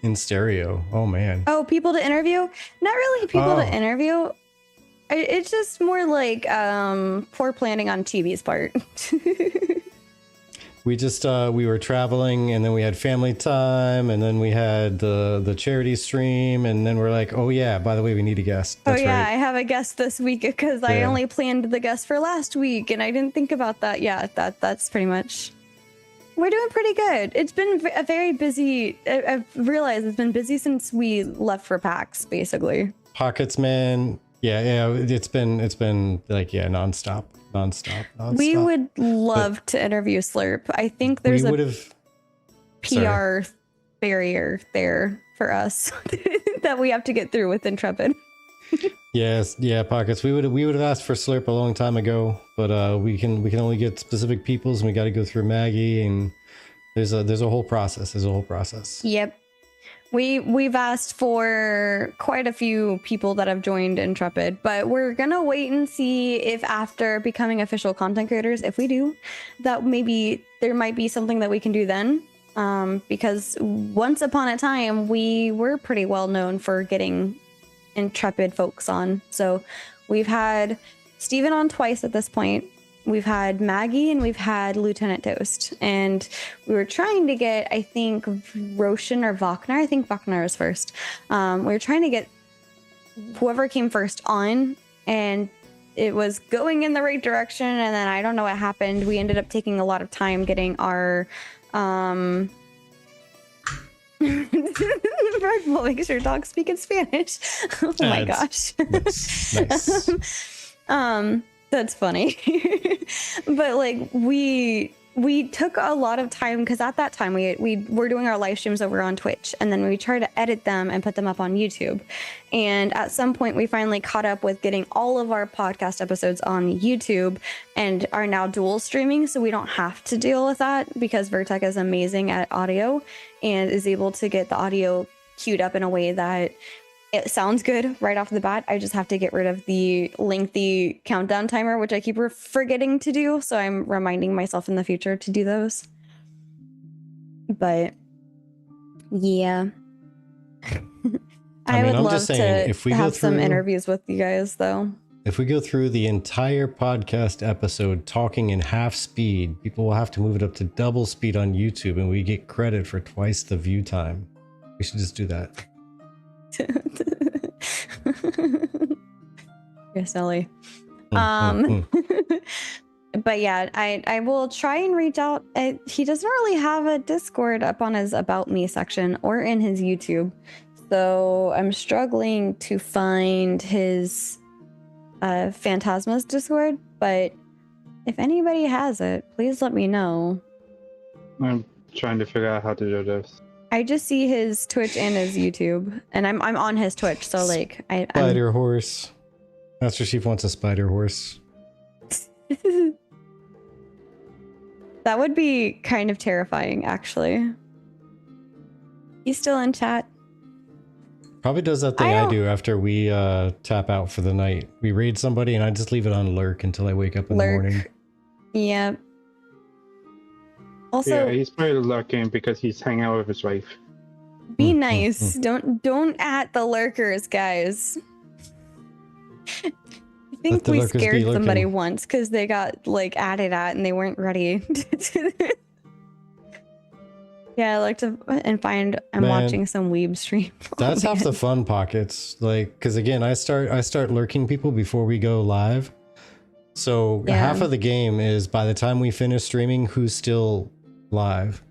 S2: In stereo. Oh man.
S3: Oh, people to interview? Not really people to interview. It's just more like poor planning on TV's part.
S2: We just we were traveling, and then we had family time, and then we had the charity stream, and then we're like, oh yeah, by the way, we need a guest. That's
S3: oh yeah,
S2: right.
S3: I have a guest this week because I
S2: Yeah.
S3: only planned the guest for last week and I didn't think about that. Yeah, that's pretty much. We're doing pretty good. It's been a very busy. I've realized it's been busy since we left for PAX, basically.
S2: Pockets, man. Yeah. It's been like nonstop.
S3: We would love to interview Slurp. I think there's
S2: we
S3: a
S2: would have
S3: PR barrier there for us that we have to get through with Intrepid.
S2: Yes, yeah, Pockets. We would have asked for Slurp a long time ago, but we can only get specific peoples, and we got to go through Maggie, and there's a whole process.
S3: Yep. We've asked for quite a few people that have joined Intrepid, but we're gonna wait and see if after becoming official content creators, if we do, that maybe there might be something that we can do then. Because once upon a time, we were pretty well known for getting Intrepid folks on. So we've had Steven on twice at this point. We've had Maggie and we've had Lieutenant Toast. And we were trying to get, I think, Roshan or Vachnar. I think Vachnar was first. We were trying to get whoever came first on, and it was going in the right direction. And then I don't know what happened. We ended up taking a lot of time getting our... Red Bull makes your dog speak in Spanish. Oh my gosh.
S2: Nice.
S3: That's funny. But like we took a lot of time because at that time we were doing our live streams over on Twitch, and then we tried to edit them and put them up on YouTube. And at some point we finally caught up with getting all of our podcast episodes on YouTube and are now dual streaming, so we don't have to deal with that because Vertec is amazing at audio and is able to get the audio queued up in a way that it sounds good right off the bat. I just have to get rid of the lengthy countdown timer, which I keep forgetting to do. So I'm reminding myself in the future to do those. But yeah. I would
S2: I'm
S3: love
S2: just saying,
S3: to
S2: if we
S3: have
S2: go
S3: some
S2: through-
S3: interviews with you guys, though.
S2: If we go through the entire podcast episode talking in half speed, people will have to move it up to double speed on YouTube, and we get credit for twice the view time. We should just do that.
S3: You're silly. But yeah, I will try and reach out. He doesn't really have a Discord up on his About Me section or in his YouTube. So I'm struggling to find his Phantasma's Discord. But if anybody has it, please let me know.
S4: I'm trying to figure out how to do this.
S3: I just see his Twitch and his YouTube, and I'm on his Twitch, so like I'm
S2: Spider horse. Master Chief wants a spider horse.
S3: That would be kind of terrifying, actually. He's still in chat.
S2: Probably does that thing I do after we tap out for the night. We raid somebody and I just leave it on lurk until I wake up in the morning.
S3: Yeah. Also,
S4: Yeah, he's probably lurking because he's hanging out with his wife.
S3: be nice. Don't at the lurkers, guys. I think
S2: the
S3: we
S2: lurkers be
S3: scared somebody
S2: lurking.
S3: once because they got like added at and they weren't ready. Yeah, I like to and find I'm
S2: Man,
S3: watching some weeb stream.
S2: That's
S3: Oh,
S2: half the fun, Pockets. Like, because again, I start lurking people before we go live. So
S3: Yeah.
S2: half of the game is by the time we finish streaming, who's still live.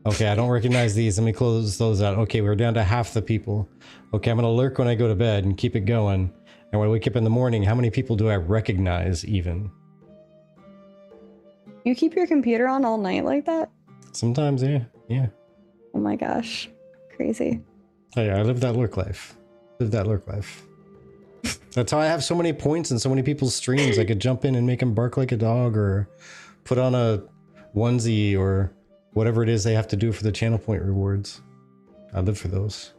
S2: Okay, I don't recognize these. Let me close those out. Okay, we're down to half the people. Okay, I'm gonna lurk when I go to bed and keep it going. And when I wake up in the morning, how many people do I recognize even?
S3: You keep your computer on all night like that?
S2: Sometimes, yeah.
S3: Oh my gosh. Crazy.
S2: Hey, I live that lurk life. That's how I have so many points in so many people's streams. I could jump in and make them bark like a dog, or put on a onesie, or whatever it is they have to do for the channel point rewards. I live for those.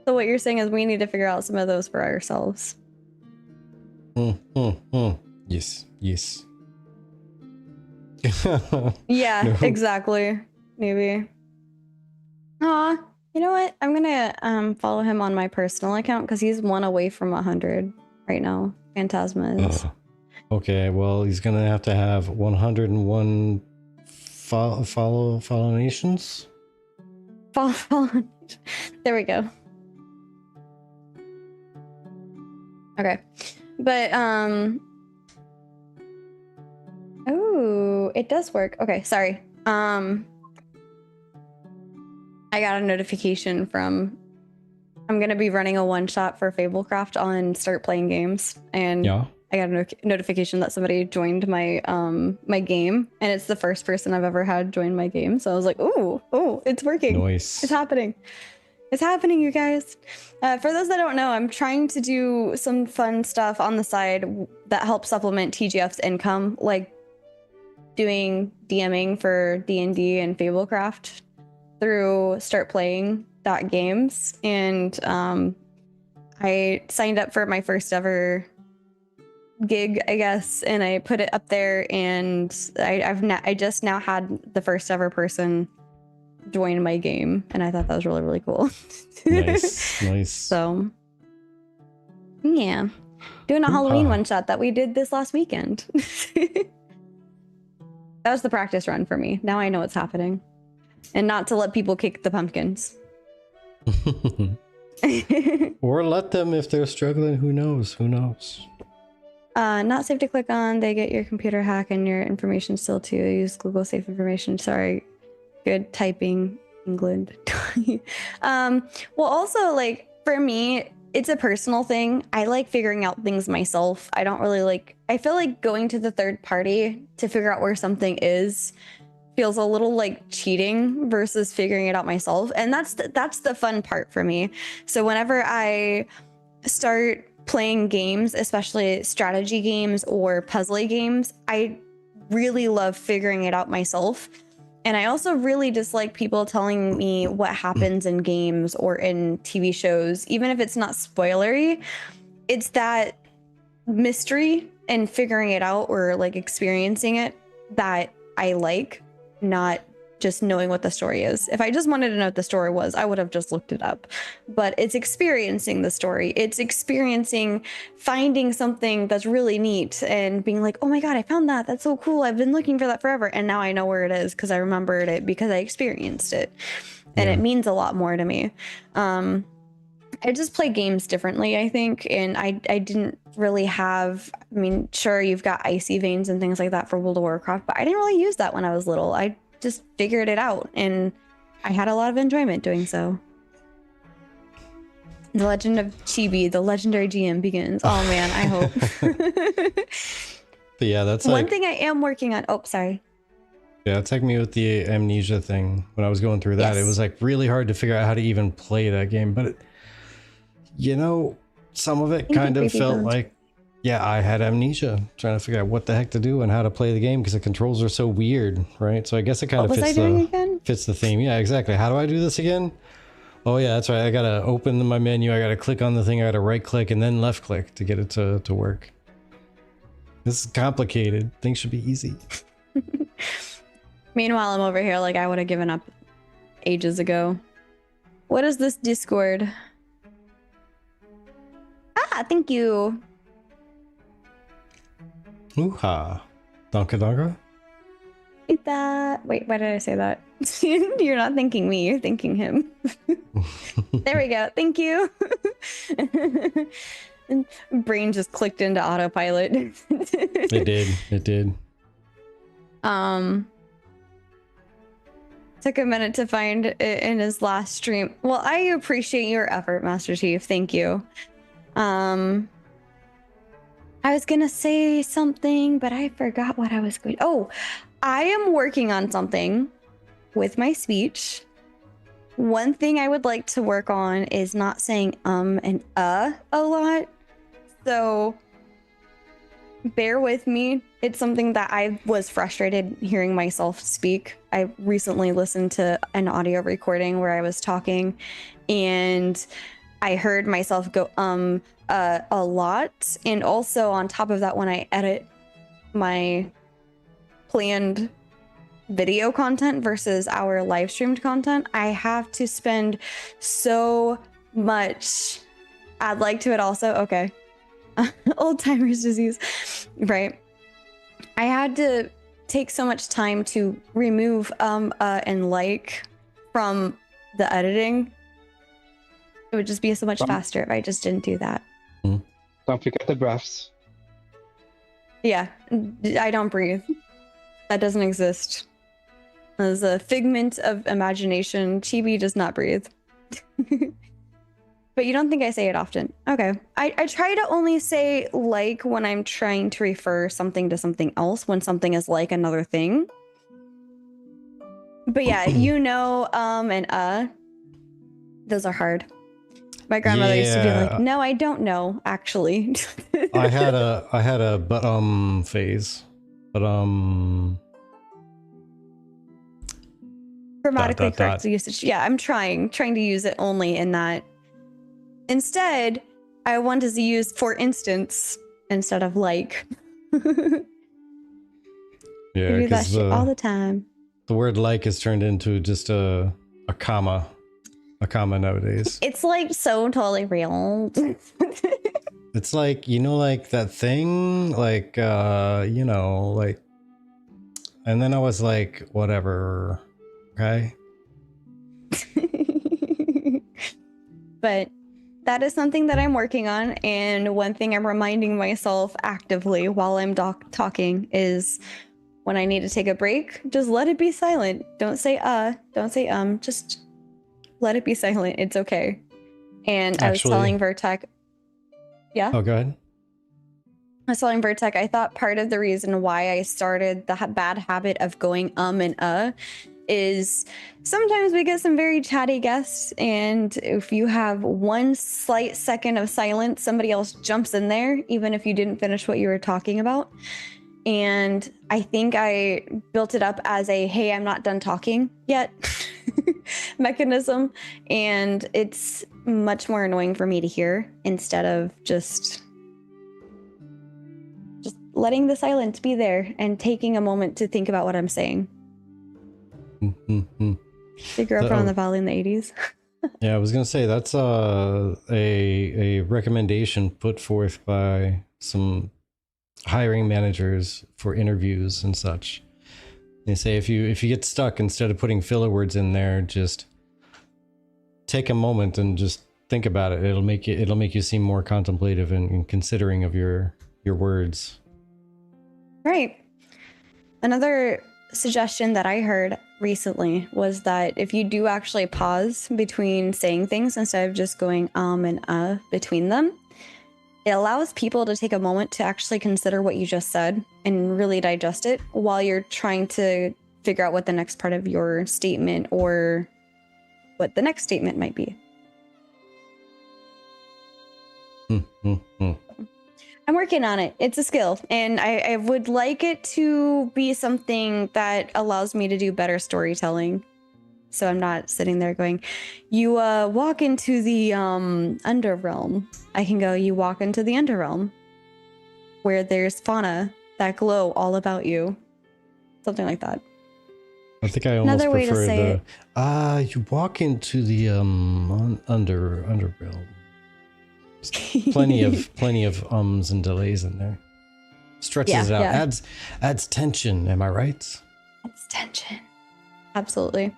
S3: So what you're saying is we need to figure out some of those for ourselves.
S2: Hmm. Yes. Yes.
S3: Yeah,
S2: No.
S3: exactly. Maybe. Aw, you know what? I'm gonna follow him on my personal account because he's one away from 100 right now. Phantasma is.
S2: Ugh. Okay, well, he's gonna have to have 101 follow nations.
S3: Follow. There we go. Okay, but oh, it does work. Okay, sorry. I got a notification from. I'm gonna be running a one-shot for Fablecraft on Start Playing Games, and
S2: Yeah.
S3: I got a notification that somebody joined my my game, and it's the first person I've ever had join my game. So I was like, oh, it's working.
S2: Nice.
S3: It's happening. It's happening, you guys. For those that don't know, I'm trying to do some fun stuff on the side that helps supplement TGF's income, like doing DMing for D&D and Fablecraft through Start Playing Games, and I signed up for my first ever gig, I guess, and I put it up there, and I just now had the first ever person join my game, and I thought that was really, really cool.
S2: Nice.
S3: So yeah, doing a Halloween one shot that we did this last weekend. That was the practice run for me. Now I know what's happening, and not to let people kick the pumpkins.
S2: Or let them if they're struggling. Who knows?
S3: Not safe to click on. They get your computer hack and your information still too. Use Google Safe Information. Sorry. Good typing, England. Well, also, like, for me, it's a personal thing. I like figuring out things myself. I don't really like, I feel like going to the third party to figure out where something is feels a little like cheating versus figuring it out myself. And that's the fun part for me. So whenever I start playing games, especially strategy games or puzzle games, I really love figuring it out myself. And I also really dislike people telling me what happens in games or in TV shows, even if it's not spoilery. It's that mystery and figuring it out or like experiencing it that I like, not just knowing what the story is. If I just wanted to know what the story was, I would have just looked it up. But it's experiencing the story. It's experiencing finding something that's really neat and being like, oh my God, I found that. That's so cool. I've been looking for that forever. And now I know where it is because I remembered it because I experienced it. And it means a lot more to me. I just play games differently, I think. And I didn't really have, I mean, sure, you've got icy veins and things like that for World of Warcraft, but I didn't really use that when I was little. I just figured it out, and I had a lot of enjoyment doing so. The Legend of Chibi, the legendary GM begins. Oh man, I hope.
S2: But yeah, that's
S3: one thing I am working on. Oh, sorry.
S2: Yeah, it's like me with the amnesia thing. When I was going through that,
S3: Yes.
S2: It was like really hard to figure out how to even play that game. But you know, some of it kind of felt like, yeah, I had amnesia, trying to figure out what the heck to do and how to play the game because the controls are so weird, right? So I guess it kind of fits the theme. Yeah, exactly. How do I do this again? Oh yeah, that's right. I gotta open my menu. I gotta click on the thing. I gotta right click and then left click to get it to work. This is complicated. Things should be easy.
S3: Meanwhile, I'm over here like I would have given up ages ago. What is this Discord? Ah, thank you.
S2: Ooh-ha. Donka Donka?
S3: Eat that. Wait, why did I say that? You're not thanking me, you're thanking him. There we go. Thank you. And brain just clicked into autopilot.
S2: It did.
S3: Took a minute to find it in his last stream. Well, I appreciate your effort, Master Chief. Thank you. I was gonna say something, but I forgot what I was going. Oh, I am working on something with my speech. One thing I would like to work on is not saying and a lot. So bear with me. It's something that I was frustrated hearing myself speak. I recently listened to an audio recording where I was talking and I heard myself go a lot. And also on top of that, when I edit my planned video content versus our live streamed content, I have to spend so much. I'd like to it also. Okay. Old timer's disease. Right. I had to take so much time to remove and like from the editing. It would just be so much faster if I just didn't do that.
S4: Don't forget the breaths.
S3: Yeah, I don't breathe. That doesn't exist. As a figment of imagination, Chibi does not breathe. But you don't think I say it often. Okay. I try to only say like when I'm trying to refer something to something else, when something is like another thing. But yeah, and those are hard. My grandmother used to be like, no, I don't know, actually.
S2: I had a but phase. But
S3: grammatically correct usage. Yeah, I'm trying to use it only in that. Instead, I wanted to use for instance instead of like.
S2: Yeah,
S3: I do that shit all the time.
S2: The word like is turned into just a comma nowadays.
S3: It's like so totally real.
S2: It's like, like that thing, like, like, and then I was like, whatever, okay?
S3: But that is something that I'm working on, and one thing I'm reminding myself actively while I'm talking is when I need to take a break, just let it be silent. Don't say don't say just let it be silent. It's okay. And I was telling Vertec, yeah?
S2: Oh, go ahead.
S3: I was telling Vertec, I thought part of the reason why I started the bad habit of going and is sometimes we get some very chatty guests, and if you have one slight second of silence, somebody else jumps in there, even if you didn't finish what you were talking about. And I think I built it up as a, hey, I'm not done talking yet mechanism. And it's much more annoying for me to hear instead of just letting the silence be there and taking a moment to think about what I'm saying. They grew up around the valley in the 80s.
S2: Yeah, I was going to say that's a recommendation put forth by some hiring managers for interviews and such. They say if you get stuck, instead of putting filler words in there, just take a moment and just think about it. It'll make you seem more contemplative and considering of your words.
S3: Right. Another suggestion that I heard recently was that if you do actually pause between saying things instead of just going and between them, it allows people to take a moment to actually consider what you just said and really digest it while you're trying to figure out what the next part of your statement or what the next statement might be. I'm working on it. It's a skill, and I would like it to be something that allows me to do better storytelling. So I'm not sitting there going, you walk into the underrealm. I can go, you walk into the underrealm where there's fauna that glow all about you. Something like that.
S2: I think I almost prefer you walk into the underrealm. Plenty of ums and delays in there. Stretches it out. Adds tension, am I right?
S3: Adds tension. Absolutely.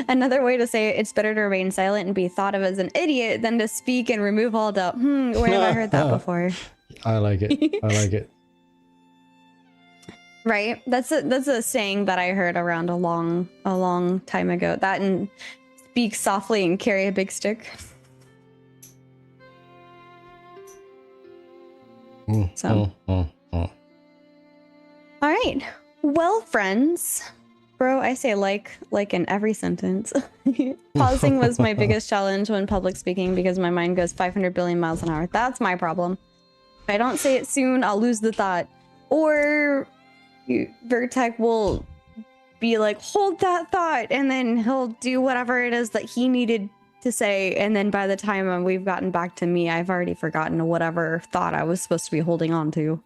S3: Another way to say it, it's better to remain silent and be thought of as an idiot than to speak and remove all doubt. Where have I heard that before?
S2: I like it. I like it.
S3: Right? That's a saying that I heard around a long time ago. That and speak softly and carry a big stick. So. All right. Well, friends. Bro, I say like in every sentence. Pausing was my biggest challenge when public speaking because my mind goes 500 billion miles an hour. That's my problem. If I don't say it soon, I'll lose the thought. Or Vertec will be like, hold that thought, and then he'll do whatever it is that he needed to say, and then by the time we've gotten back to me, I've already forgotten whatever thought I was supposed to be holding on to.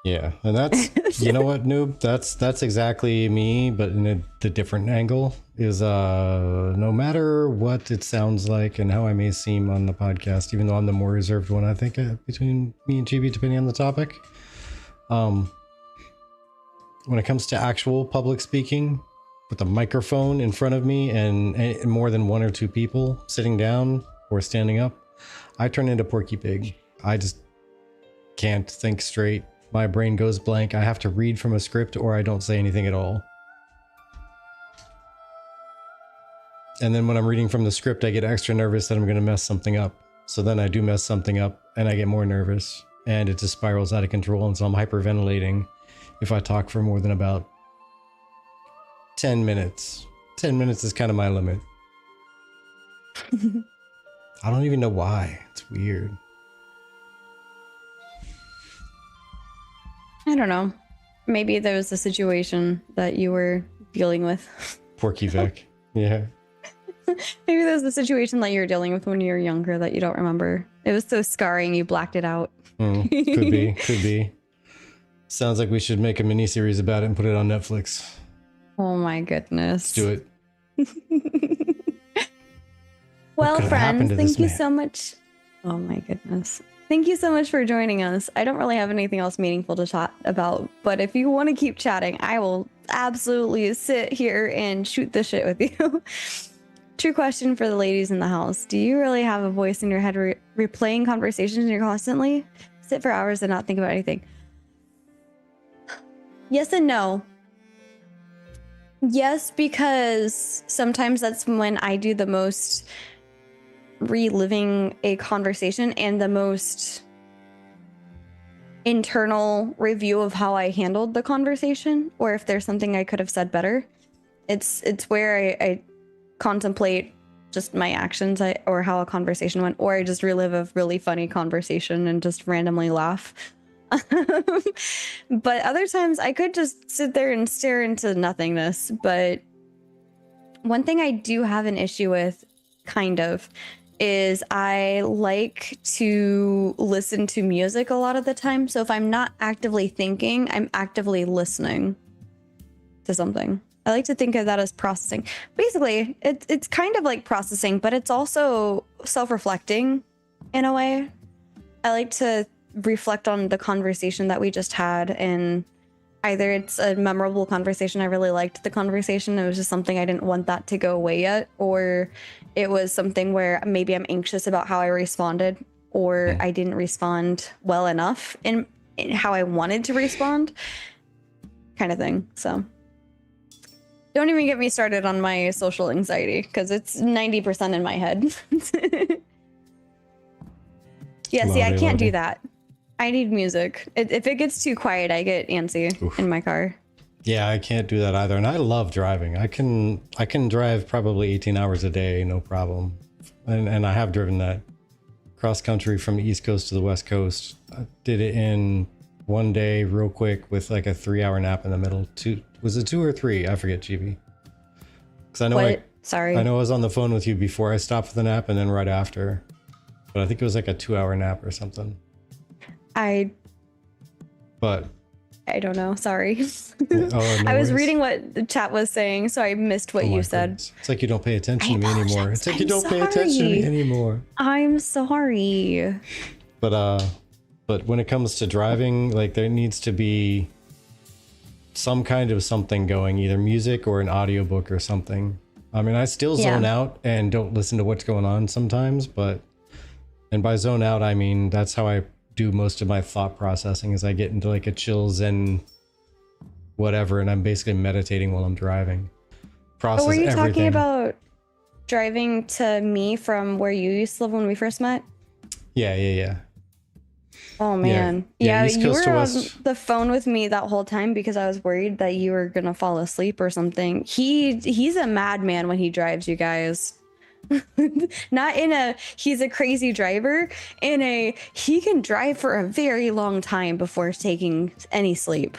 S2: Yeah, and that's you know what, noob, that's exactly me, but in the different angle is no matter what it sounds like and how I may seem on the podcast, even though I'm the more reserved one, I think between me and Chibi, depending on the topic. When it comes to actual public speaking, with a microphone in front of me and more than one or two people sitting down or standing up, I turn into Porky Pig. I just can't think straight. My brain goes blank. I have to read from a script or I don't say anything at all. And then when I'm reading from the script, I get extra nervous that I'm going to mess something up. So then I do mess something up and I get more nervous and it just spirals out of control. And so I'm hyperventilating if I talk for more than about 10 minutes. 10 minutes is kind of my limit. I don't even know why. It's weird.
S3: I don't know. Maybe there was a situation that you were dealing with.
S2: Porky Vic. Yeah.
S3: Maybe there was a situation that you were dealing with when you were younger that you don't remember. It was so scarring you blacked it out.
S2: Could be. Could be. Sounds like we should make a miniseries about it and put it on Netflix.
S3: Oh my goodness.
S2: Let's do it.
S3: Well, friends, thank you so much. Oh my goodness. Thank you so much for joining us. I don't really have anything else meaningful to chat about, but if you want to keep chatting, I will absolutely sit here and shoot the shit with you. True question for the ladies in the house. Do you really have a voice in your head replaying conversations you're constantly? Sit for hours and not think about anything. Yes and no. Yes, because sometimes that's when I do the most reliving a conversation and the most internal review of how I handled the conversation, or if there's something I could have said better. It's where I contemplate just my actions or how a conversation went, or I just relive a really funny conversation and just randomly laugh. But other times I could just sit there and stare into nothingness. But one thing I do have an issue with, kind of, is I like to listen to music a lot of the time. So if I'm not actively thinking, I'm actively listening to something. I like to think of that as processing. Basically, it's kind of like processing, but it's also self-reflecting in a way. I like to reflect on the conversation that we just had, and either it's a memorable conversation, I really liked the conversation, it was just something I didn't want that to go away yet, or it was something where maybe I'm anxious about how I responded, or I didn't respond well enough in how I wanted to respond, kind of thing. So don't even get me started on my social anxiety, because it's 90% in my head. Yeah, see, I can't do that. I need music. If it gets too quiet, I get antsy in my car.
S2: Yeah, I can't do that either. And I love driving. I can drive probably 18 hours a day, no problem. And I have driven that cross country from the East Coast to the West Coast. I did it in one day real quick with like a 3-hour nap in the middle. Was it 2 or 3? I forget, GB. Because I know
S3: Sorry.
S2: I know I was on the phone with you before I stopped for the nap and then right after. But I think it was like a 2-hour nap or something. I don't know. Sorry. I was reading what the chat was saying, so I missed what you said. Goodness. It's like you don't pay attention to me anymore. It's like you don't pay attention to me anymore.
S3: I'm sorry.
S2: But when it comes to driving, like there needs to be some kind of something going, either music or an audiobook or something. I mean, I still zone out and don't listen to what's going on sometimes, and by zone out, I mean, that's how I do most of my thought processing, is I get into like a chill zen whatever, and I'm basically meditating while I'm driving. Process
S3: were you
S2: everything.
S3: Talking about driving to me from where you used to live when we first met?
S2: Yeah.
S3: Oh man. Yeah,
S2: East
S3: you
S2: Coast
S3: were
S2: to
S3: on
S2: West.
S3: the phone with me that whole time because I was worried that you were gonna fall asleep or something. He's a madman when he drives, you guys. Not in a he's a crazy driver, he can drive for a very long time before taking any sleep.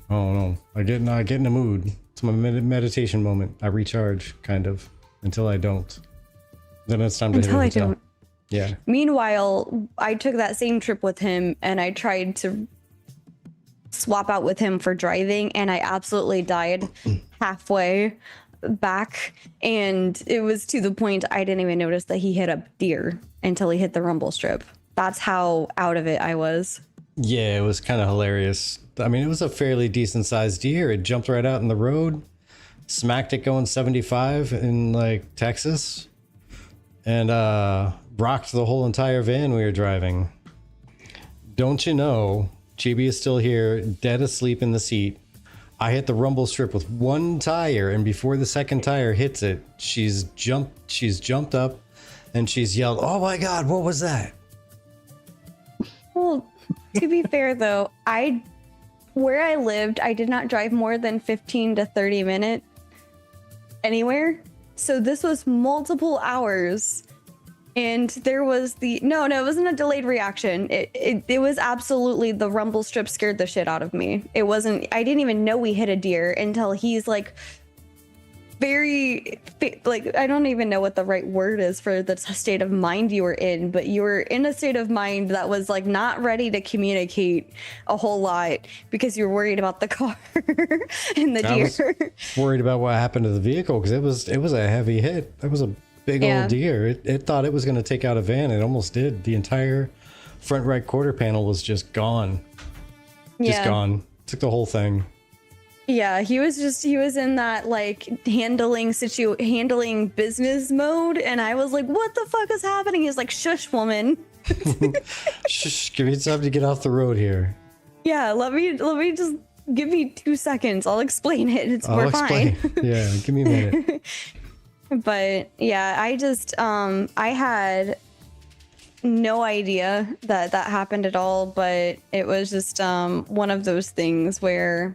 S2: Oh no, I get in a mood. It's my meditation moment. I recharge, kind of, until I don't. Then it's time to hit the hotel. Yeah.
S3: Meanwhile, I took that same trip with him and I tried to swap out with him for driving, and I absolutely died halfway back. And it was to the point I didn't even notice that he hit a deer until he hit the rumble strip. That's how out of it I was.
S2: Yeah, it was kind of hilarious. I mean, it was a fairly decent sized deer. It jumped right out in the road, smacked it going 75 in like Texas, and rocked the whole entire van we were driving. Don't you know, Chibi is still here, dead asleep in the seat. I hit the rumble strip with one tire, and before the second tire hits it, she's jumped up and she's yelled, "Oh my God, what was that?"
S3: Well, to be fair though, where I lived, I did not drive more than 15 to 30 minutes anywhere. So this was multiple hours. And there was no, it wasn't a delayed reaction. It was absolutely, the rumble strip scared the shit out of me. It wasn't, I didn't even know we hit a deer until he's like very, like, I don't even know what the right word is for the state of mind you were in, but you were in a state of mind that was like not ready to communicate a whole lot because you were worried about the car and the deer.
S2: I was worried about what happened to the vehicle because it was a heavy hit. That was a big old deer. It thought it was going to take out a van. It almost did. The entire front right quarter panel was just gone. Just gone. Took the whole thing.
S3: Yeah, he was in that like handling business mode, and I was like, what the fuck is happening? He's like, shush, woman.
S2: Shush, give me time to get off the road here.
S3: Yeah, let me just give me 2 seconds. I'll explain it. We're fine.
S2: Yeah, give me a minute.
S3: But yeah, I just I had no idea that happened at all, but it was just one of those things where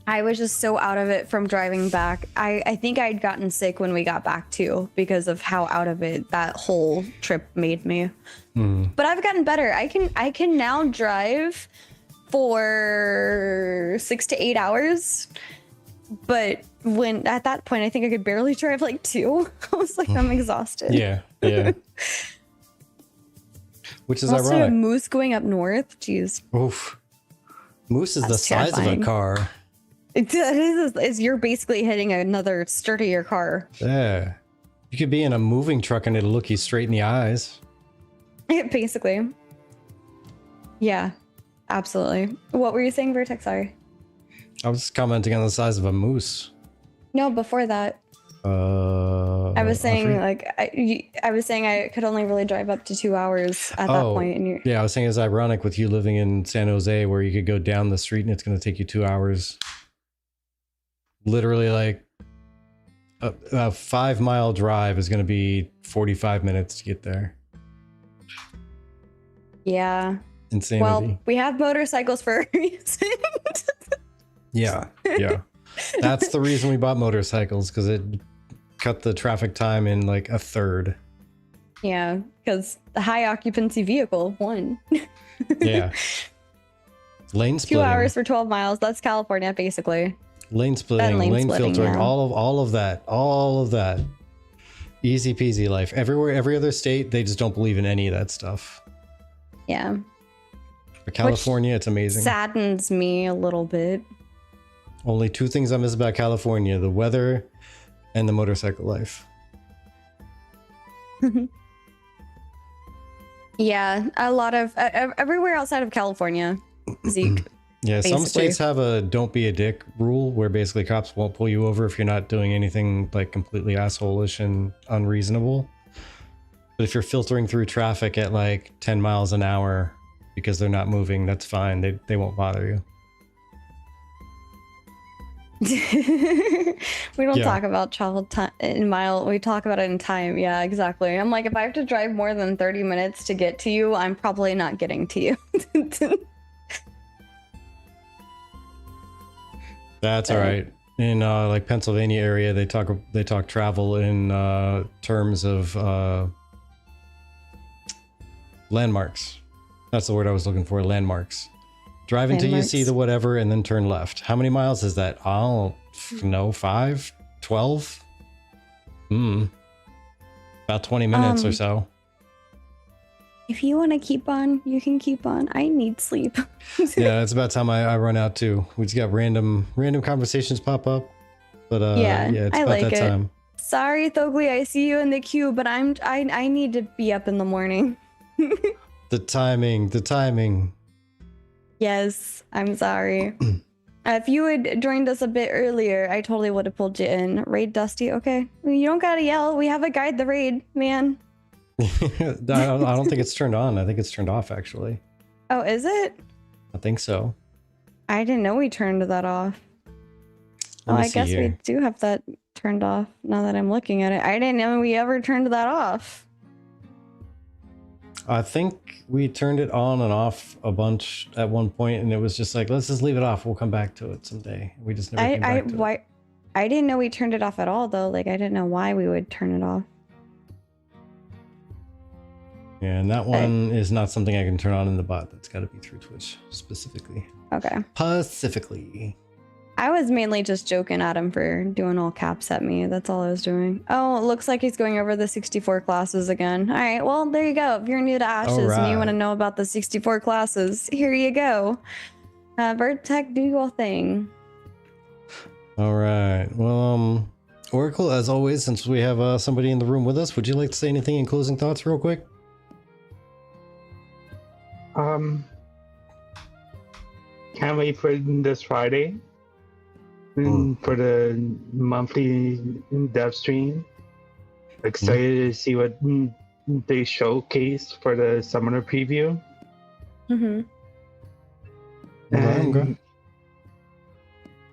S3: I was just so out of it from driving back. I think I'd gotten sick when we got back too because of how out of it that whole trip made me. But I've gotten better. I can now drive for 6 to 8 hours. But when at that point, I think I could barely drive like 2. I was like, I'm exhausted.
S2: Yeah. Which is
S3: also,
S2: ironic.
S3: A moose going up north. Jeez.
S2: Oof. Moose is
S3: That's
S2: the size of a car.
S3: It is. You're basically hitting another sturdier car.
S2: Yeah. You could be in a moving truck and it'll look you straight in the eyes.
S3: Basically. Yeah. Absolutely. What were you saying, Vertex? Sorry.
S2: I was commenting on the size of a moose.
S3: No, before that. I was saying I was saying I could only really drive up to 2 hours at that point. And
S2: yeah, I was saying it's ironic with you living in San Jose where you could go down the street and it's going to take you 2 hours. Literally, like a 5-mile drive is going to be 45 minutes to get there.
S3: Yeah.
S2: Insanity.
S3: Well, we have motorcycles for a reason.
S2: Yeah. That's the reason we bought motorcycles, because it cut the traffic time in like a third.
S3: Yeah, because the high occupancy vehicle won.
S2: Yeah. Lane splitting.
S3: 2 hours for 12 miles. That's California, basically.
S2: Lane splitting, lane filtering, yeah. all of that. Easy peasy life. Everywhere, every other state, they just don't believe in any of that stuff.
S3: Yeah.
S2: For California, it's amazing.
S3: Saddens me a little bit.
S2: Only 2 things I miss about California: the weather and the motorcycle life.
S3: Yeah, a lot of everywhere outside of California, Zeke.
S2: Yeah,
S3: basically.
S2: Some states have a "don't be a dick" rule, where basically cops won't pull you over if you're not doing anything like completely asshole-ish and unreasonable. But if you're filtering through traffic at like 10 miles an hour because they're not moving, that's fine. They won't bother you.
S3: We don't talk about travel time in mile. We talk about it in time. Yeah, exactly. I'm like, if I have to drive more than 30 minutes to get to you, I'm probably not getting to you.
S2: That's all right. In like Pennsylvania area, they talk travel in terms of landmarks. That's the word I was looking for. Landmarks. Drive until you see the whatever and then turn left. How many miles is that? I don't know. 5? 12? About 20 minutes or so.
S3: If you want to keep on, you can keep on. I need sleep.
S2: Yeah, it's about time I run out too. We just got random conversations pop up. But
S3: yeah,
S2: it's
S3: I
S2: about
S3: like
S2: that
S3: it.
S2: time.
S3: Sorry, Thogli, I see you in the queue, but I need to be up in the morning.
S2: The timing.
S3: Yes, I'm sorry. If you had joined us a bit earlier, I totally would have pulled you in. Raid Dusty, okay. You don't gotta yell. We have a guide the raid, man.
S2: I don't think it's turned on. I think it's turned off, actually.
S3: Oh, is it?
S2: I think so.
S3: I didn't know we turned that off.
S2: Let me
S3: I
S2: see
S3: guess
S2: here.
S3: we do have that turned off now that I'm looking at it. I didn't know we ever turned that off.
S2: I think we turned it on and off a bunch at one point, and it was just like, let's just leave it off. We'll come back to it someday. We just never came back to it.
S3: I didn't know we turned it off at all, though. Like, I didn't know why we would turn it off.
S2: Yeah, and that one is not something I can turn on in the bot. That's got to be through Twitch specifically.
S3: Okay.
S2: Pacifically.
S3: I was mainly just joking at him for doing all caps at me. That's all I was doing. Oh, it looks like he's going over the 64 classes again. All right, well, there you go. If you're new to Ashes and you want to know about the 64 classes, here you go. Vertec, do your thing.
S2: All right. Well, Oracle, as always, since we have somebody in the room with us, would you like to say anything in closing thoughts real quick?
S5: Can't wait for this Friday for the monthly dev stream. Excited to see what they showcase for the summoner preview.
S3: Mm-hmm.
S5: And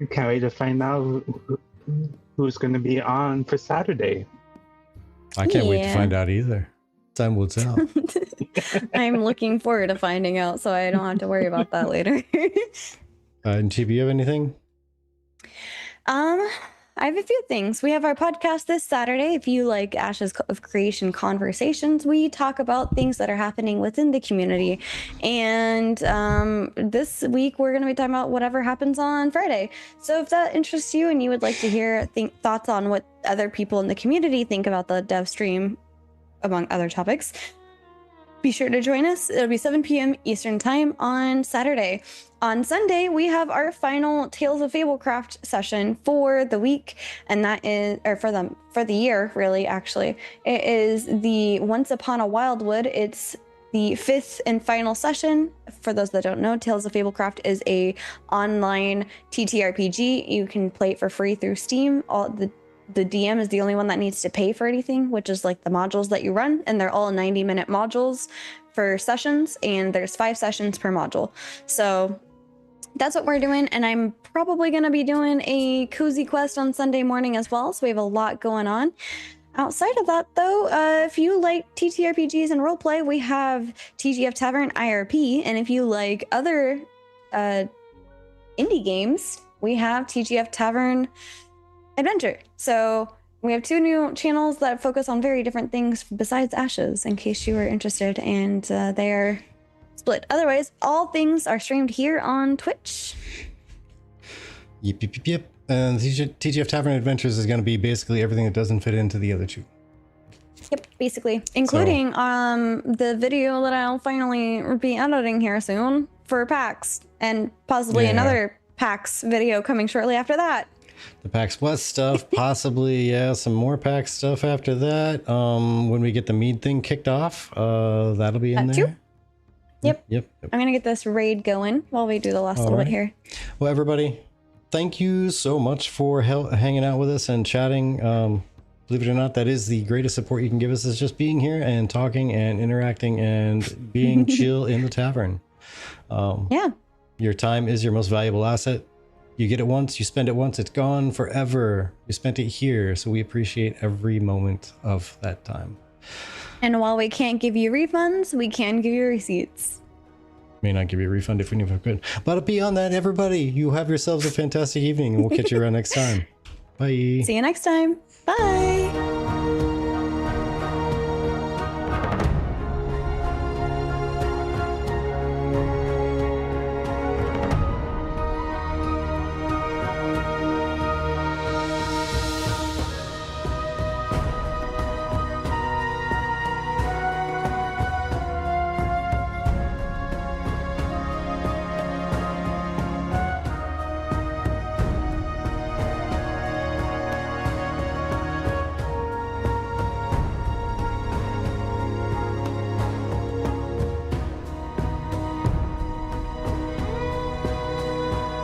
S5: can't wait to find out who's going to be on for Saturday.
S2: I can't wait to find out either. Time will tell.
S3: I'm looking forward to finding out, so I don't have to worry about that later.
S2: And Chibi, you have anything?
S3: I have a few things. We have our podcast this Saturday. If you like Ashes of Creation conversations, we talk about things that are happening within the community. And this week, we're going to be talking about whatever happens on Friday. So if that interests you and you would like to hear thoughts on what other people in the community think about the dev stream, among other topics, be sure to join us. It'll be 7 p.m. Eastern time on Saturday. On Sunday, we have our final Tales of Fablecraft session for the week, and that is, or for the year, really, actually. It is the Once Upon a Wildwood. It's the 5th and final session. For those that don't know, Tales of Fablecraft is a online TTRPG. You can play it for free through Steam. The DM is the only one that needs to pay for anything, which is like the modules that you run, and they're all 90-minute modules for sessions, and there's 5 sessions per module. So that's what we're doing, and I'm probably going to be doing a cozy quest on Sunday morning as well, so we have a lot going on. Outside of that, though, if you like TTRPGs and roleplay, we have TGF Tavern IRP, and if you like other indie games, we have TGF Tavern Adventure. So we have 2 new channels that focus on very different things besides Ashes, in case you were interested, and they are split. Otherwise, all things are streamed here on Twitch.
S2: Yep. And TGF Tavern Adventures is going to be basically everything that doesn't fit into the other 2.
S3: Yep, basically, including the video that I'll finally be editing here soon for PAX, and possibly another PAX video coming shortly after that.
S2: The PAX West stuff, possibly, some more PAX stuff after that. When we get the mead thing kicked off, that'll be in there. Yep.
S3: I'm gonna get this raid going while we do the last little bit here.
S2: Well, everybody, thank you so much for hanging out with us and chatting. Believe it or not, that is the greatest support you can give us, is just being here and talking and interacting and being chill in the tavern. Your time is your most valuable asset. You get it once, you spend it once, it's gone forever. You spent it here, so we appreciate every moment of that time.
S3: And while we can't give you refunds, we can give you receipts.
S2: May not give you a refund if we never could. But beyond that, everybody, you have yourselves a fantastic evening, and we'll catch you around next time. Bye.
S3: See you next time. Bye.